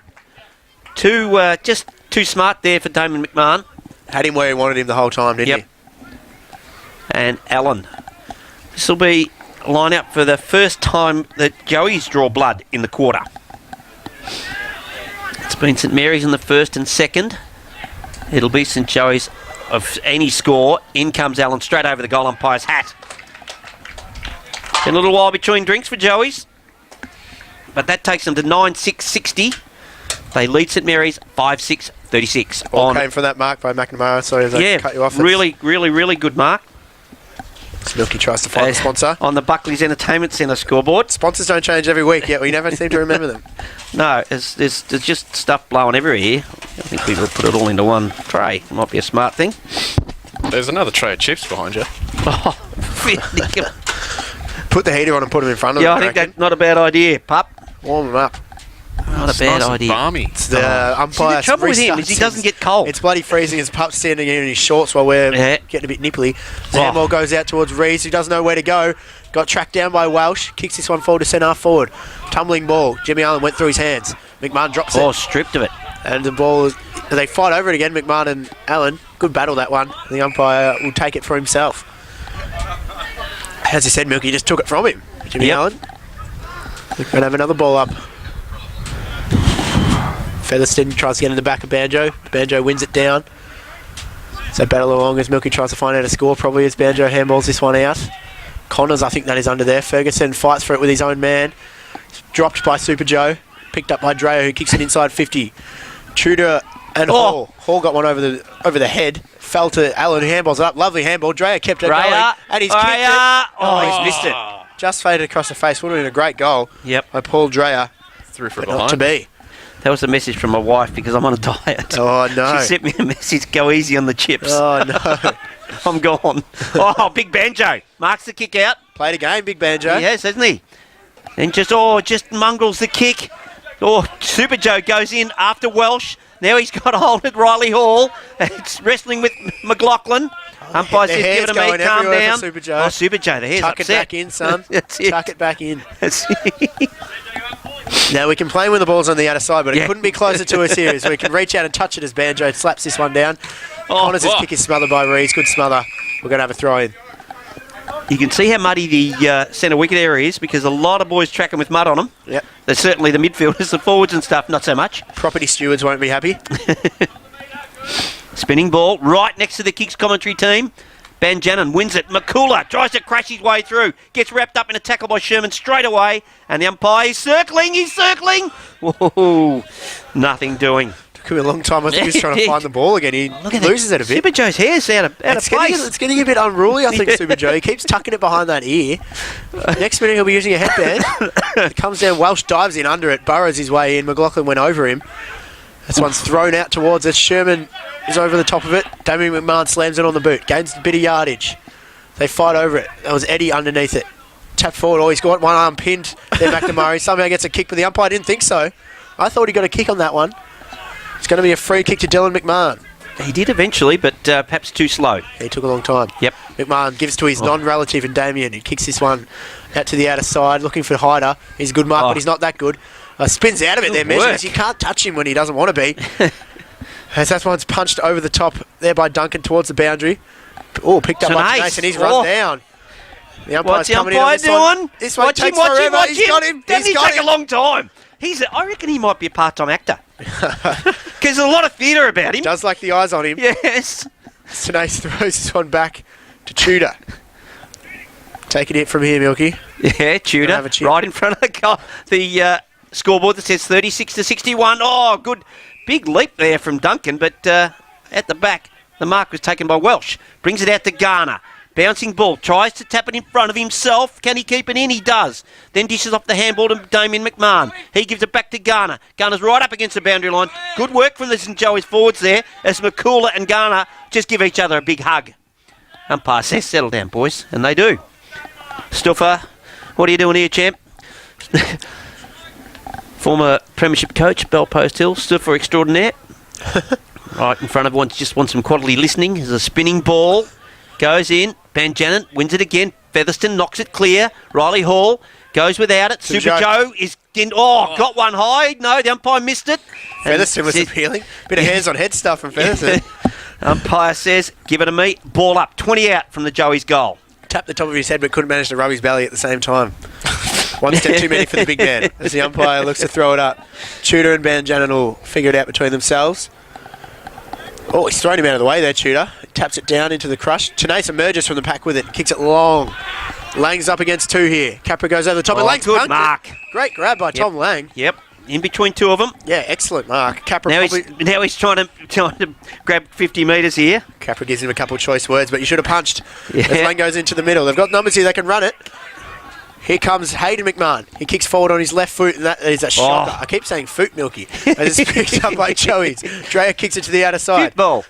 Just too smart there for Damon McMahon. Had him where he wanted him the whole time, didn't he? And Allen. This will be a line-up for the first time that Joey's draw blood in the quarter. It's been St Mary's in the first and second. It'll be St Joey's of any score. In comes Allen straight over the goal umpire's hat. Been a little while between drinks for Joey's, but that takes them to 9-6-60. They lead St Mary's 5-6-36. All came from that mark by McNamara. Sorry as I cut you off. Really good mark. Milky tries to find the sponsor. On the Buckley's Entertainment Centre scoreboard. Sponsors don't change every week, yet we never seem to remember them. No, there's just stuff blowing everywhere here. I think we will put it all into one tray. Might be a smart thing. There's another tray of chips behind you. Oh, put the heater on and put them in front of them. Yeah, I think that's not a bad idea, pup. Warm them up. Not a bad idea. Balmy. It's the umpire. See, the trouble with him is he doesn't get cold. It's bloody freezing. His pup's standing in his shorts while we're getting a bit nipply. The handball goes out towards Rees, who doesn't know where to go. Got tracked down by Welsh. Kicks this one forward to centre half forward. Tumbling ball. Jimmy Allen went through his hands. McMahon drops it. Oh, stripped of it. And the ball, they fight over it again, McMahon and Allen. Good battle, that one. The umpire will take it for himself. As you said, Milky just took it from him. Jimmy Allen. We're going to have another ball up. Featherston tries to get in the back of Banjo. Banjo wins it down. So battle along as Milky tries to find out a score, probably as Banjo handballs this one out. Connors, I think that is under there. Ferguson fights for it with his own man. Dropped by Super Joe. Picked up by Dreyer, who kicks it inside 50. Tudor and Hall. Hall got one over the head. Fell to Allen, who handballs it up. Lovely handball. Dreyer kept it going. And he's kicked it. Oh, he's missed it. Just faded across the face. Would have been a great goal by Paul Dreyer. Through for But not to be. That was a message from my wife because I'm on a diet. Oh, no. She sent me a message, go easy on the chips. Oh, no. I'm gone. Oh, Big Banjo. Marks the kick out. Played a game, Big Banjo. He has, hasn't he? And just mongrels the kick. Oh, Super Joe goes in after Welsh. Now he's got a hold at Riley Hall. It's wrestling with McLaughlin. Umpire says, give it a me, calm down. Super Joe. Oh, Super Joe, the hair's Tuck upset. it back in, son. That's it. Tuck it back in. That's it. Now, we can play when the ball's on the outer side, but it couldn't be closer to us here, as we can reach out and touch it as Banjo slaps this one down. Connors' kick is smothered by Rees. Good smother. We're going to have a throw in. You can see how muddy the centre wicket area is because a lot of boys tracking with mud on them. Yep. There's certainly the midfielders, the forwards and stuff, not so much. Property stewards won't be happy. Spinning ball right next to the kicks commentary team. Banjanin wins it. McCullough tries to crash his way through. Gets wrapped up in a tackle by Sherman straight away. And the umpire is circling. He's circling. Whoa. Nothing doing. Took him a long time. I think he was trying to find the ball again. He loses it a bit. Super Joe's hair's out of place. It's getting a bit unruly, I think, Super Joe. He keeps tucking it behind that ear. Next minute, he'll be using a headband. It comes down. Welsh dives in under it. Burrows his way in. McLaughlin went over him. This one's thrown out towards us. Sherman is over the top of it. Damien McMahon slams it on the boot. Gains a bit of yardage. They fight over it. That was Eddie underneath it. Tap forward. Oh, he's got one arm pinned. Then back to Murray. Somehow gets a kick, but the umpire didn't think so. I thought he got a kick on that one. It's going to be a free kick to Dylan McMahon. He did eventually, but perhaps too slow. He took a long time. Yep. McMahon gives to his non-relative in Damien. He kicks this one out to the outer side, looking for Hyder. He's a good mark, but he's not that good. Spins out of it there, Measures. You can't touch him when he doesn't want to be. As that one's punched over the top there by Duncan towards the boundary. Oh, picked up by Jason. He's run down. The umpire's coming in on this one. This one takes forever. He's got him. Doesn't he take a long time? I reckon he might be a part-time actor. Because there's a lot of theatre about him. Does like the eyes on him. Yes. Tenace throws this one back to Tudor. Taking it from here, Milky. Yeah, Tudor. Right in front of the scoreboard that says 36-61. Oh, good. Big leap there from Duncan, but at the back, the mark was taken by Welsh. Brings it out to Garner. Bouncing ball. Tries to tap it in front of himself. Can he keep it in? He does. Then dishes off the handball to Damien McMahon. He gives it back to Garner. Garner's right up against the boundary line. Good work from the St. Joey's forwards there as McCullough and Garner just give each other a big hug. Umpire says, settle down, boys. And they do. Stuffer, what are you doing here, champ? Former premiership coach, Bell Post Hill, Stuffer extraordinaire. Right in front of one, just wants some quality listening. There's a spinning ball. Goes in. Banjanin wins it again. Featherston knocks it clear. Riley Hall goes without it. Super Joe is in. Got one high. No, the umpire missed it. Featherston was appealing. Bit of hands on head stuff from Featherston. Umpire says, give it to me. Ball up. 20 out from the Joey's goal. Tapped the top of his head but couldn't manage to rub his belly at the same time. One step too many for the big man as the umpire looks to throw it up. Tudor and Banjanin will figure it out between themselves. Oh, he's thrown him out of the way there, Tudor. Taps it down into the crush. Tenace emerges from the pack with it. Kicks it long. Lang's up against two here. Capra goes over the top. Lang's good mark. Great grab by Tom Lang. Yep. In between two of them. Yeah, excellent mark. Capra now he's trying to grab 50 metres here. Capra gives him a couple of choice words, but you should have punched. As Lang goes into the middle. They've got numbers here. They can run it. Here comes Hayden McMahon. He kicks forward on his left foot, and that is a shocker. I keep saying foot, Milky. As it's picked up by Joey's. Dreyer kicks it to the outer side. Football.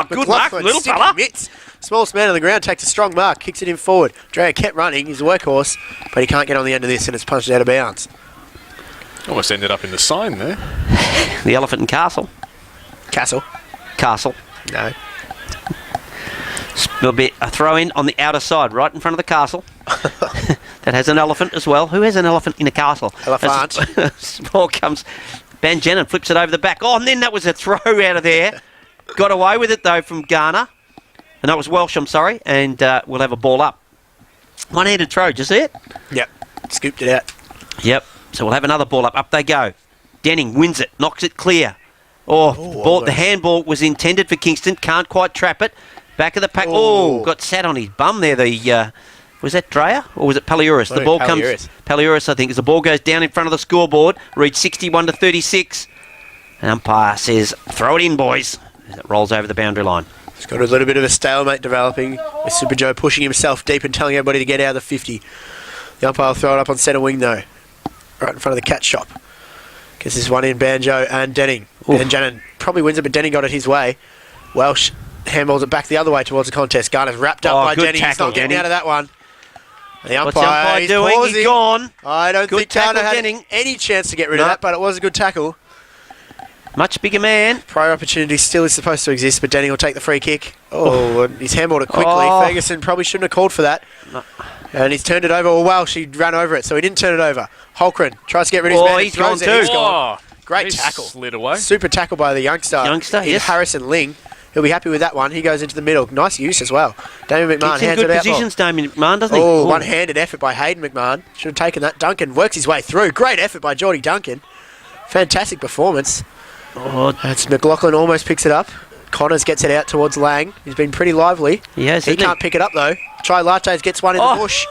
Good mark, little fella. Mitts. Smallest man on the ground takes a strong mark, kicks it in forward. Dreyer kept running. He's a workhorse, but he can't get on the end of this, and it's punched out of bounds. Almost ended up in the sign there. The Elephant and Castle. Castle. No. There'll be a throw in on the outer side, right in front of the castle. That has an elephant as well. Who has an elephant in a castle? Elephant. Ball comes. Banjanin flips it over the back. Oh, and then that was a throw out of there. Got away with it, though, from Garner. And that was Welsh, I'm sorry. And we'll have a ball up. One-handed throw, just see it? Yep. Scooped it out. Yep. So we'll have another ball up. Up they go. Denning wins it. Knocks it clear. The handball was intended for Kingston. Can't quite trap it. Back of the pack. Got sat on his bum there. Was that Dreyer or was it Paliuris? The ball comes. Paliuris, I think, as the ball goes down in front of the scoreboard. Reads 61-36. And umpire says, throw it in, boys. As it rolls over the boundary line. It's got a little bit of a stalemate developing with Super Joe pushing himself deep and telling everybody to get out of the 50. The umpire will throw it up on centre wing, though. Right in front of the cat shop. Gets this one in Banjo and Denning. Banjanin probably wins it, but Denning got it his way. Welsh handballs it back the other way towards the contest. Garner's wrapped up by Denning. He's not getting out of that one. The umpire, doing? Pausing. He's gone. I don't think Garner had any chance to get rid of that, but it was a good tackle. Much bigger man. Prior opportunity still is supposed to exist, but Denning will take the free kick. He's handballed it quickly. Ferguson probably shouldn't have called for that. No. And he's turned it over. She ran over it, so he didn't turn it over. Holcren tries to get rid of his man. He's gone too. He's gone. Great tackle. Slid away. Super tackle by the youngster. Yes. Harrison Ling. He'll be happy with that one. He goes into the middle. Nice use as well. Damien McMahon hands it out. Good positions, Damien McMahon, doesn't he? One-handed effort by Hayden McMahon. Should have taken that. Duncan works his way through. Great effort by Geordie Duncan. Fantastic performance. That's McLaughlin almost picks it up. Connors gets it out towards Lang. He's been pretty lively. He has, He hasn't can't pick it up, though. Try Lattes gets one in the bush.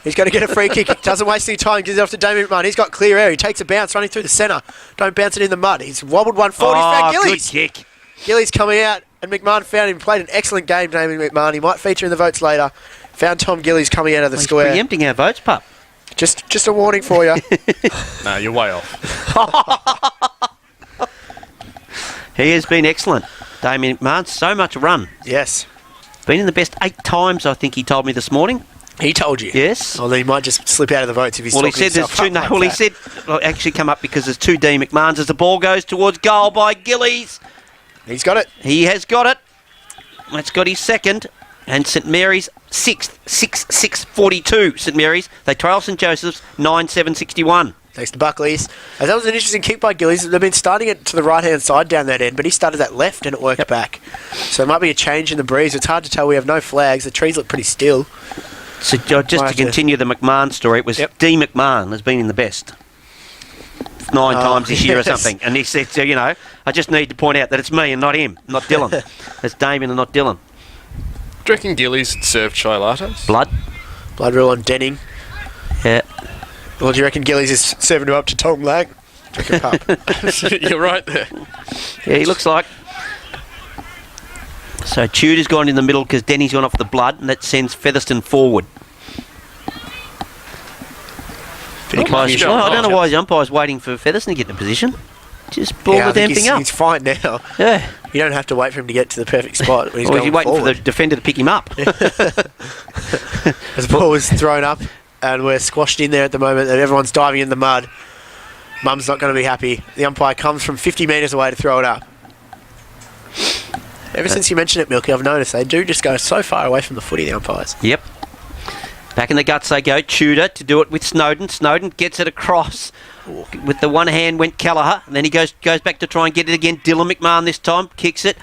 He's going to get a free kick. He doesn't waste any time. Gives it off to Damien McMahon. He's got clear air. He takes a bounce running through the centre. Don't bounce it in the mud. He's wobbled 140. He's found Gillies. Good kick. Gillies coming out, and McMahon found him. Played an excellent game, Damien McMahon. He might feature in the votes later. Found Tom Gillies coming out of the He's square. preempting our votes, pup. Just a warning for you. No, you're way off. He has been excellent. Damien McMahon, so much run. Yes. Been in the best 8 times, I think he told me this morning. He told you. Yes. Well, then he might just slip out of the votes if he's Well, he talking said there's himself two. up No, like well, he that. said actually come up because there's 2 D McMahons as the ball goes towards goal by Gillies. He's got it. He has got it. That's got his second. And St Mary's 6th, 6-6-42. St Mary's. They trail St Joseph's 9-7-61. Thanks to Buckley's. That was an interesting kick by Gillies. They've been starting it to the right-hand side down that end, but he started that left and it worked back. So it might be a change in the breeze. It's hard to tell. We have no flags. The trees look pretty still. So just to continue the McMahon story, it was D McMahon has been in the best 9 times this year or something. And he said, so, I just need to point out that it's me and not him, not Dylan. It's Damien and not Dylan. Do you reckon Gillies served chai lattes? Blood rule on Denning. Yeah. Well, do you reckon Gillies is serving him up to Tom Lang? Drink a pup. You're right there. Yeah, he looks like. So Tudor's gone in the middle because Denny's gone off the blood, and that sends Featherston forward. I don't know why the umpire's waiting for Featherston to get in a position. Just ball the damn thing up. He's fine now. Yeah. You don't have to wait for him to get to the perfect spot. When he's Or going you're waiting forward. for the defender to pick him up. As the ball was thrown up, and we're squashed in there at the moment, and everyone's diving in the mud. Mum's not going to be happy. The umpire comes from 50 metres away to throw it up. Ever since you mentioned it, Milky, I've noticed they do just go so far away from the footy, the umpires. Yep. Back in the guts they go. Tudor to do it with Snowden. Snowden gets it across. With the one hand went Kelleher. And then he goes back to try and get it again. Dylan McMahon this time. Kicks it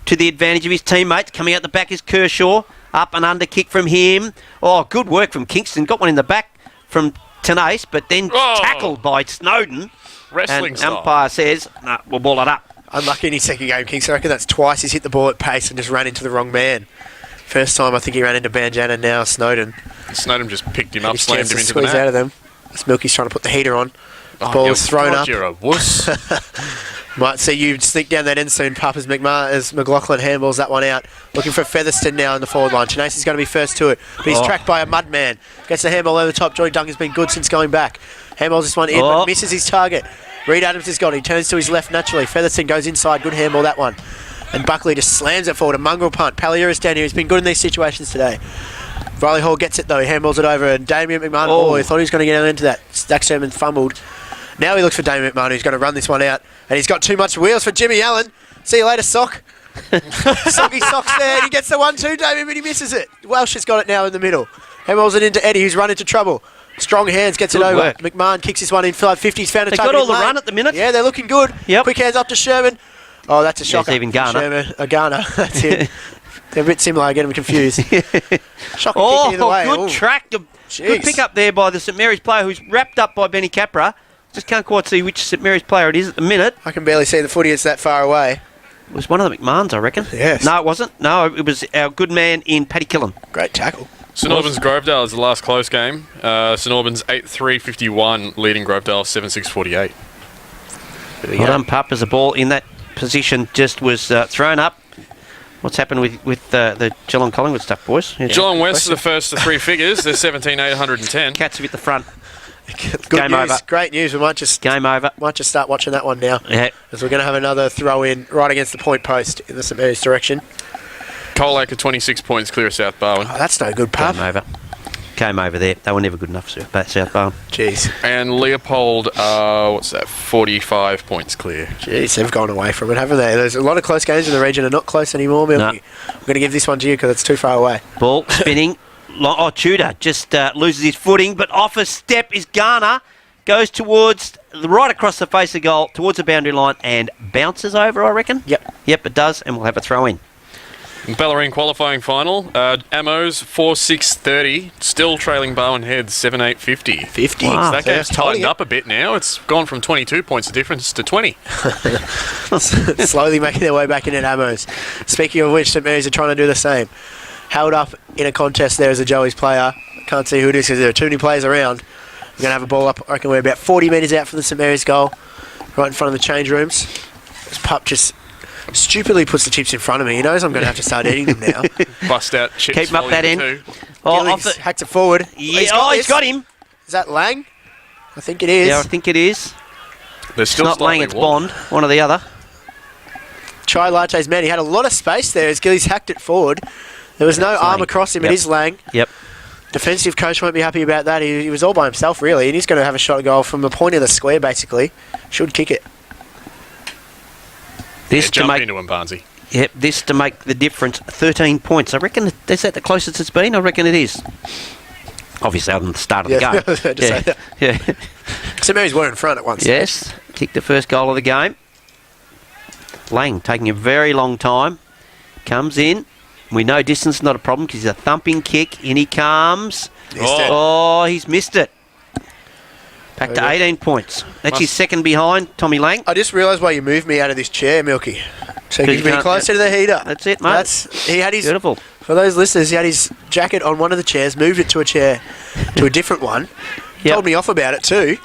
to the advantage of his teammates. Coming out the back is Kershaw. Up and under kick from him. Oh, good work from Kingston. Got one in the back from Tenace, but then tackled by Snowden. Wrestling and style. umpire says, nah, we'll ball it up. Unlucky in his second game, Kingston. I reckon that's twice he's hit the ball at pace and just ran into the wrong man. First time I think he ran into Banjana, now Snowden. Snowden just picked him up, His slammed chance him to into the squeeze net. out of them. Smilky's trying to put the heater on. Oh, Ball you is thrown God, up. You're a wuss. Might see you sneak down that end soon, Pup, as McLaughlin handballs that one out. Looking for Featherston now in the forward line. Chinese is going to be first to it, but he's tracked by a mudman. Gets the handball over the top. Johnny Duncan's been good since going back. Handballs this one in, but misses his target. Reed Adams has got it. He turns to his left naturally. Featherston goes inside. Good handball, that one. And Buckley just slams it forward. A mongrel punt. Paliura's down here. He's been good in these situations today. Riley Hall gets it though. He handballs it over, and Damien McMahon. He thought he was going to get into that. Stack Sherman fumbled. Now he looks for Damien McMahon, who's going to run this one out, and he's got too much wheels for Jimmy Allen. See you later, Sock. Soggy Sock's there. He gets the 1-2, Damien, but he misses it. Welsh has got it now in the middle. Handballs it into Eddie, who's run into trouble. Strong hands, gets it over. Work. McMahon kicks this one in 550. He's found a They've got all the run at the minute. Yeah, they're looking good. Yep. Quick hands up to Sherman. Oh, that's a shocker. There's even Garner. Sherman. Garner. That's it. They're a bit similar. I get them confused. Shocking kick either way. Good track. Good pick up there by the St Mary's player who's wrapped up by Benny Capra. Just can't quite see which St Mary's player it is at the minute. I can barely see the footy. It's that far away. It was one of the McMahons, I reckon. Yes. No, it wasn't. No, it was our good man in Paddy Killen. Great tackle. St Albans Grovedale is the last close game. St Albans 8-3-51, leading Grovedale 7-6-48. Well done, Pup, as the ball in that position just was thrown up. What's happened with the Geelong Collingwood stuff, boys? Yeah. Geelong West are the first to 3 figures. They're 17,810. Cats have hit the front. Good Game news. over. Great news. We might just start watching that one now. Yeah. As we're going to have another throw in right against the point post in the St Mary's direction. Coalac are 26 points clear of South Barwon. Oh, that's no good, Pup. Came over there. They were never good enough, South Barwon. Jeez. And Leopold, 45 points clear. Jeez, they've gone away from it, haven't they? There's a lot of close games in the region are not close anymore, Milky. I'm going to give this one to you because it's too far away. Ball spinning. Tudor just loses his footing, but off a step is Garner. Goes towards right across the face of goal, towards the boundary line, and bounces over, I reckon. Yep. Yep, it does, and we'll have a throw in. Bellarine qualifying final. Ammos 4-6-30. Still trailing Bowen Heads 7-8-50. 50. Wow. So that game's tightened up a bit now. It's gone from 22 points of difference to 20. Slowly making their way back into Ammos. Speaking of which, St Mary's are trying to do the same. Held up in a contest there as a Joey's player. Can't see who it is because there are too many players around. We're going to have a ball up. I reckon we're about 40 metres out from the St Mary's goal. Right in front of the change rooms. This pup just stupidly puts the chips in front of me. He knows I'm going to have to start eating them now. Bust out chips. Keep him up that end. Two. Oh, Gillies hacks it forward. Yeah, he's got him. Is that Lang? I think it is. Yeah, I think it is. They're It's still not Lang, slightly it's warm. Bond. One or the other. Chai Latte's man. He had a lot of space there as Gillies hacked it forward. There was no It's arm Lang. across him. Yep. It is Lang. Yep. Defensive coach won't be happy about that. He was all by himself, really, and he's going to have a shot at goal from the point of the square, basically. Should kick it. This to Jump make into him, Barnesy. Yep, this to make the difference. 13 points. I reckon. Is that the closest it's been? I reckon it is. Obviously, other than the start of the game. Just say that. Yeah. St Mary's were in front at once. Yes. Kicked the first goal of the game. Lang taking a very long time. Comes in. We know distance is not a problem because he's a thumping kick. In he comes. Missed it. Oh, he's missed it. Back to 18 points. That's his second behind, Tommy Lang. I just realised why you moved me out of this chair, Milky. So Because you you can be can't- closer to the heater. That's it, mate. He had his. Beautiful. For those listeners, he had his jacket on one of the chairs, moved it to a chair, to a different one. Yep. Told me off about it too,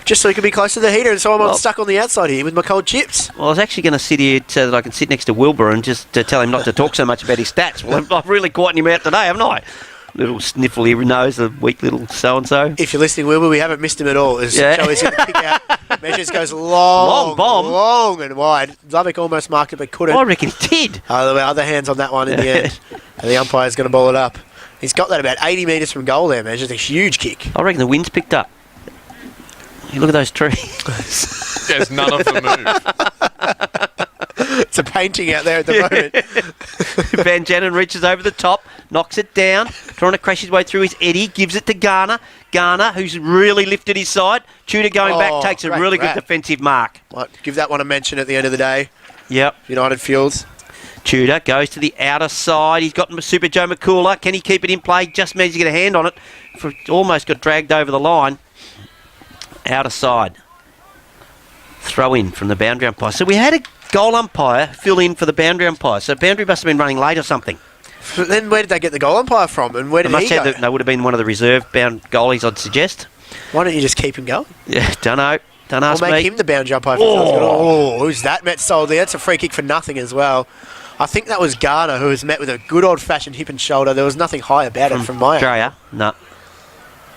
just so he could be close to the heater. And so I'm Well- stuck on the outside here with my cold chips. Well, I was actually going to sit here so that I can sit next to Wilbur and just tell him not to talk so much about his stats. Well, I've really caught him out today, haven't I? Little sniffle he knows, a weak little so-and-so. If you're listening, Wilbur, we haven't missed him at all. As Yeah. Joey's going to pick out. Measures goes long, long and wide. Lubbock almost marked it, but couldn't. I reckon he did. There were other hands on that one in the end. And the umpire's going to ball it up. He's got that about 80 metres from goal there, Measures. A huge kick. I reckon the wind's picked up. You look at those trees. Yes, none of them move. It's a painting out there at the moment. Van Jannen reaches over the top, knocks it down, trying to crash his way through his Eddie, gives it to Garner. Garner, who's really lifted his side. Tudor going back, takes a great really grab. good defensive mark. Might give that one a mention at the end of the day. Yep. United Fields. Tudor goes to the outer side. He's got Super Joe McCooler. Can he keep it in play? Just managed to get a hand on it. Almost got dragged over the line. Outer side. Throw in from the boundary umpire. So we had a goal umpire fill in for the boundary umpire. So boundary must have been running late or something. But then where did they get the goal umpire from? And where did he go? They would have been one of the reserve bound goalies, I'd suggest. Why don't you just keep him going? Yeah, don't know. Don't Or ask make me. him the boundary umpire. Who's that? Met Soldy. That's a free kick for nothing as well. I think that was Garner who was met with a good old-fashioned hip and shoulder. There was nothing high about it from my end. Australia? No.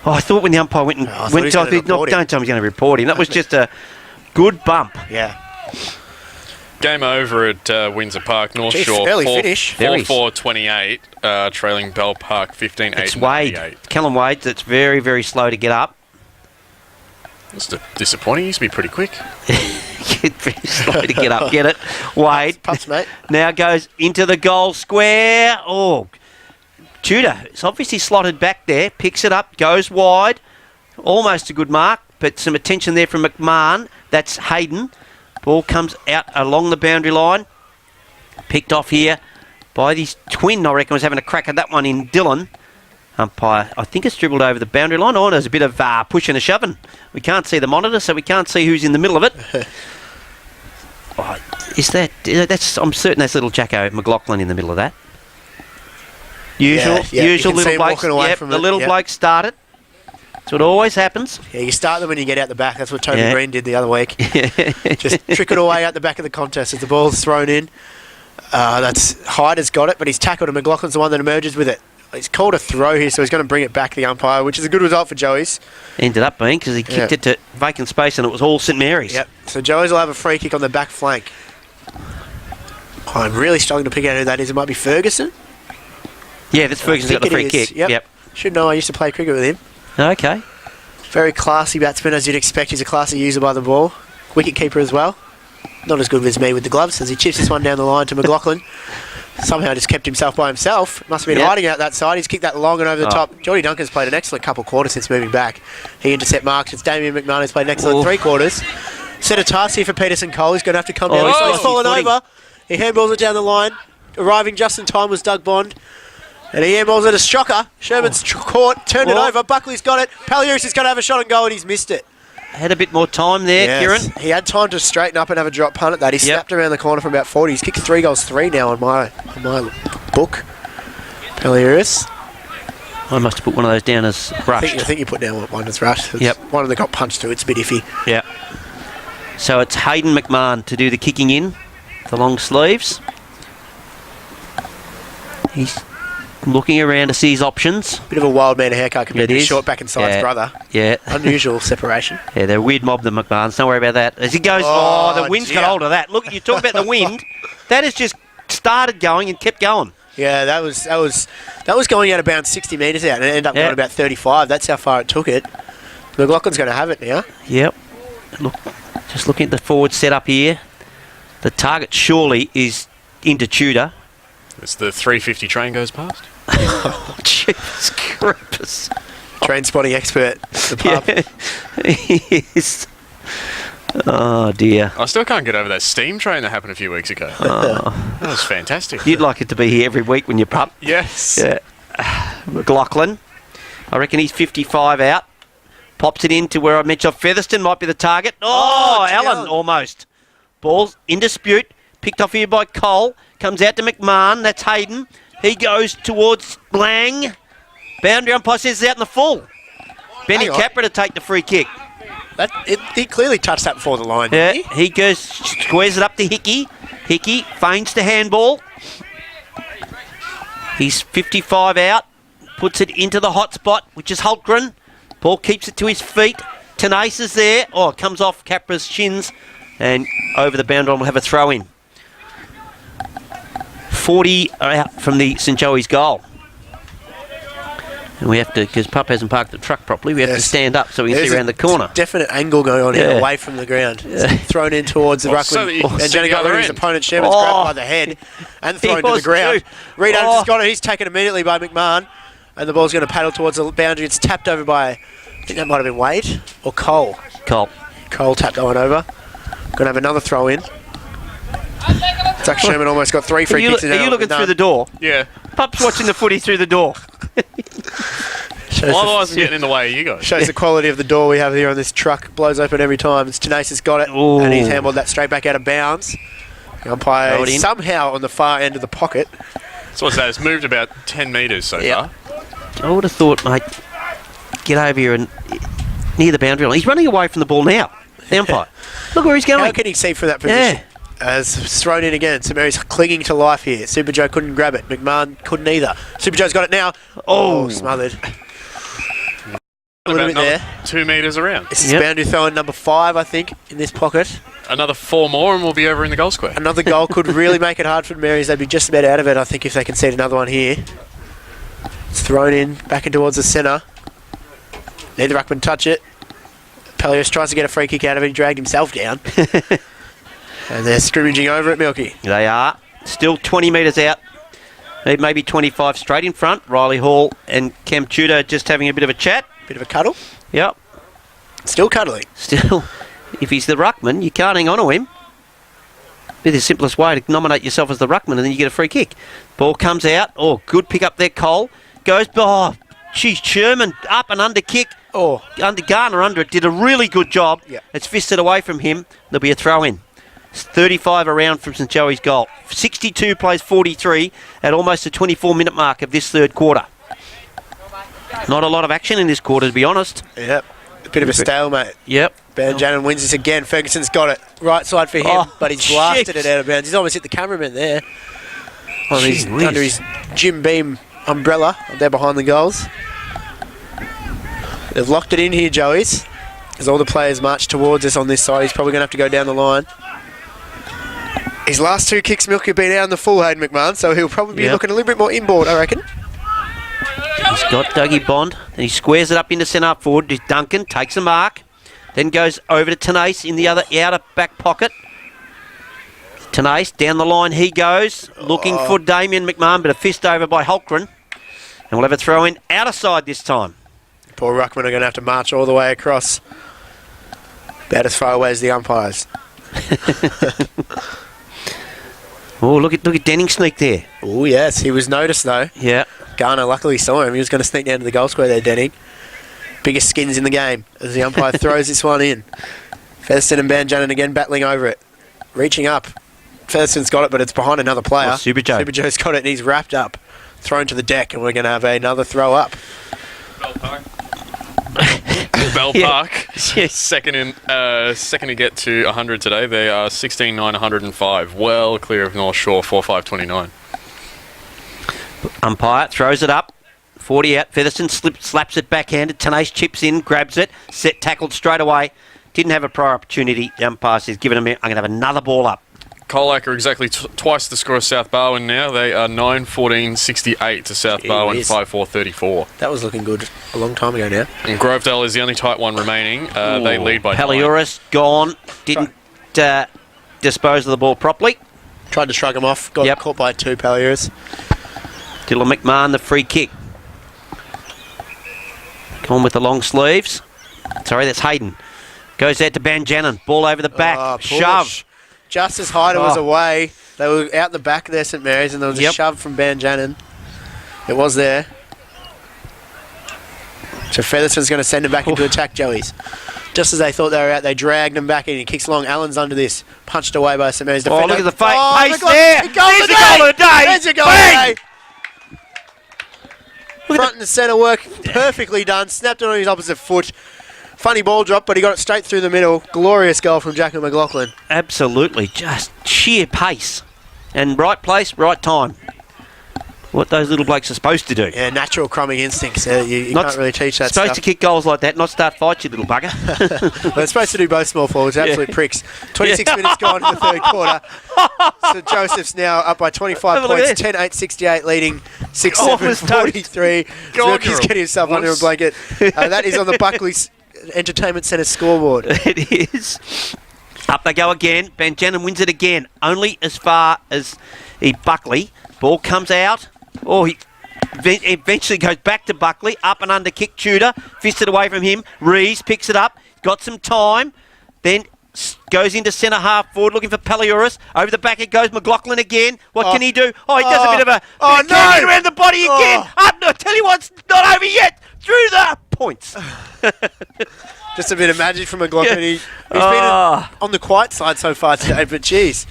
Oh, I thought when the umpire went and I thought he went was to, gonna report him. don't tell him he's going to report him. That was just a good bump. Yeah. Game over at Windsor Park, North Gee, Shore. early finish. 4-4-28, trailing Bell Park 15-8. It's Wade. Callum Wade that's very, very slow to get up. That's disappointing. He used to be pretty quick. Very slow to get up. Get it? Wade Pups, mate. now goes into the goal square. Oh, Tudor. It's obviously slotted back there. Picks it up. Goes wide. Almost a good mark, but some attention there from McMahon. That's Hayden. Ball comes out along the boundary line. Picked off here by this twin, I reckon, was having a crack at that one in Dillon. Umpire, I think it's dribbled over the boundary line. Oh, there's a bit of pushing and shoving. We can't see the monitor, so we can't see who's in the middle of it. That's? I'm certain that's little Jacko McLaughlin in the middle of that. Usual Yeah, you little can see him bloke. walking away Yep, from the it, little yep. bloke started. That's what always happens. Yeah, you start them when you get out the back. That's what Toby Yeah. Green did the other week. Just trickle away out the back of the contest as the ball's thrown in. That's Hyder's got it, but he's tackled and McLaughlin's the one that emerges with it. He's called a throw here, so he's going to bring it back, the umpire, which is a good result for Joey's. Ended up being because he kicked it to vacant space and it was all St Mary's. Yep. So Joey's will have a free kick on the back flank. I'm really struggling to pick out who that is. It might be Ferguson. Yeah, that's Ferguson's got the free kick. Yep. Should know. I used to play cricket with him. Okay. Very classy batsman, as you'd expect. He's a classy user by the ball. Wicket keeper as well. Not as good as me with the gloves, as he chips this one down the line to McLaughlin. Somehow just kept himself by himself. Must have been hiding out that side. He's kicked that long and over the top. Geordie Duncan's played an excellent couple quarters since moving back. He intercept marks. It's Damien McMahon who's played an excellent 3 quarters. Set a task here for Peterson Cole. He's going to have to come down. He's fallen over. He handballs it down the line. arriving just in time was Doug Bond. And he handballs it a shocker. Sherman's caught, turned it over. Buckley's got it. Palliaris is going to have a shot and go, and he's missed it. Had a bit more time there, Kieran. He had time to straighten up and have a drop punt at that. He snapped around the corner from about 40. He's kicked 3 goals, 3 now on my book. Palliaris. I must have put one of those down as rushed. I think you put down one as rushed. Yep. One of them got punched through. It's a bit iffy. Yeah. So it's Hayden McMahon to do the kicking in. The long sleeves. He's looking around to see his options. Bit of a wild man haircut compared to his short back and sides brother. Yeah. Unusual separation. Yeah, they're a weird mob, the McMahons. Don't worry about that. As he goes, the wind's got hold of that. Look, you talk about the wind. That has just started going and kept going. Yeah, that was going out of bounds 60 metres out and it ended up going about 35. That's how far it took it. McLaughlin's going to have it now. Yep. Look, just looking at the forward setup here. The target surely is into Tudor. As the 350 train goes past. Oh, Jesus Christ. Train spotting expert. The pub. He is. Oh, dear. I still can't get over that steam train that happened a few weeks ago. That was fantastic. You'd like it to be here every week when you pup. Yes. Yeah. McLaughlin. I reckon he's 55 out. Pops it into where I mentioned Featherston might be the target. Oh, Allen almost. Ball's in dispute. Picked off here by Cole. Comes out to McMahon. That's Hayden. He goes towards Lang. Boundary umpire says it's out in the full. Benny Capra to take the free kick. He clearly touched that before the line. Yeah, he goes, squares it up to Hickey. Hickey feigns the handball. He's 55 out. Puts it into the hot spot, which is Hultgren. Ball keeps it to his feet. Tenace is there. Oh, it comes off Capra's shins. And over the boundary will have a throw in. 40 are out from the St Joey's goal. And we have to, because Pup hasn't parked the truck properly, we have to stand up so we can see around the corner. Definite angle going on here, away from the ground. Thrown in towards the ruckman. And Jenny got his opponent. Sherman's grabbed by the head and thrown to the ground. Reed Adams has got it. He's taken immediately by McMahon. And the ball's going to paddle towards the boundary. It's tapped over by, I think that might have been Wade or Cole. Cole tapped that one over. Going to have another throw in. Zach Sherman almost got 3 free kicks in a row. Are you looking through the door? Yeah. Pup's watching the footy through the door. Well, otherwise I'm getting in the way of you guys. Shows the quality of the door we have here on this truck. Blows open every time. Tenace has got it. Ooh. And he's handled that straight back out of bounds. The umpire is somehow on the far end of the pocket. So what's that? It's moved about 10 metres so far. I would have thought, mate, get over here and near the boundary line. He's running away from the ball now. The umpire. Look where he's going. How can he see from that position? As thrown in again. St Mary's clinging to life here. Super Joe couldn't grab it. McMahon couldn't either. Super Joe's got it now. Oh, smothered. A little bit there. 2 metres around. This is boundary throwing number 5, I think, in this pocket. Another 4 more and we'll be over in the goal square. Another goal could really make it hard for the Marys. They'd be just about out of it, I think, if they concede another one here. It's thrown in, back in towards the centre. Neither ruckman touch it. Palliaris tries to get a free kick out of it. He dragged himself down. And they're scrimmaging over at Milky. They are. Still 20 metres out. Maybe 25 straight in front. Riley Hall and Cam Tudor just having a bit of a chat. Bit of a cuddle. Yep. Still cuddling. Still. If he's the ruckman, you can't hang on to him. Be the simplest way to nominate yourself as the ruckman and then you get a free kick. Ball comes out. Oh, good pick up there, Cole. Goes, geez, Sherman up and under kick. Garner under it. Did a really good job. Yep. It's fisted away from him. There'll be a throw in. It's 35 around from St Joey's goal. 62 plays 43 at almost the 24-minute mark of this third quarter. Not a lot of action in this quarter, to be honest. Yep. A bit of a stalemate. Yep. Banjanen wins this again. Ferguson's got it. Right side for him, but he's blasted it out of bounds. He's almost hit the cameraman there. Under his Jim Beam umbrella there behind the goals. They've locked it in here, Joey's. As all the players march towards us on this side, he's probably going to have to go down the line. His last 2 kicks, Milky, have been out in the full, Hayden McMahon, so he'll probably be looking a little bit more inboard, I reckon. He's got Dougie Bond, and he squares it up into centre forward. Duncan takes a mark, then goes over to Tenace in the other outer back pocket. Tenace, down the line he goes, looking for Damien McMahon, but a fist over by Holgren. And we'll have a throw in outer side this time. Poor ruckmen are going to have to march all the way across. About as far away as the umpires. Oh, look at Denning sneak there. Oh, yes. He was noticed, though. Yeah. Garner luckily saw him. He was going to sneak down to the goal square there, Denning. Biggest skins in the game as the umpire throws this one in. Featherstone and Banjanen again battling over it. Reaching up. Featherstone's got it, but it's behind another player. Oh, Super Joe. Super Joe's got it, and he's wrapped up. Thrown to the deck, and we're going to have another throw up. Bell Yeah. Park, Yes. second to get to 100 today. They are 16-9, 105. Well clear of North Shore, 4-5-29. Umpire throws it up. 40 out. Featherstone slaps it backhanded. Tenace chips in, grabs it. Set tackled straight away. Didn't have a prior opportunity. The umpire says, "Given him, I'm going to have another ball up." Colac are exactly twice the score of South Barwon now. They are 9-14-68 to South Barwon, 5-4-34. That was looking good a long time ago now. And Grovedale is the only tight one remaining. They lead by 9. Paliuris gone. Didn't dispose of the ball properly. Tried to shrug him off. Got caught by 2 Paliuris. Dylan McMahon, the free kick. Gone with the long sleeves. Sorry, that's Hayden. Goes out to Banjanen. Ball over the back. Shove. Just as Hyder was away, they were out the back there, St Mary's, and there was a shove from Banjanen. It was there. So Featherstone's going to send him back into attack, Joey's. Just as they thought they were out, they dragged him back in. He kicks along. Allen's under this. Punched away by St Mary's defender. Oh, look at the pace There's there. a goal of the day. There's your goal of the day. Front and centre work, perfectly done. Snapped it on his opposite foot. Funny ball drop, but he got it straight through the middle. Glorious goal from Jacko McLaughlin. Absolutely. Just sheer pace. And right place, right time. What those little blokes are supposed to do. Yeah, natural crumbing instincts. You can't really teach that supposed stuff. to kick goals like that, not start fights, you little bugger. Well, they're supposed to do both small forwards. Absolute pricks. 26 minutes gone in the third quarter. So Joseph's now up by 25 points. 10-8-68 leading. 6-7-43. Milky's getting himself under a blanket. That is on the Buckley's Entertainment Centre scoreboard. It is. Up they go again. Banjanen wins it again. Only as far as Buckley. Ball comes out. Oh, he eventually goes back to Buckley. Up and under kick. Tudor. Fisted away from him. Rees picks it up. Got some time. Then goes into centre half forward looking for Paliuris. Over the back it goes. McLaughlin again. What can he do? Oh, he does a bit of a cannon around the body again. Up. I tell you what, it's not over yet. Through the points. Just a bit of magic from McLaughlin. He's been on the quiet side so far today, but geez,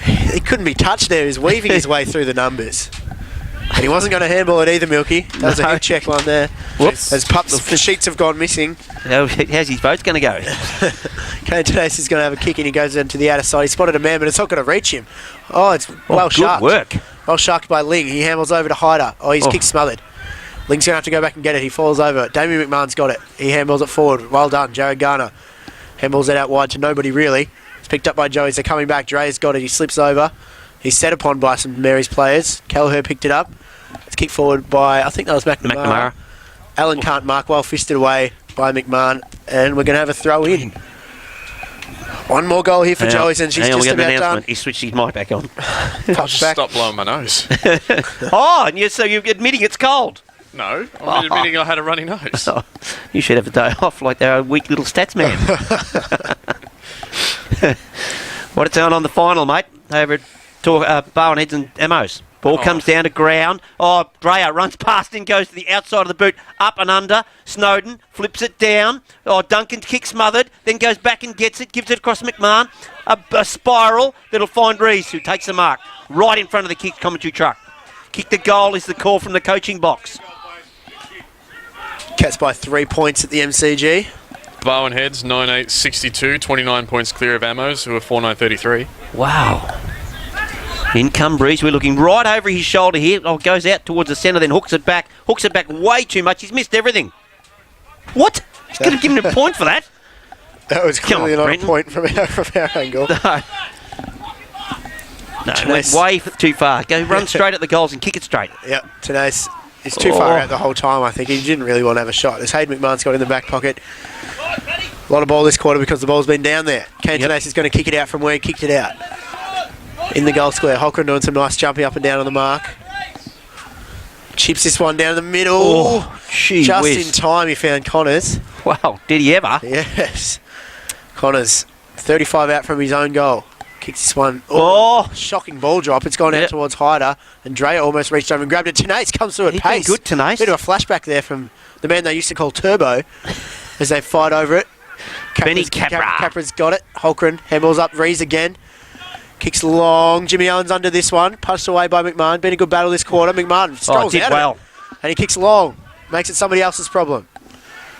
he couldn't be touched there. He's weaving his way through the numbers. And he wasn't going to handball it either, Milky. That was a hit check one there. Whoops. As the sheets have gone missing. How's his vote going to go? Kane Tenace is going to have a kick and he goes into the outer side. He spotted a man, but it's not going to reach him. Oh, it's well sharked. Good work. Well sharked by Ling. He handles over to Hyder. Oh, his kick's smothered. Ling's going to have to go back and get it. He falls over. Damien McMahon's got it. He handballs it forward. Well done. Jared Garner handballs it out wide to nobody really. It's picked up by Joey's. They're coming back. Dre's got it. He slips over. He's set upon by some Mary's players. Kelleher picked it up. It's kicked forward by, I think that was McNamara. Allen can't mark. Well fisted away by McMahon. And we're going to have a throw in. One more goal here for Joey's and she's just about done. He switched his mic back on. Stop blowing my nose. So you're admitting it's cold. No, I'm admitting I had a runny nose. Oh, you should have a day off like they're a weak little stats man. What it's on the final, mate, over at Barwon Heads and Emos. Ball comes down to ground. Oh, Dreyer runs past and goes to the outside of the boot. Up and under. Snowden flips it down. Oh, Duncan kick smothered. Then goes back and gets it. Gives it across McMahon. A spiral that'll find Rees, who takes the mark. Right in front of the kick commentary truck. Kick the goal is the call from the coaching box. Cats by 3 points at the MCG. Barwon Heads, 9-8-62, 29 points clear of Amos, who are 4-9-33. Wow. In come Breeze. We're looking right over his shoulder here. Oh, goes out towards the centre, then hooks it back. Hooks it back way too much. He's missed everything. What? He's going to give him a point for that. That was clearly not a point from our angle. No, went way too far. Go run straight at the goals and kick it straight. Yep, Tenace is too far out the whole time, I think. He didn't really want to have a shot. As Hayden McMahon's got in the back pocket. A lot of ball this quarter because the ball's been down there. Kane Tenace is going to kick it out from where he kicked it out. In the goal square. Holcron doing some nice jumping up and down on the mark. Chips this one down the middle. Oh, just in time he found Connors. Wow, did he ever? Yes. Connors, 35 out from his own goal. Kicks this one. Oh. Shocking ball drop. It's gone out towards Hyder, and Drea almost reached over and grabbed it. Tenace comes through at He's pace. been good, Tenace. Bit of a flashback there from the man they used to call Turbo as they fight over it. Benny Capra. Capra's got it. Holgren handballs up. Rees again. Kicks long. Jimmy Allen's under this one. Punched away by McMahon. Been a good battle this quarter. McMahon strolls did out well. of it. And he kicks long. Makes it somebody else's problem.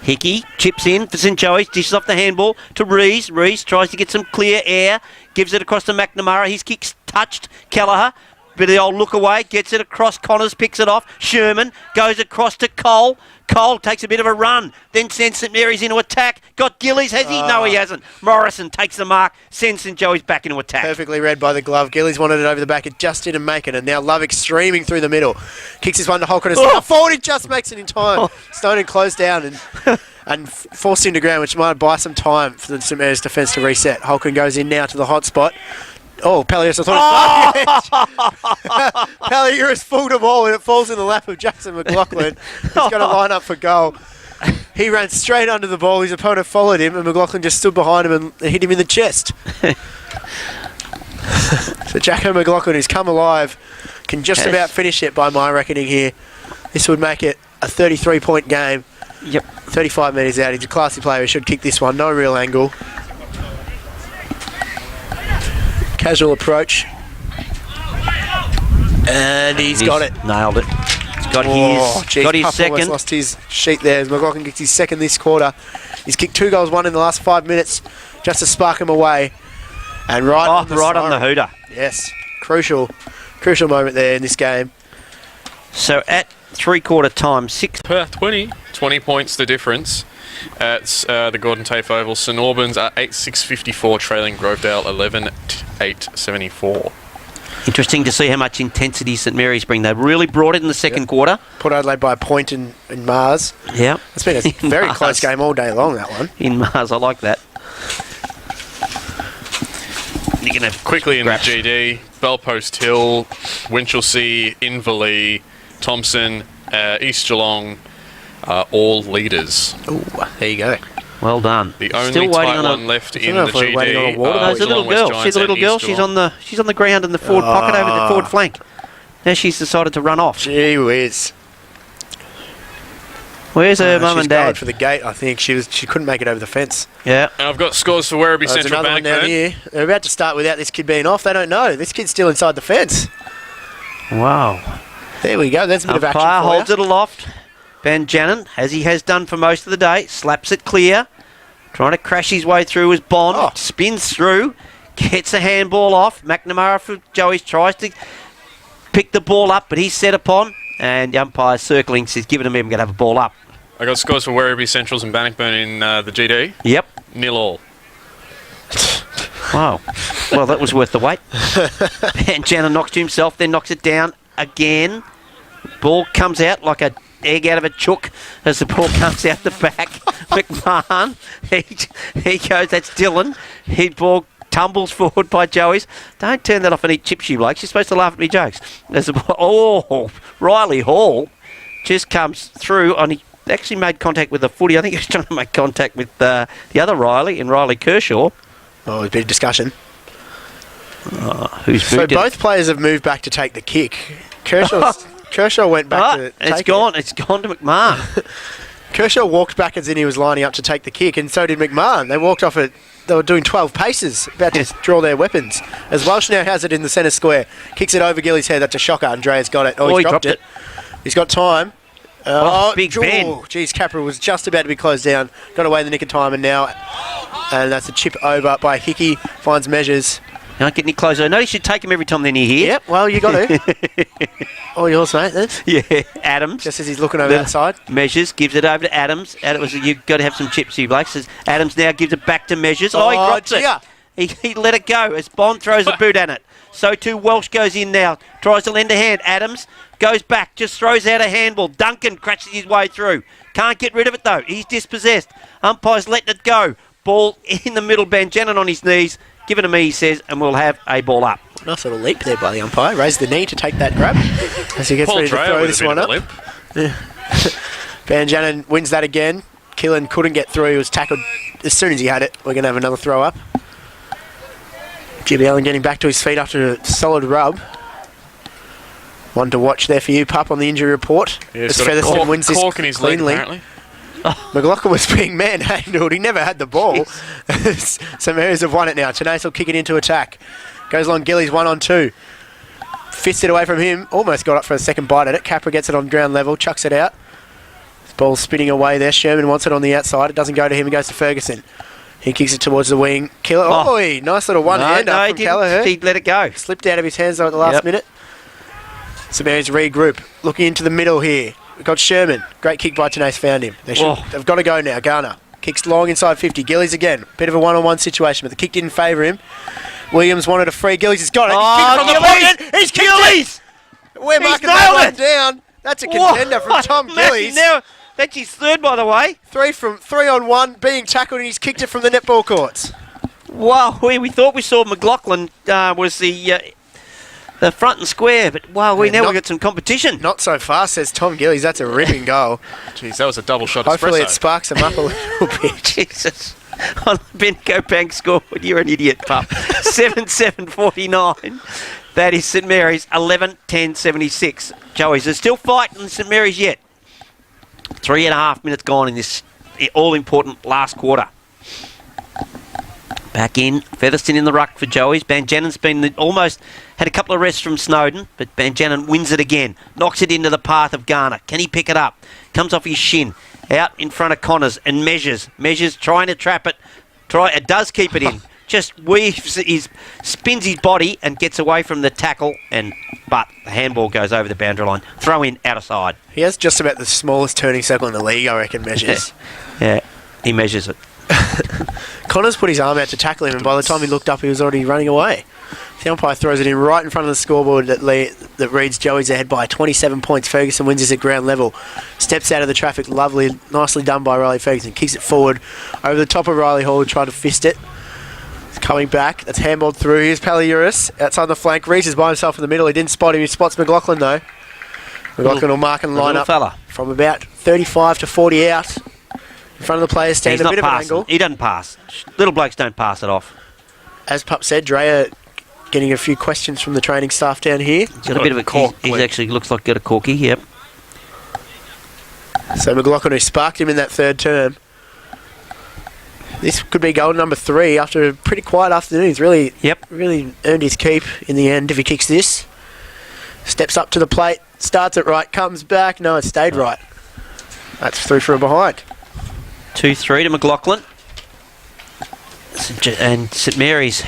Hickey chips in for St. Joey's, dishes off the handball to Rees. Rees tries to get some clear air, gives it across to McNamara. His kick's touched Kelleher. Bit of the old look away, gets it across. Connors picks it off. Sherman goes across to Cole. Cole takes a bit of a run, then sends St Mary's into attack. Got Gillies, has he? No, he hasn't. Morrison takes the mark, sends St Joey's back into attack. Perfectly read by the glove. Gillies wanted it over the back. It just didn't make it. And now Lovick streaming through the middle. Kicks this one to Holker. Forward, he just makes it in time. Stone and closed down and forced into ground, which might buy some time for the St Mary's defence to reset. Holken goes in now to the hot spot. Oh, Palios, I thought Palios fooled the ball and it falls in the lap of Jackson McLaughlin. He's got to line up for goal. He ran straight under the ball. His opponent followed him and McLaughlin just stood behind him and hit him in the chest. So Jacko McLaughlin, who's come alive, can just about finish it by my reckoning here. This would make it a 33-point game. Yep. 35 metres out. He's a classy player. He should kick this one. No real angle. Casual approach. And he's got it. Nailed it. He's got his second. Lost his sheet there. McLaughlin gets his second this quarter. He's kicked 2 goals, 1 in the last 5 minutes, just to spark him away. And right on the hooter. Yes. Crucial moment there in this game. So at 3/4 time, 6 per 20 points the difference at the Gordon Tafe Oval. St Albans are 8-6-54, trailing Grovedale 11-8-74. Interesting to see how much intensity St Mary's bring. They really brought it in the second quarter. Put Adelaide by a point in Mars. Yeah. It's been a very close game all day long, that one. In Mars, I like that. You're going to quickly in the GD, Bellpost Hill, Winchelsea, Inverleigh, Thompson, East Geelong, all leaders. Ooh, there you go. Well done. The only Still tight one left in the GD. There's a little girl. She's a little girl. She's on the ground in the forward pocket over the forward flank. Now she's decided to run off. Gee whiz. Where's her mum and dad? She's for the gate, I think. She couldn't make it over the fence. Yeah. And I've got scores for Werribee Central Bank down Bank. Here. They're about to start without this kid being off. They don't know. This kid's still inside the fence. Wow. There we go. That's a bit of action Umpire for holds you. it aloft. Van Jannen, as he has done for most of the day, slaps it clear. Trying to crash his way through as Bond spins through, gets a handball off. McNamara for Joey's tries to pick the ball up, but he's set upon, and the umpire circling says, "Give it to me, I'm going to have a ball up." I got scores for Werribee Centrals and Bannockburn in the GD. Yep. 0-all. Wow. Well, that was worth the wait. Van Jannen knocks to himself, then knocks it down again. Ball comes out like a egg out of a chook as the ball comes out the back. McMahon, he goes, that's Dylan. His ball tumbles forward by Joey's. Don't turn that off and eat chips, you blokes. You're supposed to laugh at me jokes. There's Riley Hall just comes through on. He actually made contact with the footy. I think he was trying to make contact with the other Riley, in Riley Kershaw. Oh, a bit of discussion. So both players have moved back to take the kick. Kershaw went back to take it. It's gone to McMahon. Kershaw walked back as in he was lining up to take the kick, and so did McMahon. They walked off it. They were doing 12 paces, about to draw their weapons. As Welsh now has it in the centre square. Kicks it over Gilly's head. That's a shocker. Andrea's got it. Oh, he dropped it. He's got time. Big Ben. Geez, Capra was just about to be closed down. Got away in the nick of time, and that's a chip over by Hickey. Finds Measures. Don't get any closer. No, you should take him every time then you hear. Yep, well, you got to. All yours, mate, then. Yeah, Adams. Just as he's looking over that side. Measures, gives it over to Adams. You've got to have some chips, you blokes. Adams now gives it back to Measures. He drops it. He let it go as Bond throws a boot at it. So too Welsh goes in now. Tries to lend a hand. Adams goes back, just throws out a handball. Duncan crashes his way through. Can't get rid of it, though. He's dispossessed. Umpire's letting it go. Ball in the middle. Van Jannen on his knees. Give it to me, he says, and we'll have a ball up. Nice little leap there by the umpire. Raised the knee to take that grab as he gets ready to throw this one up. Van Jannen wins that again. Killen couldn't get through. He was tackled as soon as he had it. We're going to have another throw up. Jimmy Allen getting back to his feet after a solid rub. One to watch there for you, Pup, on the injury report. Yeah, as he's got a Featherstone wins this cork in his leg, cleanly. apparently. McLaughlin was being manhandled. He never had the ball. Some areas have won it now. Tenace will kick it into attack. Goes along Gillies 1-on-2. Fists it away from him. Almost got up for a second bite at it. Capra gets it on ground level. Chucks it out. This ball's spinning away there. Sherman wants it on the outside. It doesn't go to him. It goes to Ferguson. He kicks it towards the wing. Killer. Oh, nice little one-hander from Kelleher. He let it go. Slipped out of his hands though at the last minute. St Mary's regroup. Looking into the middle here. We've got Sherman. Great kick by Tenace. Found him. They've got to go now. Garner. Kicks long inside 50. Gillies again. Bit of a one-on-one situation, but the kick didn't favour him. Williams wanted a free. Gillies has got it. He's kicked from the pocket. He's kicked it. We're marking that one down. That's a contender from Tom Gillies. Now, that's his third, by the way. 3-on-1, being tackled, and he's kicked it from the netball courts. Wow, we thought we saw McLaughlin was the front and square, but wow, we've got some competition. Not so fast, says Tom Gillies. That's a ripping goal. Jeez, that was a double shot Hopefully espresso. it sparks him up a little bit. Jesus. On the Bendigo Bank scoreboard, you're an idiot, Pup. 7-7-49. That is St Mary's 11-10-76. Joey's, they're still fighting St Mary's yet. 3.5 minutes gone in this all-important last quarter. Back in, Featherstone in the ruck for Joey's. Banjannan's been almost had a couple of rests from Snowden, but Banjannan wins it again. Knocks it into the path of Garner. Can he pick it up? Comes off his shin. Out in front of Connors and measures. Measures trying to trap it. It does keep it in. Just spins his body and gets away from the tackle, but the handball goes over the boundary line. Throw in, out of side. He has just about the smallest turning circle in the league, I reckon, Measures. Yeah, he measures it. Connors put his arm out to tackle him, and by the time he looked up, he was already running away. The umpire throws it in right in front of the scoreboard that reads Joey's ahead by 27 points. Ferguson wins this at ground level. Steps out of the traffic. Lovely, nicely done by Riley Ferguson. Kicks it forward over the top of Riley Hall, tried to fist it. It's coming back. That's handballed through. Here's Paliuris outside the flank. Reese is by himself in the middle. He didn't spot him. He spots McLaughlin though. McLaughlin will mark and line up from about 35 to 40 out. In front of the players, stand a bit of an angle. He doesn't pass. Little blokes don't pass it off. As Pup said, Drea getting a few questions from the training staff down here. He's got a bit of a cork. He actually looks like got a corky, yep. So McLaughlin, who sparked him in that third term. This could be goal number 3 after a pretty quiet afternoon. He's really earned his keep in the end if he kicks this. Steps up to the plate, starts it right, comes back. No, it stayed right. That's through from behind. 2-3 to McLaughlin. And St Mary's.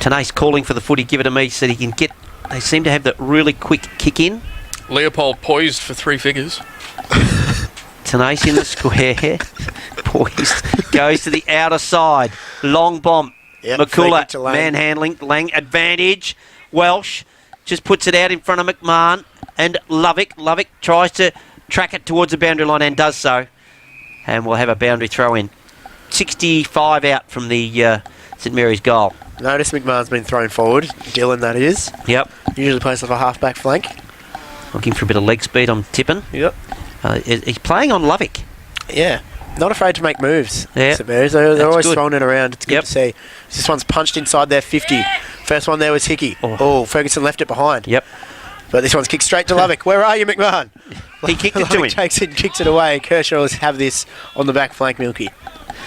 Tenace calling for the footy. Give it to me so he can get. They seem to have that really quick kick in. Leopold poised for 3 figures. Tenace in the square. Poised. Goes to the outer side. Long bomb. Yep, McCullough manhandling. Lang advantage. Welsh just puts it out in front of McMahon. And Lovick. Lovick tries to track it towards the boundary line and does so. And we'll have a boundary throw in. 65 out from the St Mary's goal. Notice McMahon's been thrown forward. Dylan, that is. Yep. Usually plays off a half-back flank. Looking for a bit of leg speed, I'm tipping. Yep. He's playing on Lovick. Yeah. Not afraid to make moves. Yeah. St Mary's. They're always good. throwing it around. It's good to see. This one's punched inside their 50. First one there was Hickey. Oh, Ferguson left it behind. Yep. But this one's kicked straight to Lovick. Where are you, McMahon? He kicked it to him. Takes it and kicks it away. Kershaw will have this on the back flank, Milky.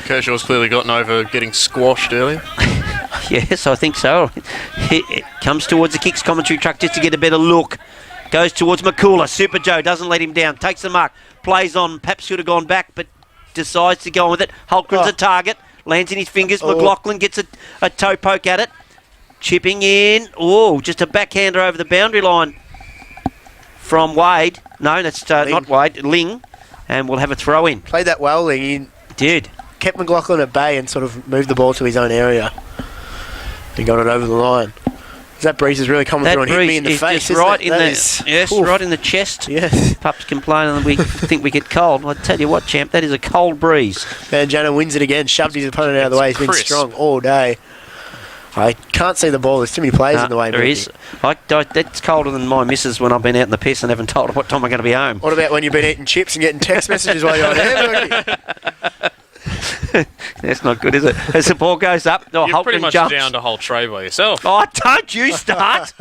Kershaw's clearly gotten over getting squashed earlier. Yes, I think so. It comes towards the kicks commentary truck just to get a better look. Goes towards McCullough. Super Joe doesn't let him down. Takes the mark. Plays on. Perhaps should have gone back, but decides to go on with it. Hulkran's a target. Lands in his fingers. McLaughlin gets a toe poke at it. Chipping in. Oh, just a backhander over the boundary line from Wade. No, that's not Wade. Ling. And we'll have a throw in. Played that well, Ling. He did. Kept McLaughlin at bay and sort of moved the ball to his own area. He got it over the line. That breeze is really coming through and hit me in the face. Right in right in the chest. Yes. Pups complaining that we think we get cold. I tell you what, champ, that is a cold breeze. Banjana wins it again. Shoved his opponent out of the way. He's been strong all day. I can't see the ball. There's too many players in the way. There is. That's colder than my missus when I've been out in the piss and haven't told her what time I'm going to be home. What about when you've been eating chips and getting text messages while you're on air? That's not good, is it? As the ball goes up, You're Holcomb pretty much jumps. down to whole tray by yourself. Oh, don't you start.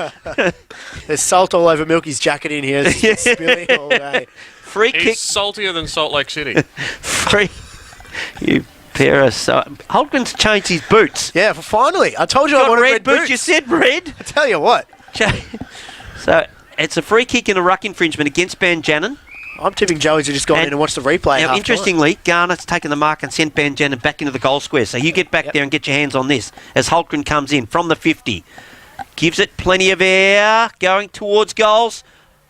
There's salt all over Milky's jacket in here. It's just spilling all day. Free He's kick. saltier than Salt Lake City. Free. You pair of... Holcom's changed his boots. Yeah, well, finally. I told you I Got wanted red boots. boots. You said red. I tell you what. So it's a free kick and a ruck infringement against Banjanin. I'm tipping Joey's who just gone in and watched the replay. Now, interestingly, Garnett's taken the mark and sent Banjanin back into the goal square. So you get back there and get your hands on this as Holcomb comes in from the 50. Gives it plenty of air, going towards goals.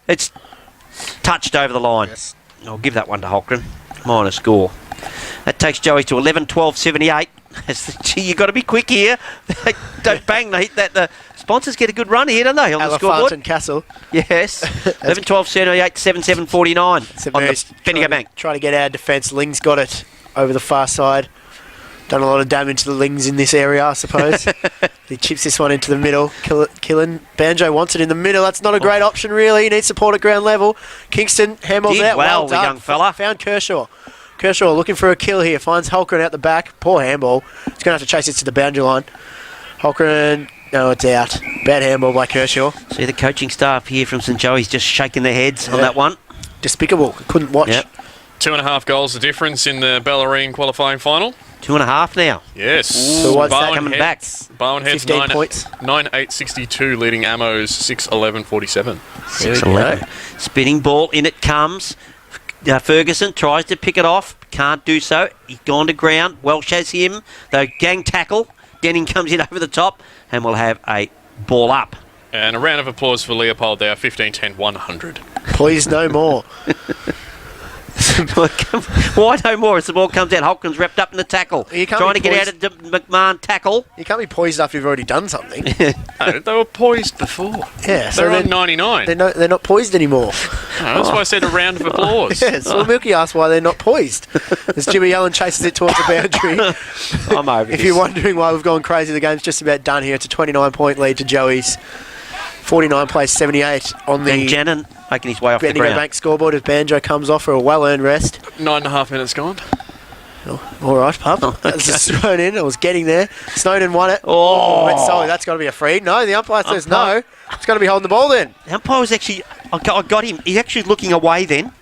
It's touched over the line. Yes. I'll give that one to Holcomb. Minor score. That takes Joey to 11-12-78. Gee, you got to be quick here. Don't bang the sponsors get a good run here, don't they, on the scoreboard? and Castle. Yes. 11-12-78, 7-7-49 on the Bendigo Bank. Trying to get out of defence. Ling's got it over the far side. Done a lot of damage to the Lings in this area, I suppose. He chips this one into the middle. Killen. Banjo wants it in the middle. That's not a great option, really. He needs support at ground level. Kingston handballs Did out. well, the done. young fella. Found Kershaw. Kershaw looking for a kill here. Finds Holcomb out the back. Poor handball. He's going to have to chase it to the boundary line. Holcomb... No, it's out. Bad handball by Kershaw. See the coaching staff here from St Joey's just shaking their heads on that one. Despicable. Couldn't watch. Yep. 2.5 goals the difference in the Bellarine qualifying final. 2.5 now. Yes. So what's that coming back? Bowenhead's 15 points. 9-8-62, leading Ammo's 6-11-47. 6-11. Spinning ball, in it comes. Ferguson tries to pick it off. Can't do so. He's gone to ground. Welsh has him. Though gang tackle. Denning comes in over the top and we'll have a ball up. And a round of applause for Leopold there, 15-10-100. Please no more. Why no more as the ball comes out? Holcomb's wrapped up in the tackle. Trying to get out of the McMahon tackle. You can't be poised after you've already done something. No, they were poised before. Yeah, They're on 99. They're not poised anymore. No, that's why I said a round of applause. Yes, well, Milky asked why they're not poised. As Jimmy Allen chases it towards the boundary. I'm over If this. you're wondering why we've gone crazy, the game's just about done here. It's a 29-point lead to Joey's. 49 plays 78 on the Banjanin making his way off the Bendigo ground. Bank scoreboard as Banjo comes off for a well-earned rest. 9.5 minutes gone. All right, pup. That's just thrown in. I was getting there. Snowden won it. Oh. Sorry, that's got to be a free. No, the umpire says Umpire. no. It's got to be holding the ball then. The umpire was actually... I got him. He's actually looking away then.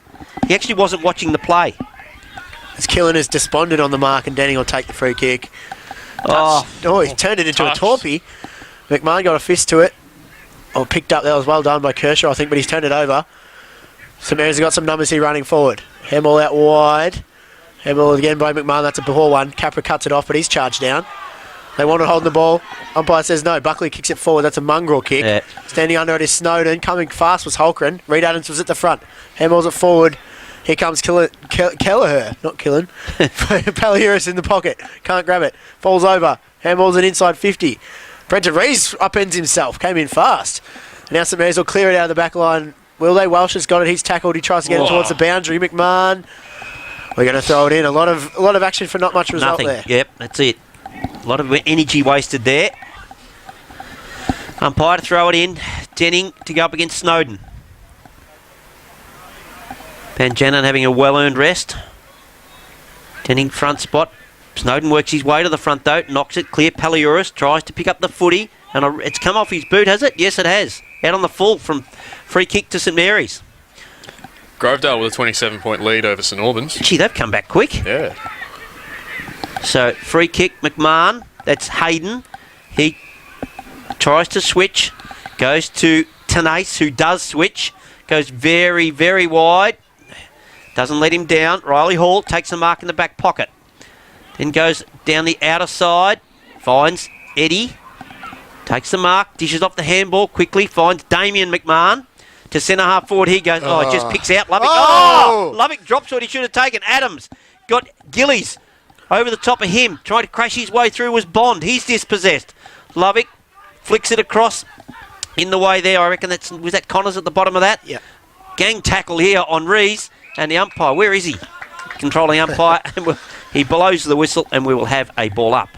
He actually wasn't watching the play. As Killen is despondent on the mark and Denning will take the free kick. Oh, He turned it into Touch. a torpy. McMahon got a fist to it. Picked up. That was well done by Kershaw, I think, but he's turned it over. St Mary's got some numbers here running forward. Handball out wide. Handball again by McMahon. That's a poor one. Capra cuts it off, but he's charged down. They want to hold the ball. Umpire says no. Buckley kicks it forward. That's a mongrel kick. Yeah. Standing under it is Snowden. Coming fast was Holcren. Reed Adams was at the front. Handballs it forward. Here comes Kelleher. Not Killen. Palahiris in the pocket. Can't grab it. Falls over. Handballs it inside 50. Brenton Rees upends himself. Came in fast. And now St Mary's will clear it out of the back line. Will they? Welsh has got it. He's tackled. He tries to get it towards the boundary. McMahon. We're going to throw it in. A lot of action for not much result nothing. there. Yep, that's it. A lot of energy wasted there. Umpire to throw it in. Denning to go up against Snowden. Banjanin having a well-earned rest. Denning front spot. Snowden works his way to the front though. Knocks it clear. Paliuris tries to pick up the footy. And it's come off his boot, has it? Yes, it has. Out on the full from free kick to St Mary's. Grovedale with a 27-point lead over St Albans. Gee, they've come back quick. Yeah. So, free kick, McMahon. That's Hayden. He tries to switch. Goes to Tenace, who does switch. Goes very, very wide. Doesn't let him down. Riley Hall takes the mark in the back pocket. Then goes down the outer side. Finds Eddie. Takes the mark. Dishes off the handball quickly. Finds Damien McMahon. To centre half forward he goes. Oh, it just picks out Lovick. Oh! Lovick drops what he should have taken. Adams got Gillies over the top of him. Trying to crash his way through was Bond. He's dispossessed. Lovick flicks it across in the way there. I reckon was that Connors at the bottom of that? Yeah. Gang tackle here on Rees. And the umpire, where is he? Controlling umpire. And he blows the whistle and we will have a ball up.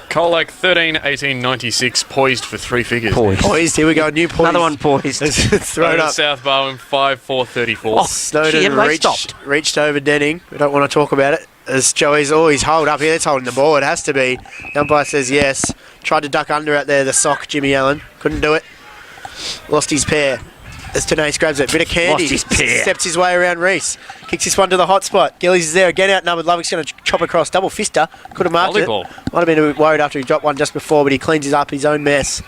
Coal Lake 13-18-96, poised for three figures. Poised. Here we go. New poised. Another one poised. It's thrown Over up. South Bowen 5-4-34. Oh, Snowden gee, haven't they stopped? reached over Denning. We don't want to talk about it. As Joey's always hold up here. It's holding the ball. It has to be. The umpire says yes. Tried to duck under out there, the sock, Jimmy Allen. Couldn't do it. Lost his pair. As Tenace grabs it. Bit of candy. Lost his pair. Steps his way around Reese. Kicks this one to the hot spot. Gillies is there again outnumbered. Lovick's going to chop across. Double fister. Could have marked Volleyball. it. Might have been a bit worried after he dropped one just before, but he cleans up his own mess.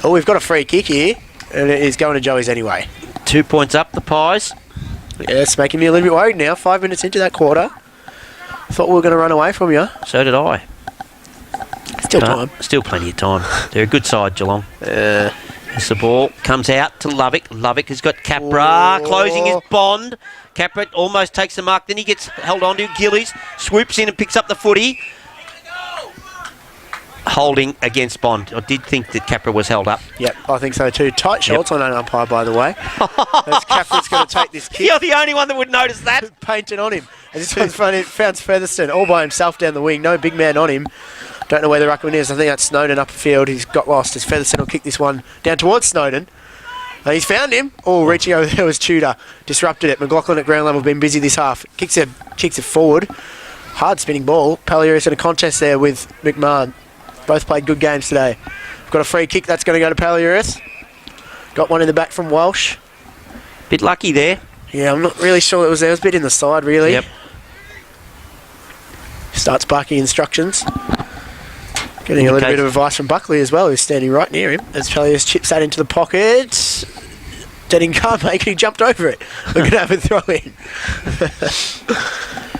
Oh, we've got a free kick here. And it is going to Joey's anyway. 2 points up the Pies. Yeah, it's making me a little bit worried now. 5 minutes into that quarter. Thought we were going to run away from you. So did I. Still time. Still plenty of time. They're a good side, Geelong. As the ball comes out to Lovick. Lovick has got Capra closing his bond. Capra almost takes the mark. Then he gets held on to. Gillies swoops in and picks up the footy. Holding against Bond. I did think that Capra was held up. Yep, I think so too. Tight shots on an umpire, by the way. As Capra's going to take this kick. You're the only one that would notice that. Painted on him. As this one's found Featherston all by himself down the wing. No big man on him. Don't know where the ruckman is. I think that's Snowden up the field. He's got lost as Featherston will kick this one down towards Snowden. He's found him. Oh, reaching over there was Tudor. Disrupted it. McLaughlin at ground level been busy this half. Kicks it forward. Hard spinning ball. Pallieri's in a contest there with McMahon. Both played good games today. Got a free kick. That's going to go to Pallieri's. Got one in the back from Welsh. Bit lucky there. Yeah, I'm not really sure it was there. It was a bit in the side, really. Yep. Starts barking instructions. Getting a little bit of advice from Buckley as well, who's standing right near him. As Pallieri's chips that into the pocket. Denning can't make it. He jumped over it. We're going to have a throw in.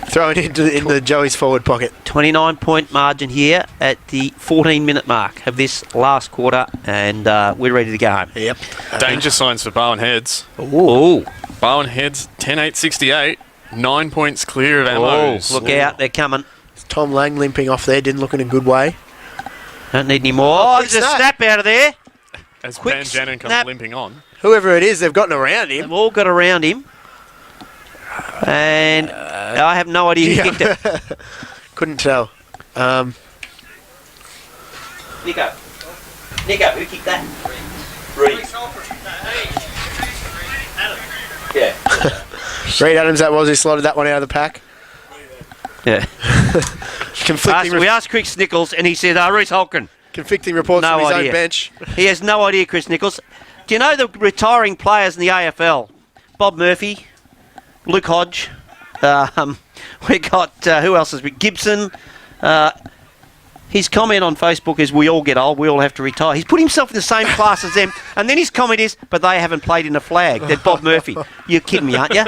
Thrown into Joey's forward pocket. 29-point margin here at the 14-minute mark of this last quarter, and we're ready to go home. Yep. Danger signs for Bowen Heads. Ooh. Bowen Heads, 10-8-68. 9 points clear of Amos. Look out, they're coming. Tom Lang limping off there. Didn't look in a good way. Don't need any more. Oh, there's a snap out of there. As Ben Jannon comes limping on. Whoever it is, they've gotten around him. They've all got around him. And I have no idea who kicked it. Couldn't tell. Nico, who kicked that? Reed. Yeah. Reed Adams, that was who slotted that one out of the pack. Yeah. We asked Chris Nichols, and he said, Reece Holkin. Conflicting reports from his own bench. He has no idea, Chris Nichols. Do you know the retiring players in the AFL? Bob Murphy, Luke Hodge. We got, who else has been? Gibson. His comment on Facebook is, we all get old, we all have to retire. He's put himself in the same class as them. And then his comment is, but they haven't played in a flag. That Bob Murphy. You're kidding me, aren't you?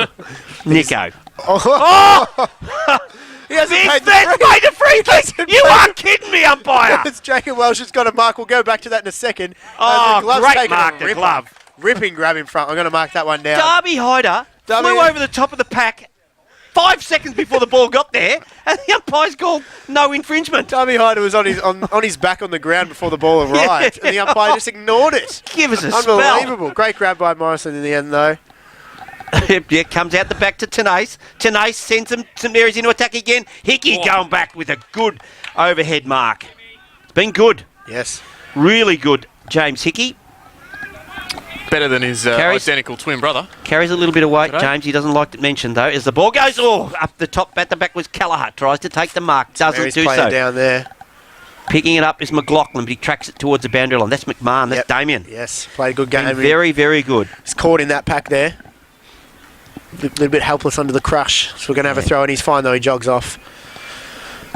Nico. He hasn't made a free kick. You are kidding me, umpire. It's Jacob Welsh has got a mark. We'll go back to that in a second. Great mark, the glove. Ripping grab in front. I'm going to mark that one down. Darby Hyder flew over the top of the pack 5 seconds before the ball got there, and the umpire's called no infringement. Darby Hyder was on his back on the ground before the ball arrived, and the umpire just ignored it. Give us a Unbelievable. spell. Great grab by Morrison in the end, though. Yeah, comes out the back to Tenace. Tenace sends some areas into attack again. Hickey going back with a good overhead mark. It's been good. Yes. Really good, James Hickey. Better than his identical twin brother. Carries a little bit of weight, James. He doesn't like it mentioned, though. As the ball goes up the top, at the back was Callagher. Tries to take the mark. Doesn't do so. Down there. Picking it up is McLaughlin, but he tracks it towards the boundary line. That's McMahon. That's Damien. Yes. Played a good game. Very, very good. He's caught in that pack there. A little bit helpless under the crush. So we're going to have a throw in. He's fine, though. He jogs off.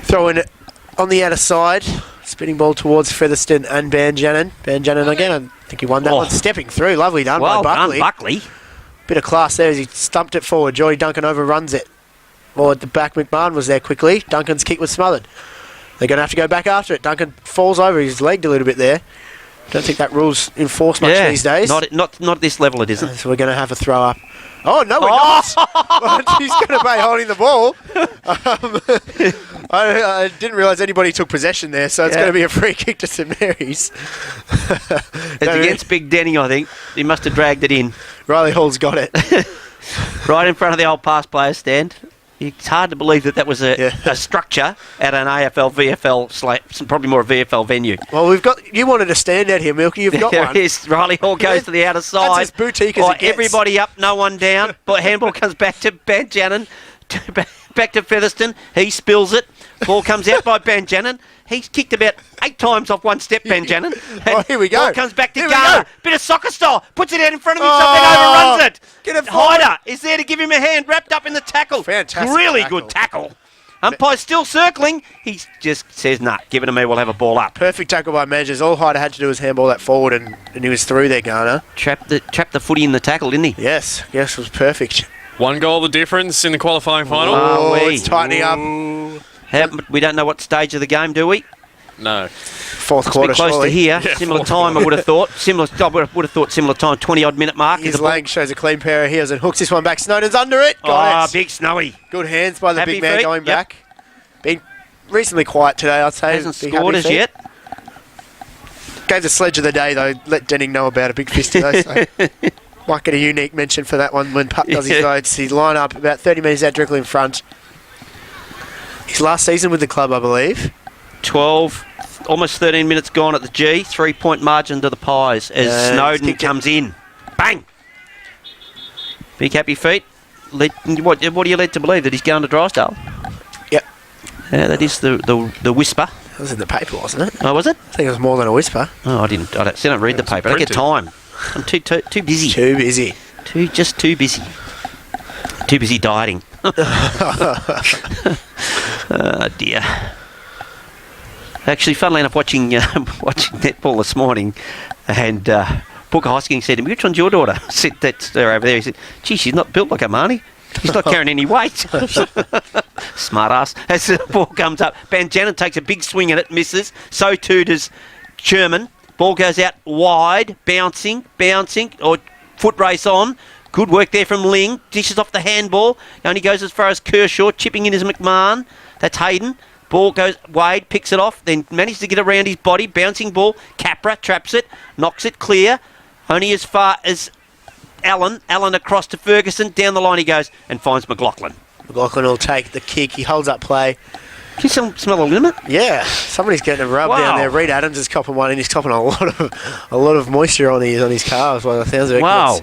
Throwing it on the outer side. Spinning ball towards Featherston and Van Jannon. Van Jannon again. I think he won that one. Stepping through. Lovely done by Buckley. Buckley. Bit of class there as he stumped it forward. Joey Duncan overruns it. Well, at the back, McMahon was there quickly. Duncan's kick was smothered. They're going to have to go back after it. Duncan falls over. He's legged a little bit there. Don't think that rule's enforced much these days. Not at this level, it isn't. So we're going to have a throw up. Oh, no, we're not. He's going to be holding the ball. I didn't realise anybody took possession there, so it's going to be a free kick to St Mary's. It's against Big Denny, I think. He must have dragged it in. Riley Hall's got it. Right in front of the old past player stand. It's hard to believe that was a structure at an AFL, VFL, probably more a VFL venue. Well, we've got. You wanted a stand out here, Milky. You've got one. There is. Riley Hall goes to the outer side. That's as boutique as it gets. Everybody up, no one down. But handball comes back to Van Jannon. back to Featherston. He spills it. Ball comes out by Banjanin. He's kicked about 8 times off one step, Banjanin. Oh, here we go. Ball comes back to Here we Garner. go. Bit of soccer style. Puts it out in front of himself, Oh, then overruns it. get it forward. Hyder is there to give him a hand, wrapped up in the tackle. Fantastic Really tackle. good tackle. Umpire's still circling. He just says, nah, give it to me, we'll have a ball up. Perfect tackle by Measures. All Hyder had to do was handball that forward, and he was through there, Garner. Trapped the footy in the tackle, didn't he? Yes, it was perfect. 1 goal the difference in the qualifying final. Wow. Oh, wee. it's tightening up. We don't know what stage of the game, do we? No. Fourth It's a quarter, bit close surely. to here. Yeah, Similar fourth time, I would have thought. I would have thought similar time, 20-odd minute mark. His Lang shows a clean pair of heels and hooks this one back. Snowden's under it. Got it. Big Snowy. Good hands by the Happy big man feet. going Yep. back. Been reasonably quiet today, I'd say. Hasn't Big scored happy as feet. yet. Gave the sledge of the day, though. Let Denning know about a big fisty, though. So might get a unique mention for that one when Pup does his votes. He's line up about 30 metres out, directly in front. His last season with the club, I believe. 12, almost 13 minutes gone at the G. 3-point margin to the Pies as Yeah, Snowden kicked it. comes in. Bang! Big happy feet. What are you led to believe? That he's going to Drysdale? Yep. Yeah, that is the whisper. That was in the paper, wasn't it? Oh, was it? I think it was more than a whisper. Oh, I don't read the paper. I don't get printed. time. I'm too busy. Too busy. Too busy. Too busy dieting. Oh, dear. Actually, funnily enough, watching netball this morning, and Booker Hosking said to me, "Which one's your daughter?" I said, "That's her over there." He said, "Gee, she's not built like a Marnie. She's not carrying any weight." Smart ass. As the ball comes up, Banjanin takes a big swing at it, misses. So too does Sherman. Ball goes out wide, bouncing, or foot race on. Good work there from Ling. Dishes off the handball. Only goes as far as Kershaw. Chipping in is McMahon. That's Hayden. Ball goes, Wade picks it off, then manages to get around his body. Bouncing ball. Capra traps it, knocks it clear. Only as far as Allen. Allen across to Ferguson. Down the line he goes and finds McLaughlin. McLaughlin will take the kick. He holds up play. Can you smell the limit? Yeah, somebody's getting a rub Wow. down there. Reed Adams is copping one, and he's copping a lot of moisture on his calves. By the sounds of it. Wow.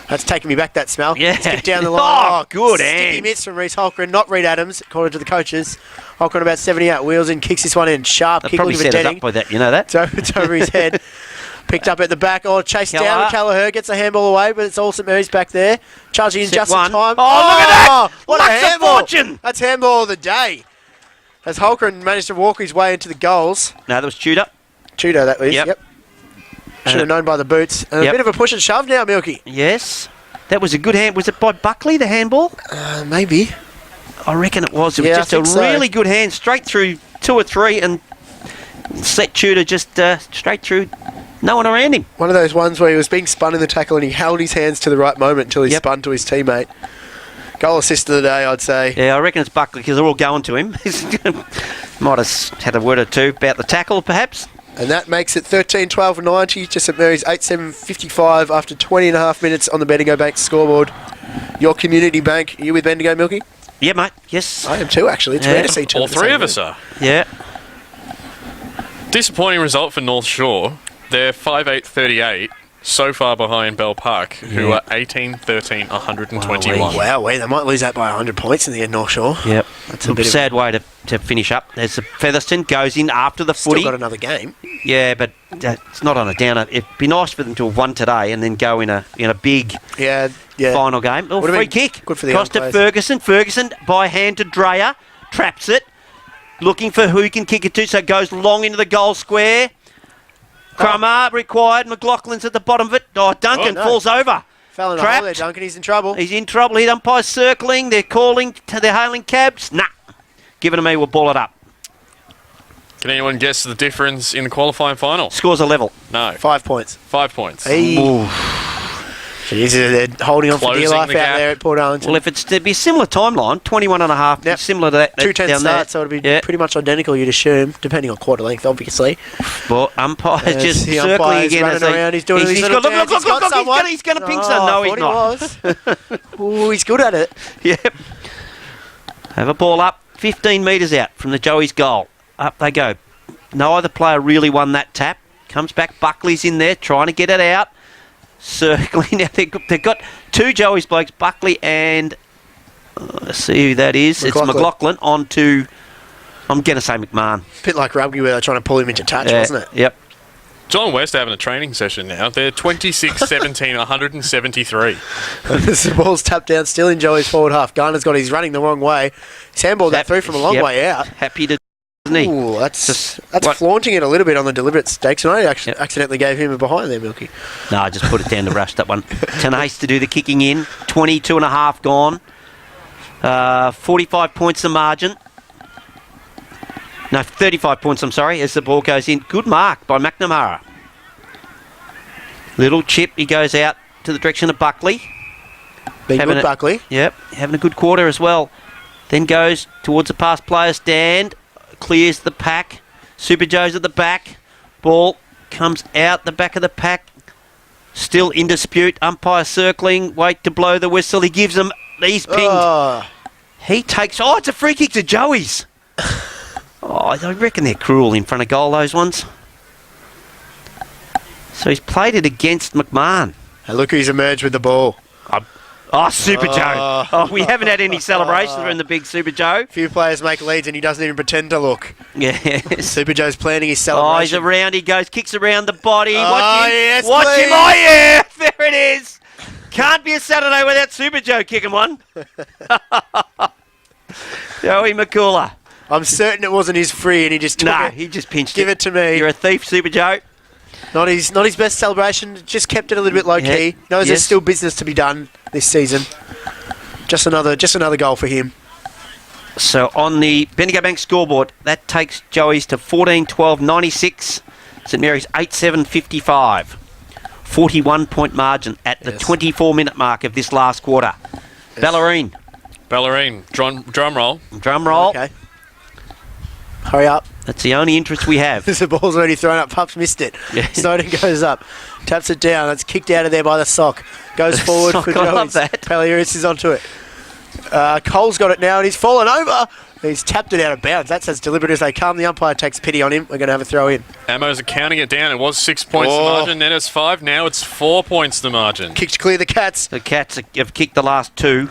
That's taking me back. That smell. Yeah. Let's get down the line. Oh, good sticky hand. miss from Reece Holgren, not Reed Adams, according to the coaches. Holgren about 78 wheels in, kicks this one in sharp. They Kick probably looking for set it Denning. up by that, you know that? It's over his head. Picked up at the back. Oh, chased down Kelleher. with Kelleher. Gets the handball away, but it's all St Mary's back there. Charging in Set just one. in time. Oh, look at that! What a Lucks of handball. fortune. That's handball of the day. As Holgren managed to walk his way into the goals. No, that was Tudor. Tudor, that was. Yep. Should have known by the boots. And Yep. a bit of a push and shove now, Milky. Yes. That was a good hand. Was it by Buckley, the handball? Maybe. I reckon it was. It was Yeah, I just a think so. really good hand, straight through 2 or 3, and set Tudor just straight through. No one around him. One of those ones where he was being spun in the tackle and he held his hands to the right moment until he Yep. spun to his teammate. Goal assist of the day, I'd say. Yeah, I reckon it's Buckley because they're all going to him. Might have had a word or two about the tackle, perhaps. And that makes it 13-12-90 to St Mary's 8-7-55 after 20 and a half minutes on the Bendigo Bank scoreboard. Your community bank. Are you with Bendigo, Milky? Yeah, mate. Yes. I am too, actually. It's Yeah. rare to see two. All the three same of us group. are. Yeah. Disappointing result for North Shore. They're 5-8-38, so far behind Bell Park, who are 18-13, 121. Wow, they might lose that by 100 points in the end, North Shore. Yep. That's a bit of- sad way to finish up. There's Featherston goes in after the Still footy. got another game. Yeah, but it's not on a downer. It'd be nice for them to have won today and then go in a big Yeah. final game. Oh, Would've free been kick. good for the Cross to young Ferguson. Ferguson by hand to Dreyer. Traps it. Looking for who he can kick it to, so it goes long into the goal square. Crummer required. McLaughlin's at the bottom of it. Oh, Duncan Oh, no. falls over. Fell in a hole there, Duncan. He's in trouble. He's in trouble. He umpire's circling. They're calling. They're hailing cabs. Nah. Give it to me. We'll ball it up. Can anyone guess the difference in the qualifying final? Scores a level. No. 5 points. 5 points. Hey. Ooh. Jeez, they're holding on for dear Closing life the out gap. there at Port Arlington. Well, if it's to be a similar timeline, 21 and a half, Yep. similar to that. 2:10 down there. start, so it'll be Yeah. pretty much identical, you'd assume, depending on quarter length, obviously. Well, umpire's Yes, just the circling umpire's again. running as they- around, he's doing his little got, dance, look, he's got someone. he's going to ping Oh, some. No, I he's not. thought he was. Ooh, he's good at it. Yep. Have a ball up, 15 metres out from the Joey's goal. Up they go. No other player really won that tap. Comes back, Buckley's in there, trying to get it out. Circling. Now they've got 2 Joey's blokes, Buckley and Let's see who that is. McLaughlin. It's McLaughlin on to, I'm going to say McMahon. Bit like rugby where they're trying to pull him into touch, wasn't it? Yep. John West having a training session now. They're 26-17, 173. The ball's tapped down, still in Joey's forward half. Garner's got his running the wrong way. He's handballed that through from a long way out. Happy to, isn't he? Ooh, that's flaunting it a little bit on the deliberate stakes. And I accidentally gave him a behind there, Milky. No, I just put it down to rush that one. Tenace to do the kicking in. 22 and a half gone. 45 points the margin. No, 35 points, I'm sorry, as the ball goes in. Good mark by McNamara. Little chip, he goes out to the direction of Buckley. Been good, Buckley. Yep, having a good quarter as well. Then goes towards the past player stand. Clears the pack. Super Joe's at the back. Ball comes out the back of the pack. Still in dispute. Umpire circling. Wait to blow the whistle. He gives them. He's pinged. Oh. He takes... Oh, it's a free kick to Joey's. Oh, I reckon they're cruel in front of goal, those ones. So he's played it against McMahon. And look who's emerged with the ball. Oh, Super Joe. Oh, we haven't had any celebrations from the big Super Joe. A few players make leads and he doesn't even pretend to look. Yes. Super Joe's planning his celebration. Oh, he's around. He goes, kicks around the body. Oh, Watch him. yes, Watch please. him. Oh, yeah. There it is. Can't be a Saturday without Super Joe kicking one. Joey McCullough. I'm certain it wasn't his free and he just took it. He just pinched Give it to me. You're a thief, Super Joe. Not his best celebration. Just kept it a little bit low key. Knows there's still business to be done this season. Just another goal for him. So on the Bendigo Bank scoreboard, that takes Joey's to 14-12-96. St Mary's 8-7-55. 41-point margin at the 24-minute mark of this last quarter. Yes. Ballerine, drum roll. Drum roll. Okay. Hurry up. That's the only interest we have. The ball's already thrown up. Pups missed it. Yeah. Snowden goes up. Taps it down. It's kicked out of there by the sock. Goes forward for Joey's. I love that. Paliuris is onto it. Cole's got it now and he's fallen over. He's tapped it out of bounds. That's as deliberate as they come. The umpire takes pity on him. We're going to have a throw in. Ammo's counting it down. It was 6 points the margin. Then it's 5. Now it's 4 points the margin. Kicked clear the Cats. The Cats have kicked the last 2.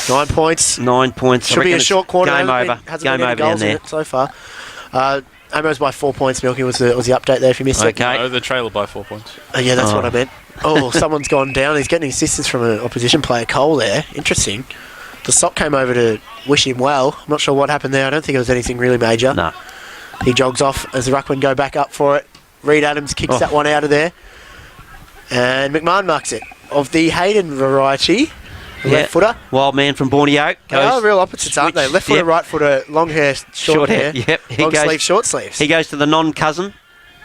9 points. 9 points. Should be a short quarter. Game over. Hasn't Game been any over down goals in there. it so far. Ammo's by 4 points. Milky was the update there if you missed it. Okay. No, the trailer by 4 points. Yeah, that's what I meant. Oh, someone's gone down. He's getting assistance from an opposition player, Cole, there. Interesting. The sock came over to wish him well. I'm not sure what happened there. I don't think it was anything really major. No. He jogs off as the ruckmen go back up for it. Reed Adams kicks that one out of there. And McMahon marks it. Of the Hayden variety, left footer. Wild man from Borneo. They are real opposites, aren't they? Left footer, right footer, long hair, short hair. Yep. Long sleeve, short sleeves. He goes to the non-cousin.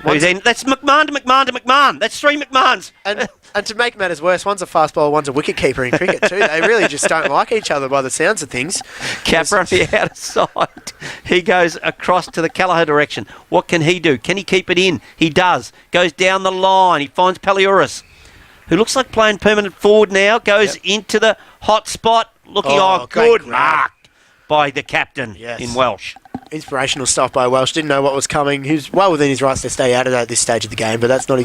That's McMahon to McMahon to McMahon. That's 3 McMahons. And to make matters worse, one's a fast bowler, one's a wicket keeper in cricket too. They really just don't like each other by the sounds of things. Capper on the outer side. He goes across to the Callagher direction. What can he do? Can he keep it in? He does. Goes down the line. He finds Paliuris, who looks like playing permanent forward now. Goes into the hot spot. Looking, good mark by the captain in Welsh. Inspirational stuff by Welsh. Didn't know what was coming. He was well within his rights to stay out of that at this stage of the game, but that's not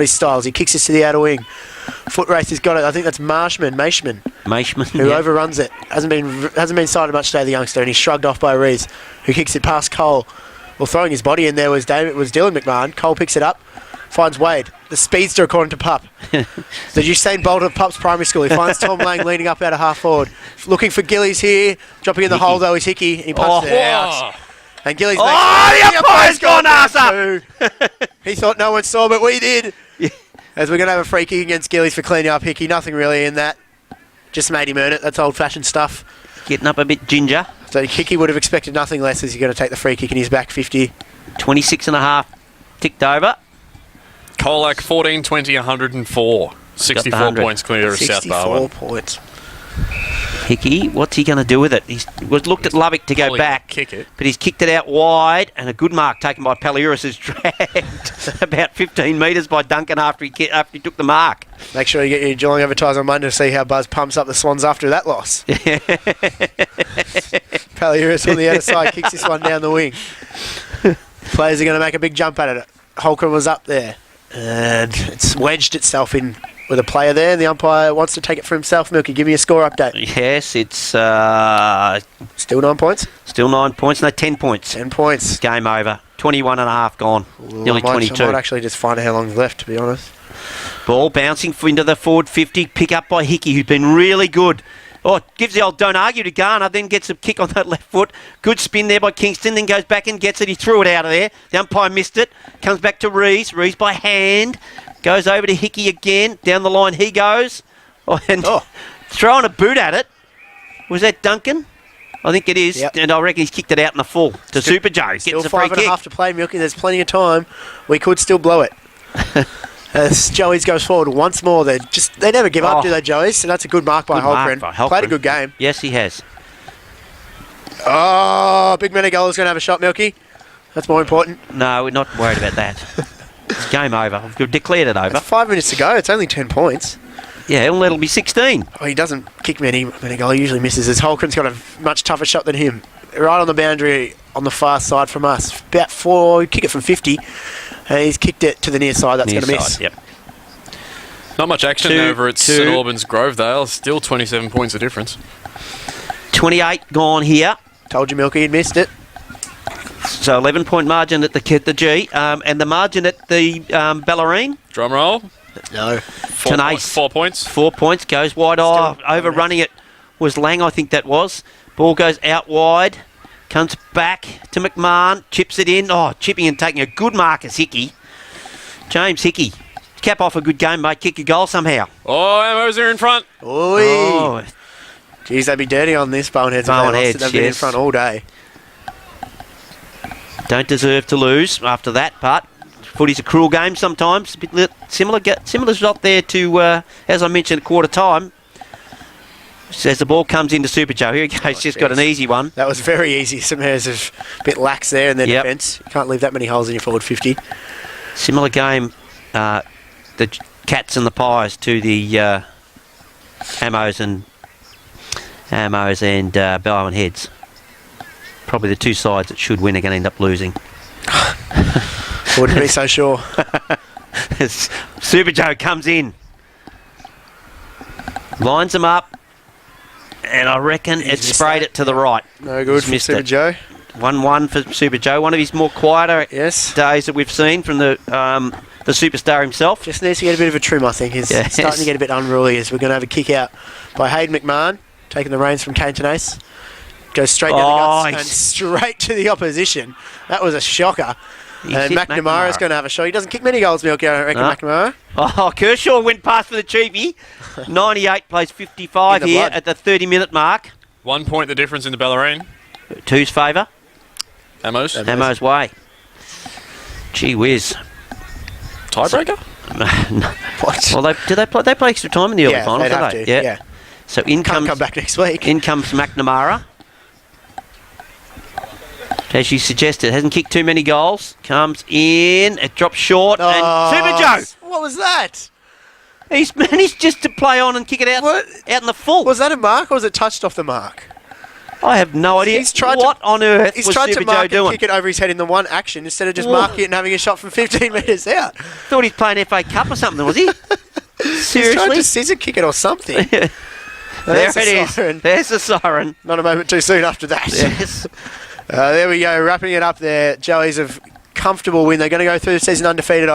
his style. He kicks us to the outer wing. Foot race has got it. I think that's Maishman, who overruns it. Hasn't been sighted much today, the youngster, and he's shrugged off by Rees, who kicks it past Cole. Well, throwing his body in there was Dylan McMahon. Cole picks it up, finds Wade, the speedster according to Pup. The Usain Bolt of Pup's primary school. He finds Tom Lang leaning up out of half forward. Looking for Gillies here. Dropping in the hole though is Hickey. And he punches it out. And Gillies makes the umpire's gone ass up. He thought no one saw, but we did. As we're going to have a free kick against Gillies for cleaning up Hickey. Nothing really in that. Just made him earn it. That's old-fashioned stuff. Getting up a bit ginger. So Hickey would have expected nothing less as he's going to take the free kick in his back 50. 26 and a half ticked over. Colac 14-20, 104. 64 points clear of South Barwon. 64 points. Hickey, what's he going to do with it? He's looked at Lovick to go back, kick it. But he's kicked it out wide, and a good mark taken by Paliuris is dragged about 15 metres by Duncan after he took the mark. Make sure you get your Geelong advertiser on Monday to see how Buzz pumps up the Swans after that loss. Paliuris on the outer side kicks this one down the wing. Players are going to make a big jump at it. Holcomb was up there, and it's wedged itself in with a player there, and the umpire wants to take it for himself. Milky, give me a score update. Yes, it's Still 9 points? still 9 points. No, 10 points. 10 points. Game over. 21 and a half gone. Nearly I 22. might actually just find out how long's left, to be honest. Ball bouncing into the forward 50. Pick up by Hickey, who's been really good. Oh, gives the old don't argue to Garner, then gets a kick on that left foot. Good spin there by Kingston, then goes back and gets it. He threw it out of there. The umpire missed it. Comes back to Rees. Rees by hand. Goes over to Hickey again. Down the line he goes. Throwing a boot at it. Was that Duncan? I think it is. Yep. And I reckon he's kicked it out in the full. To Super Joe. Still Gets a free 5.5 kick. to play, Milky. There's plenty of time. We could still blow it. As Joey's goes forward once more. They never give up, do they, Joey's? So that's a good mark by Holgren. Played a good game. Yes, he has. Oh, Big Menegola's going to have a shot, Milky. That's more important. No, we're not worried about that. It's game over. We've declared it over. It's 5 minutes to go. It's only 10 points. Yeah, well, it'll be 16. Oh, he doesn't kick many. Menegola usually misses. As Holgren's got a much tougher shot than him. Right on the boundary on the far side from us. About 4, kick it from 50. And he's kicked it to the near side. That's going to miss. Yep. Not much action over at St Albans Grovedale. Still 27 points of difference. 28 gone here. Told you, Milky, he'd missed it. So 11-point margin at the G. And the margin at the Ballerine. Drum roll. No. 4 points. 4 points. Goes wide. Overrunning it was Lang, I think that was. Ball goes out wide. Comes back to McMahon. Chips it in. Oh, chipping and taking a good mark as Hickey. James Hickey. Cap off a good game, mate. Kick a goal somehow. Oh, Amos are in front. Oi. Geez, they'd be dirty on this, Boneheads. They've been in front all day. Don't deserve to lose after that, but footy's a cruel game sometimes. A bit similar result there to, as I mentioned, at quarter time. As the ball comes into Super Joe, here he goes. Just got an easy one. That was very easy. Some hairs are a bit lax there in their defence. You can't leave that many holes in your forward 50. Similar game, the Cats and the Pies to the Amos and Bowen Heads. Probably the two sides that should win are going to end up losing. Wouldn't be so sure. Super Joe comes in, lines them up, and I reckon it sprayed it to the right. No good for Super Joe. 1-1 for Super Joe. One of his more quieter days that we've seen from the superstar himself. Just needs to get a bit of a trim, I think. He's starting to get a bit unruly as we're going to have a kick out by Hayden McMahon, taking the reins from Kane Tenace. Goes straight down the guts and straight to the opposition. That was a shocker. And McNamara's going to have a shot. He doesn't kick many goals, Milky, I don't reckon, McNamara. Oh, Kershaw went past for the cheapie. 98 plays 55 here at the 30-minute mark. 1 point the difference in the Ballerine. Two's favour. Amos. Amos way. Gee whiz. Tiebreaker? What? Well, they play extra time in the early finals, don't they? Yeah. So Can't come back next week. In comes McNamara. As you suggested, hasn't kicked too many goals. Comes in, it drops short, and Super Joe! What was that? He's managed just to play on and kick it out in the full. Was that a mark or was it touched off the mark? I have no idea. What on earth was Super Joe doing? He's tried to mark and kick it over his head in the one action instead of just marking it and having a shot from 15 metres out. Thought he's playing FA Cup or something, was he? Seriously? He's trying to scissor kick it or something. There it is. There's the siren. Not a moment too soon after that. Yes. There we go, wrapping it up there. Joey's a comfortable win. They're going to go through the season undefeated.